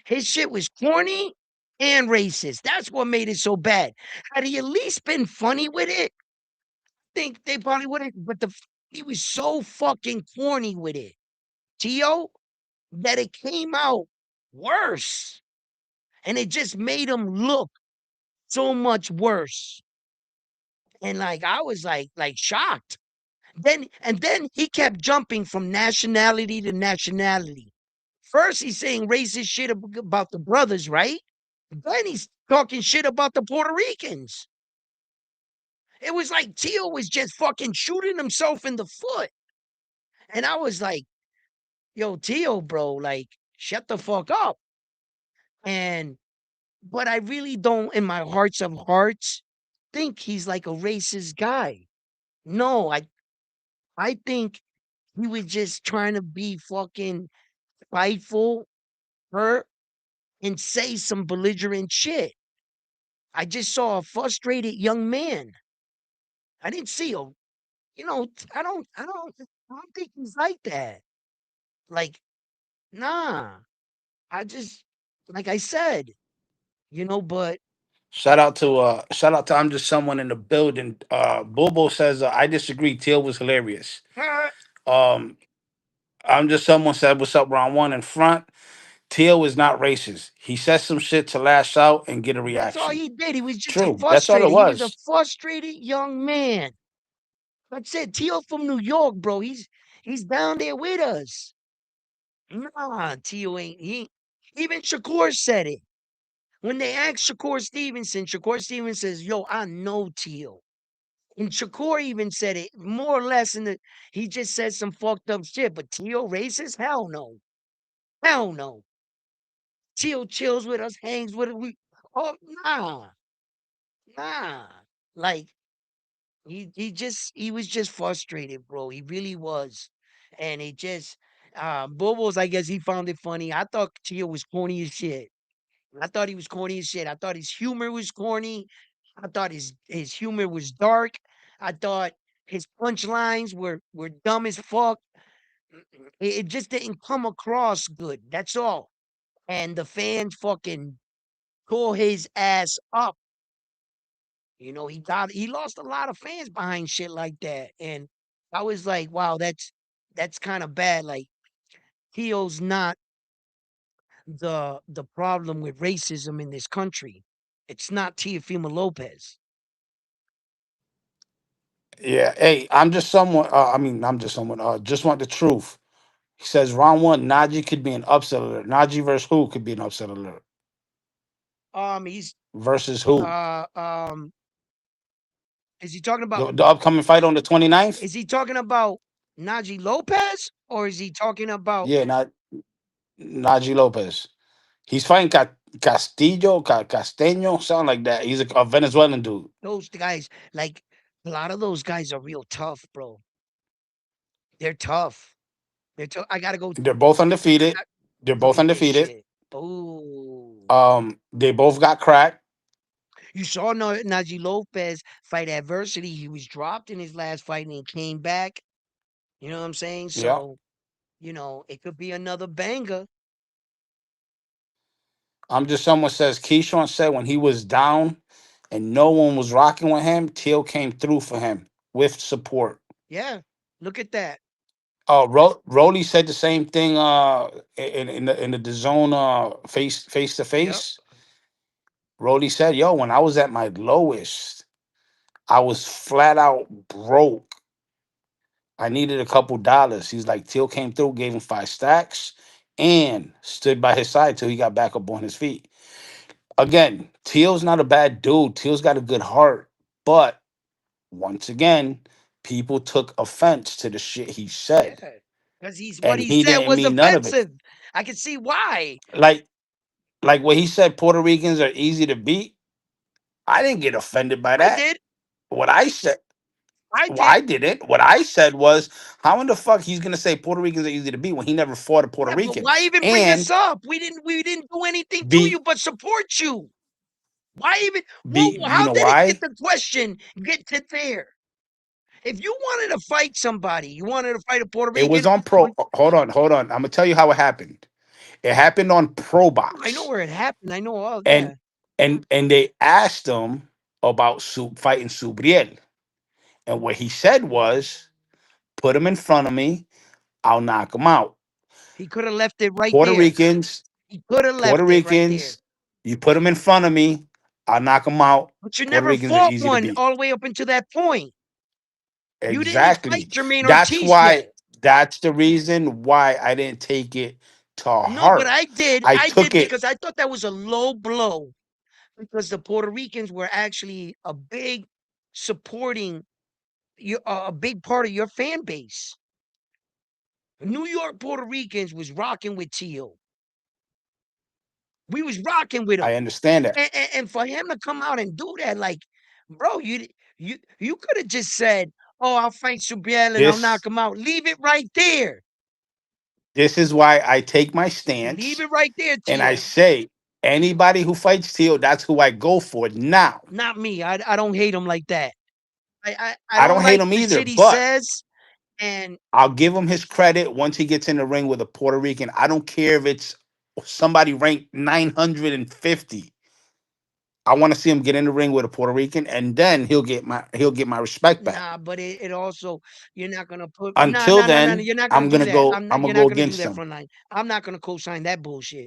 Speaker 3: His shit was corny and racist. That's what made it so bad. Had he at least been funny with it, I think they probably would have. But he was so fucking corny with it, Tio, that it came out worse, and it just made him look so much worse. And like I was like shocked. Then he kept jumping from nationality to nationality. First, he's saying racist shit about the brothers, right? Then he's talking shit about the Puerto Ricans. It was like Tio was just fucking shooting himself in the foot. And I was like, yo, Tio, bro, like, shut the fuck up. And, but I really don't, in my hearts of hearts, think he's like a racist guy. No, I think he was just trying to be fucking spiteful, hurt, and say some belligerent shit. I just saw a frustrated young man. I didn't see a I don't think he's like that. Like, nah. I just like I said, but
Speaker 4: Shout out to I'm just someone in the building. Bobo says I disagree. Teal was hilarious.
Speaker 3: uh,
Speaker 4: Um, I'm just someone said what's up round one in front. Teal is not racist. He says some shit to lash out and get a
Speaker 3: that's all
Speaker 4: reaction.
Speaker 3: he did. He was just
Speaker 4: True. That's all it
Speaker 3: frustrated. He was a
Speaker 4: was.
Speaker 3: frustrated young man. That's it. Tio from New York, bro. He's down there with us. Nah, Tio ain't he even Shakur said it. When they asked Shakur Stevenson says, yo, I know Tio. And Shakur even said it more or less he just said some fucked up shit, but Tio racist? Hell no. Hell no. Tio chills with us, hangs with us. Oh nah, nah. Like he was just frustrated, bro. He really was. And it just Bobo's, I guess he found it funny. I thought Tio was corny as shit. I thought he was corny as shit. I thought his humor was corny. I thought his humor was dark. I thought his punchlines were dumb as fuck. It just didn't come across good. That's all. And the fans fucking tore his ass up. He lost a lot of fans behind shit like that. And I was like, wow, that's kind of bad. Like Tio's not the problem with racism in this country. It's not Teofimo Lopez.
Speaker 4: Yeah. Hey, I'm just someone. I'm just someone. Just want the truth. He says round one, Najee could be an upset alert. Najee versus who could be an upset alert?
Speaker 3: He's
Speaker 4: Versus who?
Speaker 3: uh is he talking about
Speaker 4: The upcoming fight on the 29th?
Speaker 3: is he talking about Najee Lopez or is he talking about
Speaker 4: Yeah, not Najee Lopez. He's fighting Castillo, Casteño, something like that. He's a Venezuelan dude.
Speaker 3: those guys? Like a lot of those guys are real tough, bro. They're tough. They're tough. I gotta go.
Speaker 4: They're both
Speaker 3: I
Speaker 4: undefeated.
Speaker 3: got
Speaker 4: They're
Speaker 3: look
Speaker 4: both
Speaker 3: at this
Speaker 4: undefeated.
Speaker 3: shit. Oh,
Speaker 4: They both got cracked.
Speaker 3: you saw Najee Lopez fight adversity. He was dropped in his last fight and he came back. You know what I'm saying?
Speaker 4: Yeah.
Speaker 3: So, it could be another banger.
Speaker 4: I'm just someone says Keyshawn said when he was down and no one was rocking with him, Teal came through for him with support.
Speaker 3: Yeah. Look at that.
Speaker 4: Rolly said the same thing in the zone face to
Speaker 3: Yep.
Speaker 4: face. Rolly said, "Yo, when I was at my lowest, I was flat out broke. I needed a couple dollars." He's like, Teal came through, gave him 5 stacks, and stood by his side till he got back up on his feet. Again, Teal's not a bad dude. Teal's got a good heart, but once again, people took offense to the shit he
Speaker 3: Yeah.
Speaker 4: said,
Speaker 3: Because what
Speaker 4: and
Speaker 3: he
Speaker 4: he
Speaker 3: said
Speaker 4: didn't
Speaker 3: was
Speaker 4: mean none of it.
Speaker 3: offensive. I can see why.
Speaker 4: Like like when he said Puerto Ricans are easy to beat, I didn't get offended by
Speaker 3: I
Speaker 4: that.
Speaker 3: did.
Speaker 4: What I said,
Speaker 3: I
Speaker 4: well, I
Speaker 3: did.
Speaker 4: didn't. What I said was, how in the fuck he's gonna say Puerto Ricans are easy to beat when he never fought a Puerto
Speaker 3: Yeah, but
Speaker 4: Rican
Speaker 3: why even bring us
Speaker 4: and
Speaker 3: up? We didn't do anything to
Speaker 4: be
Speaker 3: you but support you. Why even?
Speaker 4: be
Speaker 3: Well,
Speaker 4: you
Speaker 3: how
Speaker 4: know
Speaker 3: did it get
Speaker 4: why?
Speaker 3: the question get to there? If you wanted to fight somebody, you wanted to fight a Puerto
Speaker 4: It was
Speaker 3: Rican.
Speaker 4: on pro. Hold on. I'm gonna tell you how it happened. It happened on Pro
Speaker 3: I know
Speaker 4: Box,
Speaker 3: where it happened. I know all.
Speaker 4: and
Speaker 3: Yeah,
Speaker 4: and they asked him about fighting Subriel, and what he said was, "Put him in front of me, I'll knock him out."
Speaker 3: he could have left it right
Speaker 4: Puerto
Speaker 3: there.
Speaker 4: Ricans,
Speaker 3: He could have
Speaker 4: Puerto
Speaker 3: left it right there.
Speaker 4: Ricans, you put them in front of me, I'll knock them out.
Speaker 3: But you
Speaker 4: Puerto
Speaker 3: never
Speaker 4: Ricans are
Speaker 3: fought
Speaker 4: easy to
Speaker 3: one
Speaker 4: beat.
Speaker 3: all the way up until that point. You didn't fight
Speaker 4: Exactly.
Speaker 3: Jermaine
Speaker 4: That's
Speaker 3: Ortiz
Speaker 4: why.
Speaker 3: yet.
Speaker 4: That's the reason why I didn't take it to
Speaker 3: No, but
Speaker 4: heart.
Speaker 3: I did.
Speaker 4: I
Speaker 3: I
Speaker 4: took
Speaker 3: did
Speaker 4: it.
Speaker 3: because I thought that was a low blow because the Puerto Ricans were actually a big supporting a big part of your fan base. New York Puerto Ricans was rocking with Tio. We was rocking with him.
Speaker 4: I understand that.
Speaker 3: And for him to come out and do that, like, bro, you could have just said, "Oh, I'll fight Subiel and I'll
Speaker 4: This
Speaker 3: knock him out." Leave it right there.
Speaker 4: this is why I take my
Speaker 3: Leave
Speaker 4: stance
Speaker 3: it right there,
Speaker 4: and I
Speaker 3: Tio.
Speaker 4: say anybody who fights Teal, that's who I go for. Now,
Speaker 3: Not me. I don't hate him like that. I
Speaker 4: I
Speaker 3: don't
Speaker 4: don't hate
Speaker 3: like
Speaker 4: him
Speaker 3: the
Speaker 4: either,
Speaker 3: shit he
Speaker 4: but
Speaker 3: says. And
Speaker 4: I'll give him his credit once he gets in the ring with a Puerto Rican. I don't care if it's somebody ranked 950. I want to see him get in the ring with a Puerto Rican, and then he'll get my respect back.
Speaker 3: nah, but it also you're not gonna put
Speaker 4: Until
Speaker 3: no,
Speaker 4: then,
Speaker 3: you're not gonna do that.
Speaker 4: I'm
Speaker 3: You're
Speaker 4: gonna
Speaker 3: not
Speaker 4: go
Speaker 3: gonna do
Speaker 4: against
Speaker 3: that
Speaker 4: him.
Speaker 3: front line. I'm not gonna co-sign that bullshit.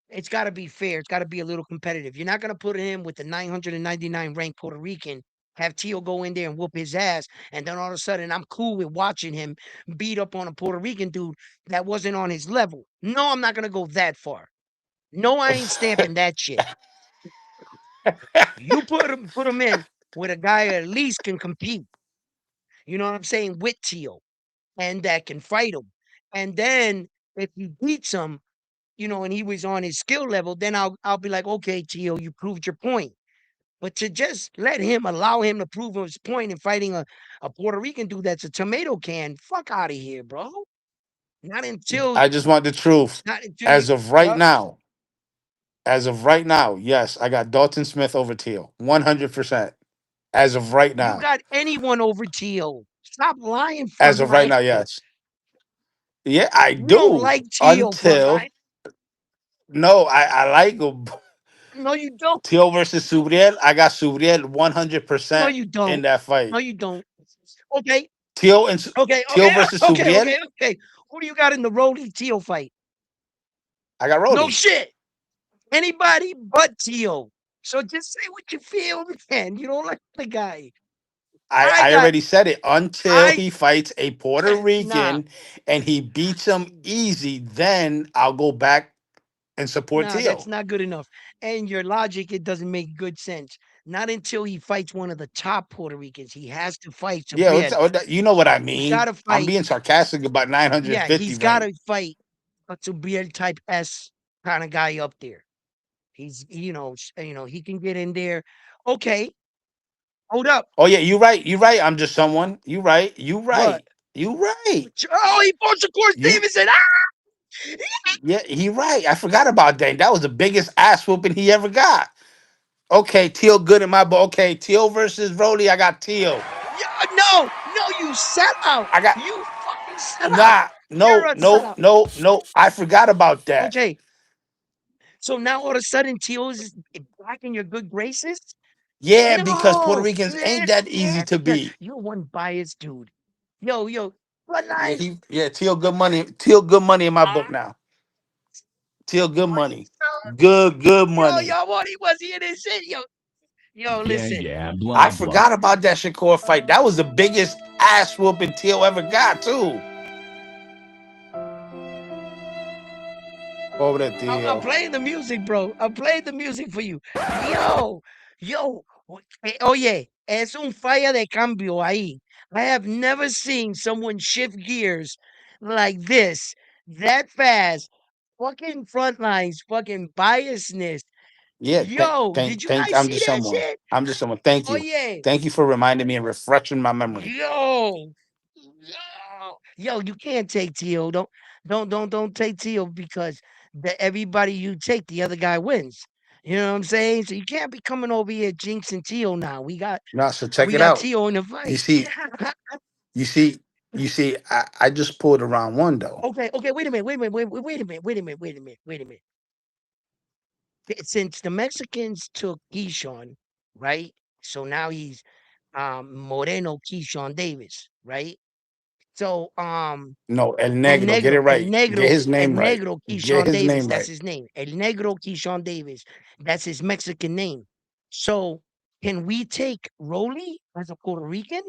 Speaker 3: It's got to be fair. It's got to be a little competitive. You're not going to put him with the 999 ranked Puerto Rican, have Tio go in there and whoop his ass, and then all of a sudden I'm cool with watching him beat up on a Puerto Rican dude that wasn't on his level. No, I'm not going to go that far. No, I ain't stamping that shit. You put him in with a guy that at least can compete. You know what I'm saying? With Tio and that can fight him. And then if he beats him, and he was on his skill level, then I'll be like, okay, Tio, you proved your point. But to just allow him to prove his point in fighting a Puerto Rican dude that's a tomato can, fuck out of here, bro. Not until
Speaker 4: I just want the truth.
Speaker 3: not until you
Speaker 4: As of right
Speaker 3: yup,
Speaker 4: now, yes, I got Dalton Smith over Teal, 100%. As of right
Speaker 3: you
Speaker 4: now,
Speaker 3: got anyone over Tio. Stop lying for
Speaker 4: as of right now,
Speaker 3: Brian.
Speaker 4: yes, yeah, I
Speaker 3: You don't
Speaker 4: do.
Speaker 3: like Tio,
Speaker 4: Until
Speaker 3: Brian.
Speaker 4: no, I like him.
Speaker 3: No, you don't.
Speaker 4: Teal versus Subriel. I got Subriel
Speaker 3: No,
Speaker 4: 100%
Speaker 3: you
Speaker 4: in
Speaker 3: don't.
Speaker 4: that
Speaker 3: No,
Speaker 4: fight.
Speaker 3: you don't. Okay,
Speaker 4: Teal
Speaker 3: okay,
Speaker 4: Teal versus
Speaker 3: okay,
Speaker 4: Subriel.
Speaker 3: okay. Who do you got in the Rolly Tio fight?
Speaker 4: I got
Speaker 3: No
Speaker 4: Rolly.
Speaker 3: shit. Anybody but Tio. So just say what you feel, man. You don't like the guy. I
Speaker 4: I
Speaker 3: got
Speaker 4: already said it. Until
Speaker 3: I
Speaker 4: he fights a Puerto
Speaker 3: nah,
Speaker 4: Rican and he beats him easy, then I'll go back and support
Speaker 3: nah, that's
Speaker 4: Teal.
Speaker 3: not good enough. And your logic, it doesn't make good sense. Not until he fights one of the top Puerto Ricans. He has to fight
Speaker 4: Yeah,
Speaker 3: Gabriel.
Speaker 4: you know what I
Speaker 3: He's
Speaker 4: mean.
Speaker 3: gotta
Speaker 4: I'm
Speaker 3: fight,
Speaker 4: being sarcastic about
Speaker 3: yeah,
Speaker 4: 950
Speaker 3: he's
Speaker 4: rank.
Speaker 3: gotta fight a Gabriel type S kind of guy up there. He's he can get in there. Okay, hold up.
Speaker 4: Oh yeah, you right. You right. I'm just someone. You right. You
Speaker 3: What?
Speaker 4: right. You right.
Speaker 3: Oh, he fought Shakur
Speaker 4: You
Speaker 3: Stevenson.
Speaker 4: yeah, he right. I forgot about that. That was the biggest ass whooping he ever got. Okay, Teal good in my book. Okay, Teal versus Rolly. I got Teal.
Speaker 3: No, no, you sell out.
Speaker 4: I got
Speaker 3: You fucking sell out.
Speaker 4: nah.
Speaker 3: You're
Speaker 4: No,
Speaker 3: a
Speaker 4: no,
Speaker 3: sellout.
Speaker 4: no, no. I forgot about that.
Speaker 3: Okay, so now all of a sudden Tio's is back in your good graces?
Speaker 4: Yeah, because Puerto
Speaker 3: No,
Speaker 4: Ricans ain't that easy to beat.
Speaker 3: you're one biased dude. Yo, what
Speaker 4: Yeah,
Speaker 3: line?
Speaker 4: Teal good money. Teal good money in my book now. Teal good money. Good money.
Speaker 3: What he was he in his shit?
Speaker 5: Yeah,
Speaker 3: Listen.
Speaker 5: yeah, blah,
Speaker 4: I
Speaker 5: blah.
Speaker 4: forgot about that Shakur fight. That was the biggest ass whooping Teal ever got too. Over that
Speaker 3: I'm
Speaker 4: Teal.
Speaker 3: playing the music, bro. I'm playing the music for you. Yo, yo. Oye, es un falla de cambio ahí. I have never seen someone shift gears like this that fast. fucking front lines, fucking biasness.
Speaker 4: Yeah,
Speaker 3: Yo, did you guys
Speaker 4: I'm
Speaker 3: see
Speaker 4: just
Speaker 3: that
Speaker 4: someone.
Speaker 3: shit?
Speaker 4: I'm just someone. Thank
Speaker 3: Oh
Speaker 4: you.
Speaker 3: yeah.
Speaker 4: Thank you for reminding me and refreshing my memory.
Speaker 3: Yo, yo, you can't take Tio. Don't take Tio because everybody you take, the other guy wins. You know what I'm saying? So you can't be coming over here jinxing Tio now.
Speaker 4: No, so check
Speaker 3: We
Speaker 4: it
Speaker 3: got
Speaker 4: out.
Speaker 3: Tio in the
Speaker 4: You
Speaker 3: fight.
Speaker 4: see, you see, you see, I just pulled around one though.
Speaker 3: Okay, wait a minute, wait a minute. Since the Mexicans took Keyshawn, right? So now he's Moreno Keyshawn Davis, right? So
Speaker 4: No, El Negro. Get it right. Get his
Speaker 3: El
Speaker 4: name right.
Speaker 3: Negro
Speaker 4: Get
Speaker 3: Keyshawn
Speaker 4: his
Speaker 3: Davis,
Speaker 4: name
Speaker 3: that's
Speaker 4: right.
Speaker 3: his name. El Negro Keyshawn Davis, that's his Mexican name. So can we take Rolly as a Puerto Rican?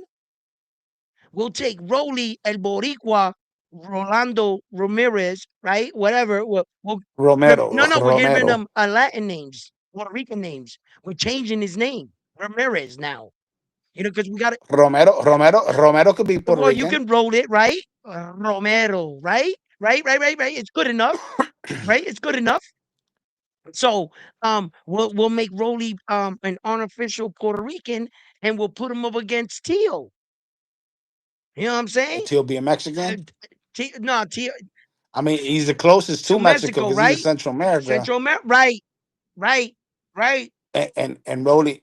Speaker 3: We'll take Rolly El Boricua, Rolando Ramirez, right? Whatever.
Speaker 4: Romero.
Speaker 3: No, we're giving
Speaker 4: Romero.
Speaker 3: him a Latin names, Puerto Rican names. We're changing his name, Ramirez now. You know, because we got it.
Speaker 4: Romero could be Puerto
Speaker 3: Well, you
Speaker 4: Rican.
Speaker 3: can roll it, right? Romero, right? Right. It's good enough, right? It's good enough. So, we'll make Rolly an unofficial Puerto Rican, and we'll put him up against Tio. You know what I'm saying?
Speaker 4: He'll be a
Speaker 3: Uh,
Speaker 4: Mexican.
Speaker 3: No, Tio
Speaker 4: I mean, he's the closest
Speaker 3: to
Speaker 4: to Mexico
Speaker 3: Mexico,
Speaker 4: because he's in
Speaker 3: right?
Speaker 4: Central America.
Speaker 3: Central America, right? Right, right.
Speaker 4: And Rolly's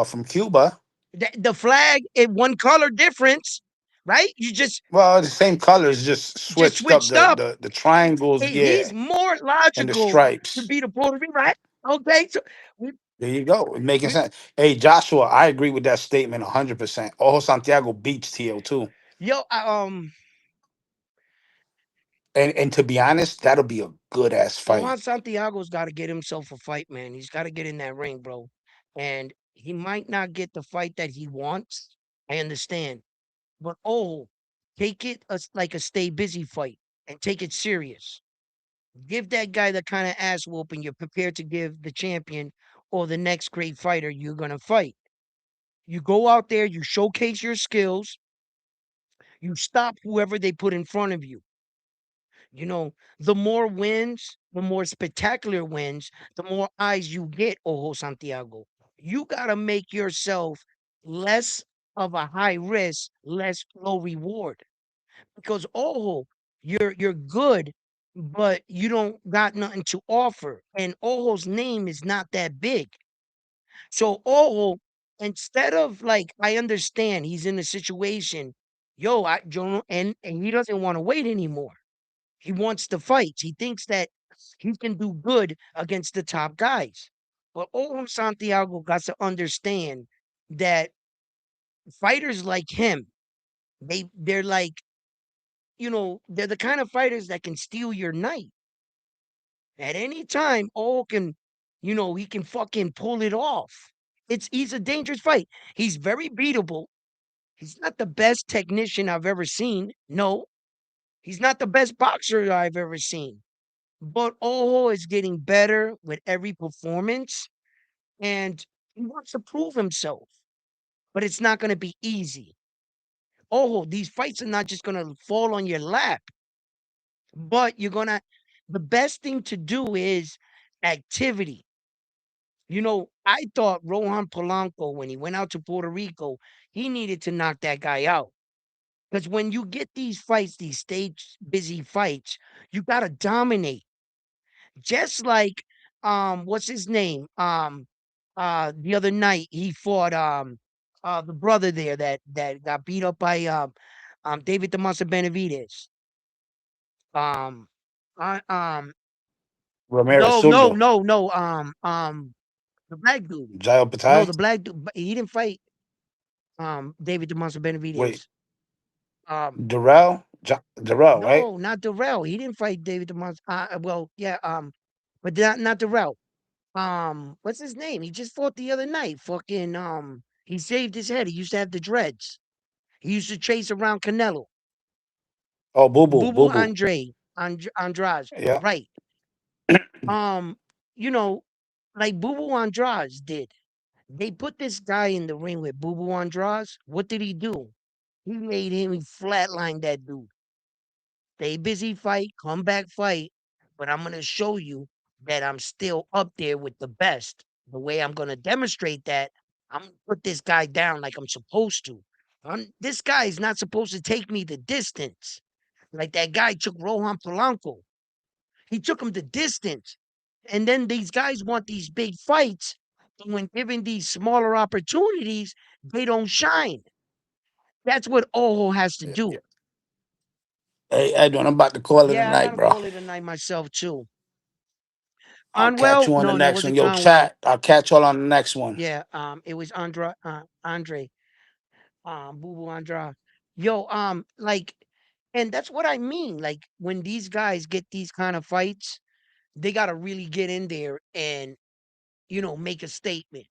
Speaker 4: from Cuba.
Speaker 3: The flag in one color difference, right? You
Speaker 4: Well, the same colors, just
Speaker 3: just
Speaker 4: switched up
Speaker 3: switched up.
Speaker 4: the triangles,
Speaker 3: He's
Speaker 4: yeah,
Speaker 3: more
Speaker 4: and the
Speaker 3: logical to
Speaker 4: stripes.
Speaker 3: be the Puerto Rican, right? Okay, so we,
Speaker 4: There you go. Making
Speaker 3: we
Speaker 4: sense. Hey, Joshua, I agree with that statement 100%. Ojo Santiago beats TO2.
Speaker 3: yo,
Speaker 4: And to be honest, that'll be a good ass
Speaker 3: Juan
Speaker 4: fight.
Speaker 3: Santiago's got to get himself a fight, man. He's got to get in that ring, bro. And he might not get the fight that he wants. I understand, but take it as like a stay busy fight and take it serious. Give that guy the kind of ass whooping you're prepared to give the champion or the next great fighter you're gonna fight. You go out there, you showcase your skills, you stop whoever they put in front of you. You know, the more wins, the more spectacular wins, the more eyes you get, Ojo Santiago. You gotta make yourself less of a high risk, less low reward. Because you're good, but you don't got nothing to offer. And Ojo's name is not that big. So instead of like, I understand he's in a situation, and he doesn't want to wait anymore. He wants to fight. He thinks that he can do good against the top guys. But Ojo Santiago got to understand that fighters like him, they're like, they're the kind of fighters that can steal your night. At any time, he can fucking pull it off. He's a dangerous fight. He's very beatable. He's not the best technician I've ever seen. No, he's not the best boxer I've ever seen. But Ojo is getting better with every performance, and he wants to prove himself. But it's not going to be easy. Ojo, these fights are not just going to fall on your lap. But the best thing to do is activity. I thought Rohan Polanco, when he went out to Puerto Rico, he needed to knock that guy out. Because when you get these fights, these stage busy fights, you got to dominate. Just like, what's his name? The other night he fought the brother there that got beat up by David the Monster Benavides. Um, I,
Speaker 4: Ramirez
Speaker 3: no, no,
Speaker 4: Zurdo.
Speaker 3: no, no. The black dude.
Speaker 4: Jail
Speaker 3: No,
Speaker 4: Patai.
Speaker 3: the black dude. He didn't fight David the Monster
Speaker 4: Wait,
Speaker 3: Benavides. Um,
Speaker 4: Darrell, right?
Speaker 3: no, not Darrell. He didn't fight David the Monster. Well, yeah. But not Darrell. What's his name? He just fought the other night. Fucking he saved his head. He used to have the dreads. He used to chase around Canelo.
Speaker 4: Oh, Boo Boo,
Speaker 3: Boo Boo
Speaker 4: Boo Boo.
Speaker 3: Andrade.
Speaker 4: Yeah.
Speaker 3: Right. Um, you know, like Boo Boo Andrade did. They put this guy in the ring with Boo Boo Andrade. What did he do? He made him flatline that dude. stay busy, fight, come back, fight. But I'm gonna show you that I'm still up there with the best. The way I'm gonna demonstrate that, I'm gonna put this guy down like I'm supposed to. This guy is not supposed to take me the distance. Like that guy took Rohan Polanco. He took him the distance. And then these guys want these big fights. And when given these smaller opportunities, they don't shine. That's what Oho has to do.
Speaker 4: Hey, Edwin, I'm about to call it a
Speaker 3: Yeah, I
Speaker 4: night,
Speaker 3: gotta
Speaker 4: bro.
Speaker 3: call it a night myself too.
Speaker 4: I'll catch
Speaker 3: Conwell?
Speaker 4: you on the
Speaker 3: No, that
Speaker 4: next one.
Speaker 3: wasn't
Speaker 4: Yo,
Speaker 3: Conwell.
Speaker 4: chat. I'll catch y'all on the next one.
Speaker 3: Yeah, it was Andre, Boo Boo Andra. Yo, like, and that's what I mean. Like when these guys get these kind of fights, they gotta really get in there and make a statement.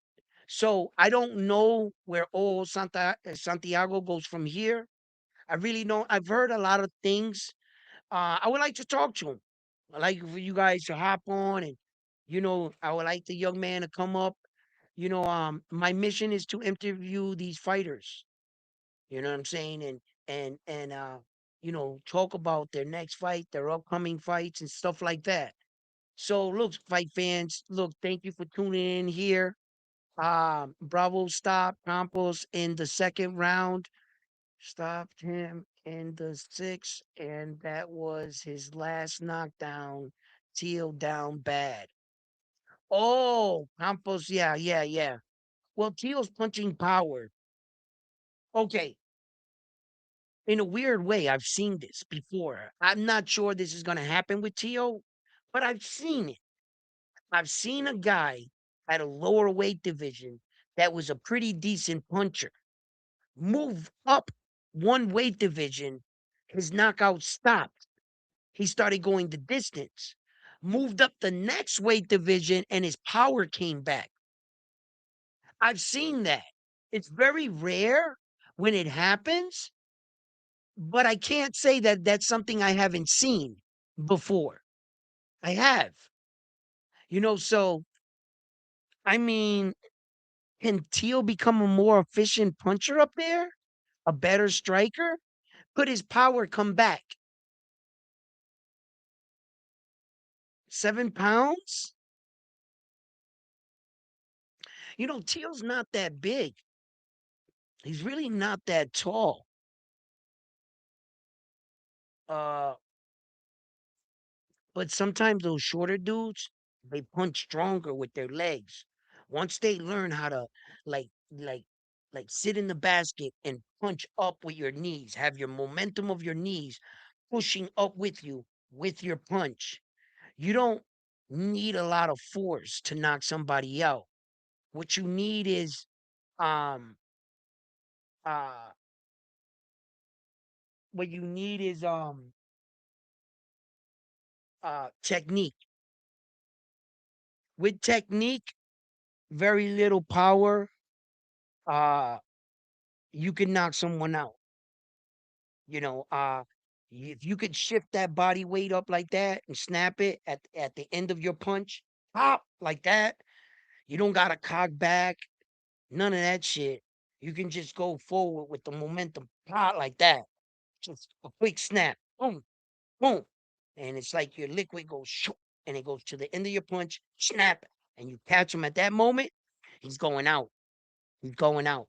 Speaker 3: So I don't know where all Santiago goes from here. I really don't. I've heard a lot of things. I would like to talk to him. I like for you guys to hop on and I would like the young man to come up. My mission is to interview these fighters. You know what I'm saying? And talk about their next fight, their upcoming fights and stuff like that. So look, fight fans, look, thank you for tuning in here. Bravo stopped Campos in the second round, stopped him in the sixth, and that was his last knockdown. Teal down bad. Oh, Campos, yeah, yeah, yeah. Well, Teal's punching power. Okay, in a weird way, I've seen this before. I'm not sure this is going to happen with Teal, but I've seen it. I've seen a guy at a lower weight division that was a pretty decent puncher move up one weight division, his knockout stopped. He started going the distance. Moved up the next weight division and his power came back. I've seen that. It's very rare when it happens, but I can't say that that's something I haven't seen before. I have. So I mean, can Teal become a more efficient puncher up there? A better striker? Could his power come back? 7 pounds? Teal's not that big. He's really not that tall. Uh, but sometimes those shorter dudes, they punch stronger with their legs. Once they learn how to like like sit in the basket and punch up with your knees, have your momentum of your knees pushing up with you with your punch. You don't need a lot of force to knock somebody out. What you need is um uh what you need is technique. With technique, very little power, uh you can knock someone out. You know, if you could shift that body weight up like that and snap it at the end of your punch, pop like that, you don't gotta cock back, none of that shit. You can just go forward with the momentum, pop like that. Just a quick snap, boom, boom, and it's like your liquid goes shoo, and it goes to the end of your punch, snap, and you catch him at that moment. He's going out. He's going out.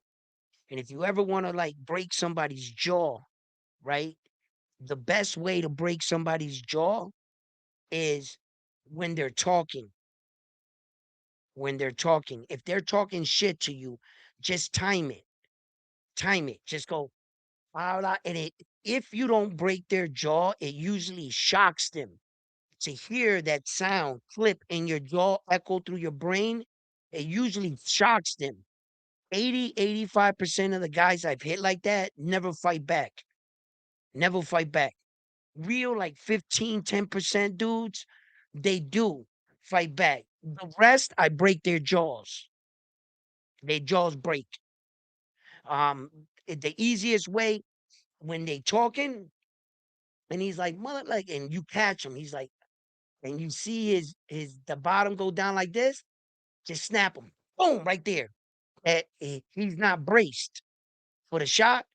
Speaker 3: And if you ever want to like break somebody's jaw, right? The best way to break somebody's jaw is when they're talking. When they're talking. If they're talking shit to you, just time it. Time it. Just go, "Paula," and if you don't break their jaw, it usually shocks them. To hear that sound clip in your jaw echo through your brain, it usually shocks them. 85% of the guys I've hit like that never fight back. Never fight back. Real like 15, 10% dudes, they do fight back. The rest, I break their jaws. Their jaws break. The easiest way when they talking, and he's like, mother, like, and you catch him, he's like, and you see his the bottom go down like this, just snap him. Boom, right there. He's not braced for the shot.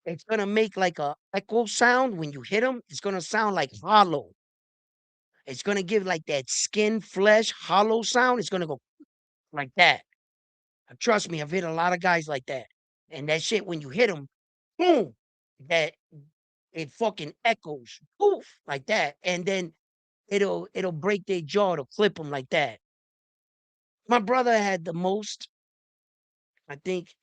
Speaker 3: it's gonna make like a echo sound when you hit him. It's gonna sound like hollow. It's gonna give like that skin, flesh, hollow sound. It's gonna go like that. Trust me, I've hit a lot of guys like that. And that shit, when you hit them, boom, that it fucking echoes, poof, like that. And then it'll break their jaw to clip them like that. My brother had the most. I think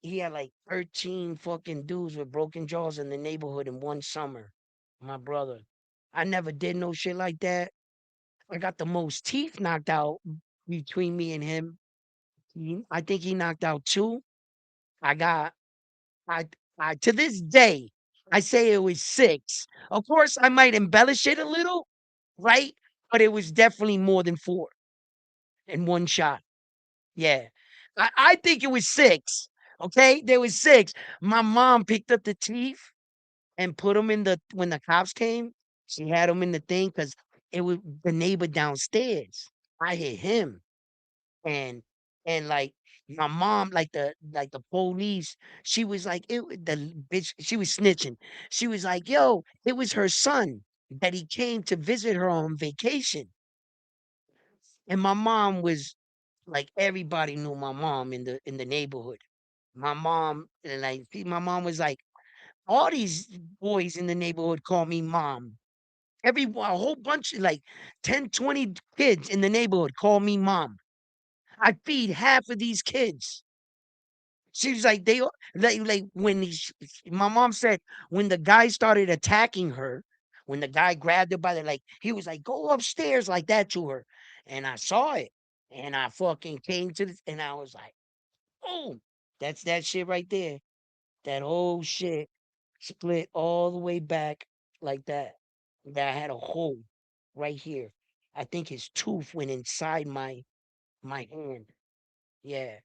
Speaker 3: he had like 13 fucking dudes with broken jaws in the neighborhood in one summer. My brother. I never did no shit like that. I got the most teeth knocked out between me and him. I think he knocked out two. I got I I to this day, I say it was six. Of course, I might embellish it a little, right? But it was definitely more than four in one shot. Yeah. I think it was six. Okay, there was six. My mom picked up the teeth and put them in the when the cops came. She had them in the thing because it was the neighbor downstairs. I hit him. And like my mom, like the police, she was like, the bitch, she was snitching. She was like, yo, it was her son that he came to visit her on vacation. And my mom was like, everybody knew my mom in the neighborhood. My mom, and like my mom was like, all these boys in the neighborhood call me mom. A whole bunch of like 10, 20 kids in the neighborhood call me mom. I feed half of these kids. She was like, like when my mom said when the guy started attacking her, when the guy grabbed her by the like, he was like, go upstairs like that to her. And I saw it. And I fucking came to this and I was like, oh, that's that shit right there. That whole shit split all the way back like that. That I had a hole right here. I think his tooth went inside my hand. Yeah.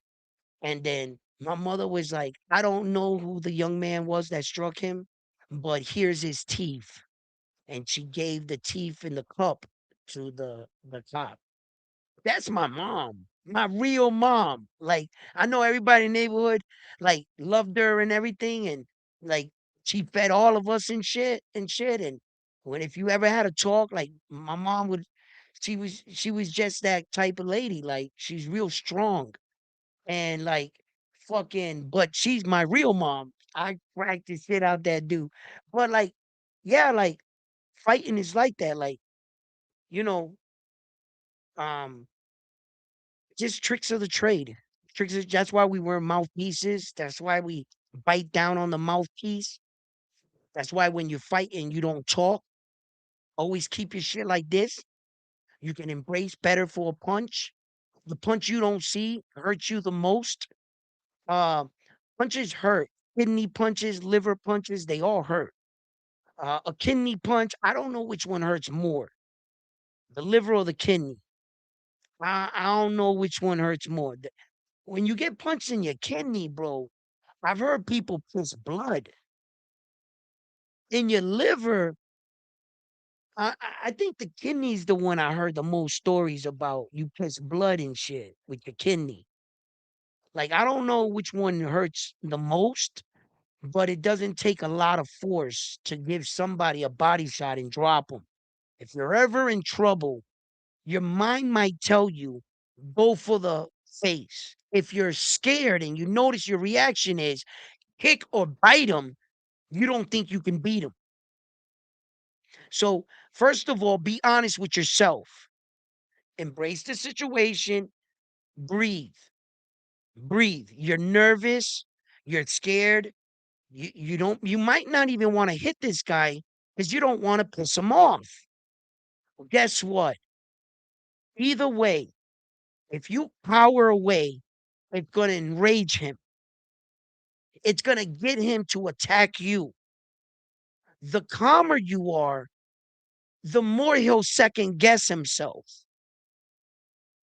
Speaker 3: And then my mother was like, I don't know who the young man was that struck him, but here's his teeth. And she gave the teeth in the cup to the cop. That's my mom, my real mom. Like, I know everybody in the neighborhood like loved her and everything, and like she fed all of us and shit. And when if you ever had a talk, like my mom would, she was just that type of lady. Like she's real strong and like fucking, but she's my real mom. I cracked the shit out that dude. But like, yeah, like fighting is like that. Like, you know, um, just tricks of the trade. That's why we wear mouthpieces. That's why we bite down on the mouthpiece. That's why when you fight and you don't talk, always keep your shit like this. You can embrace better for a punch. The punch you don't see hurts you the most. Uh, Punches hurt. Kidney punches, liver punches, they all hurt. A kidney punch, I don't know which one hurts more, the liver or the kidney. I don't know which one hurts more. When you get punched in your kidney, bro, I've heard people piss blood. In your liver, I think the kidney's the one I heard the most stories about. You piss blood and shit with your kidney. Like, I don't know which one hurts the most, but it doesn't take a lot of force to give somebody a body shot and drop them. If you're ever in trouble, your mind might tell you, go for the face. If you're scared and you notice your reaction is kick or bite them, you don't think you can beat them. So, first of all, be honest with yourself. Embrace the situation, breathe. Breathe. You're nervous, you're scared. You might not even want to hit this guy because you don't want to piss him off. Well, guess what? Either way, if you power away, it's going to enrage him. It's going to get him to attack you. The calmer you are, the more he'll second guess himself.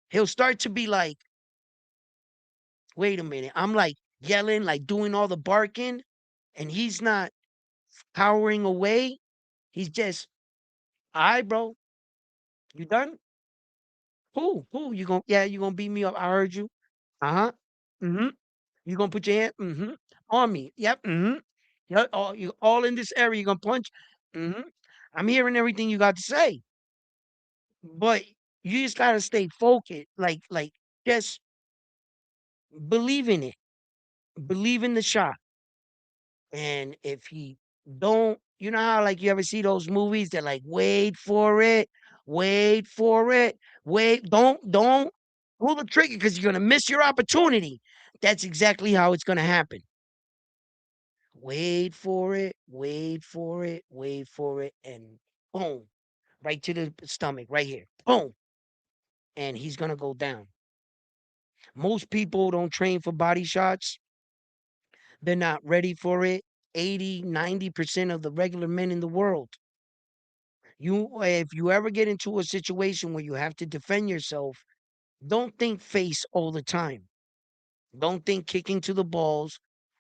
Speaker 3: He'll start to be like, wait a minute. I'm like yelling, like doing all the barking, and he's not powering away. He's just, all right, bro, you done? Who? Yeah, you gonna beat me up. I heard you. Uh-huh. Mm-hmm. You gonna put your hand on me. Yep. Mm-hmm. You all in this area. You're gonna punch. hmm I'm hearing everything you got to say, but you just gotta stay focused. Like just believe in it. Believe in the shot. And if he don't, you know how like you ever see those movies that like wait for it, don't pull the trigger because you're gonna miss your opportunity. That's exactly how it's gonna happen. Wait for it, wait for it, wait for it, and boom, right to the stomach, right here. Boom. And he's gonna go down. Most people don't train for body shots. They're not ready for it. 80, 90% of the regular men in the world. If you ever get into a situation where you have to defend yourself, don't think face all the time. Don't think kicking to the balls,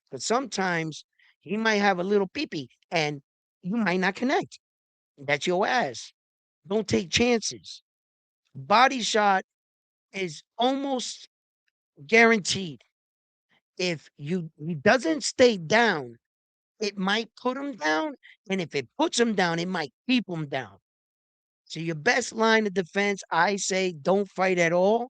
Speaker 3: because sometimes he might have a little peepee and you might not connect. That's your ass. Don't take chances. Body shot is almost guaranteed. If he doesn't stay down, it might put him down, and if it puts him down, it might keep him down. So your best line of defense, I say, don't fight at all.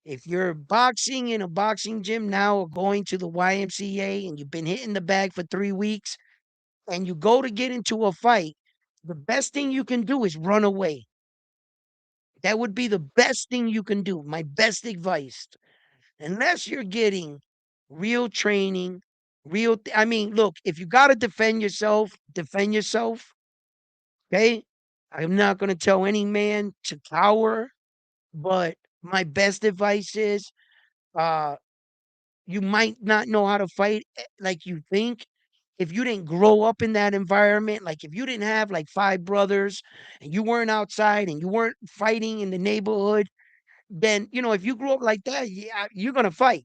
Speaker 3: If you're boxing in a boxing gym now or going to the YMCA and you've been hitting the bag for 3 weeks and you go to get into a fight, the best thing you can do is run away. That would be the best thing you can do. My best advice. Unless you're getting real training, I mean, look, if you got to defend yourself, defend yourself. Okay. I'm not going to tell any man to cower, but my best advice is uh, you might not know how to fight like you think. If you didn't grow up in that environment, like if you didn't have like five brothers and you weren't outside and you weren't fighting in the neighborhood, then, if you grew up like that, yeah, you're going to fight.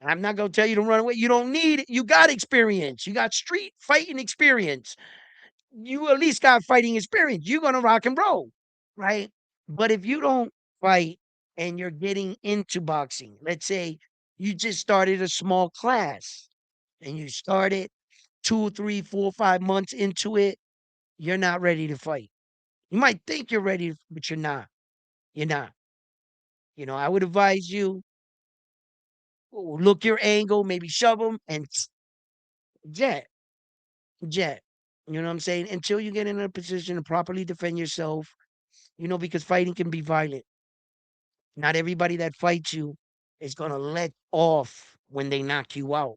Speaker 3: I'm not going to tell you to run away. You don't need it. You got experience. You got street fighting experience. You at least got fighting experience. You're going to rock and roll, right? But if you don't fight and you're getting into boxing, let's say you just started a small class and you started 2, 3, 4, 5 months into it, you're not ready to fight. You might think you're ready, but you're not. You're not. I would advise you look your angle, maybe shove them and jet, jet. You know what I'm saying? Until you get in a position to properly defend yourself, because fighting can be violent. Not everybody that fights you is going to let off when they knock you out.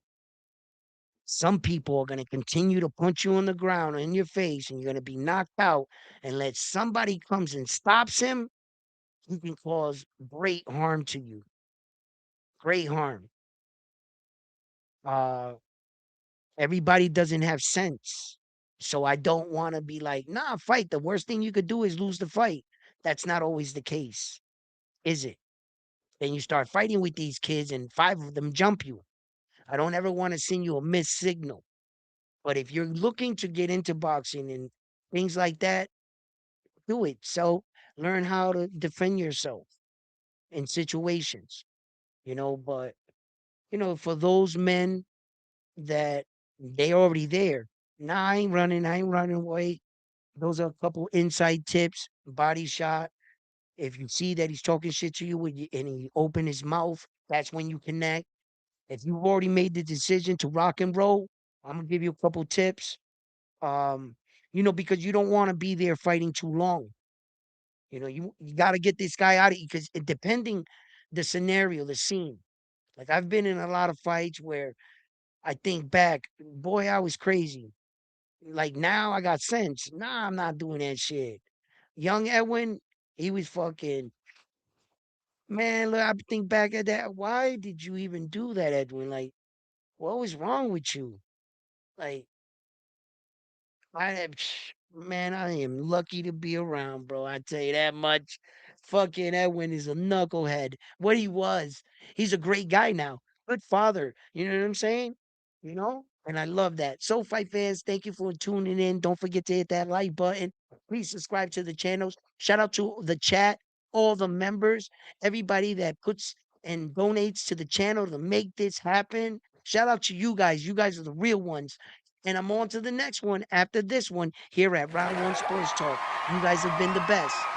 Speaker 3: Some people are going to continue to punch you on the ground or in your face, and you're going to be knocked out. And let somebody comes and stops him, he can cause great harm to you. Great harm. Uh, Everybody doesn't have sense. So I don't want to be like, nah, fight. The worst thing you could do is lose the fight. That's not always the case, is it? Then you start fighting with these kids and five of them jump you. I don't ever want to send you a missed signal. But if you're looking to get into boxing and things like that, do it. So learn how to defend yourself in situations, but for those men that they already there. Nah, I ain't running away. Those are a couple inside tips. Body shot. If you see that he's talking shit to you and he open his mouth, that's when you connect. If you've already made the decision to rock and roll, I'm gonna give you a couple tips. Um, because you don't want to be there fighting too long. You got to get this guy out of you because depending the scenario, the scene. Like I've been in a lot of fights where I think back, boy, I was crazy. Like now I got sense. Nah, I'm not doing that shit. Young Edwin, he was fucking man. Look, I think back at that. Why did you even do that, Edwin? Like, what was wrong with you? Like, man, I am lucky to be around, bro. I tell you that much. Fucking Edwin is a knucklehead. What he was. He's a great guy now. Good father. You know what I'm saying? And I love that. So, fight fans, thank you for tuning in. Don't forget to hit that like button. Please subscribe to the channels. Shout out to the chat, all the members, everybody that puts and donates to the channel to make this happen. Shout out to you guys. You guys are the real ones. And I'm on to the next one after this one here at Round One Sports Talk. You guys have been the best.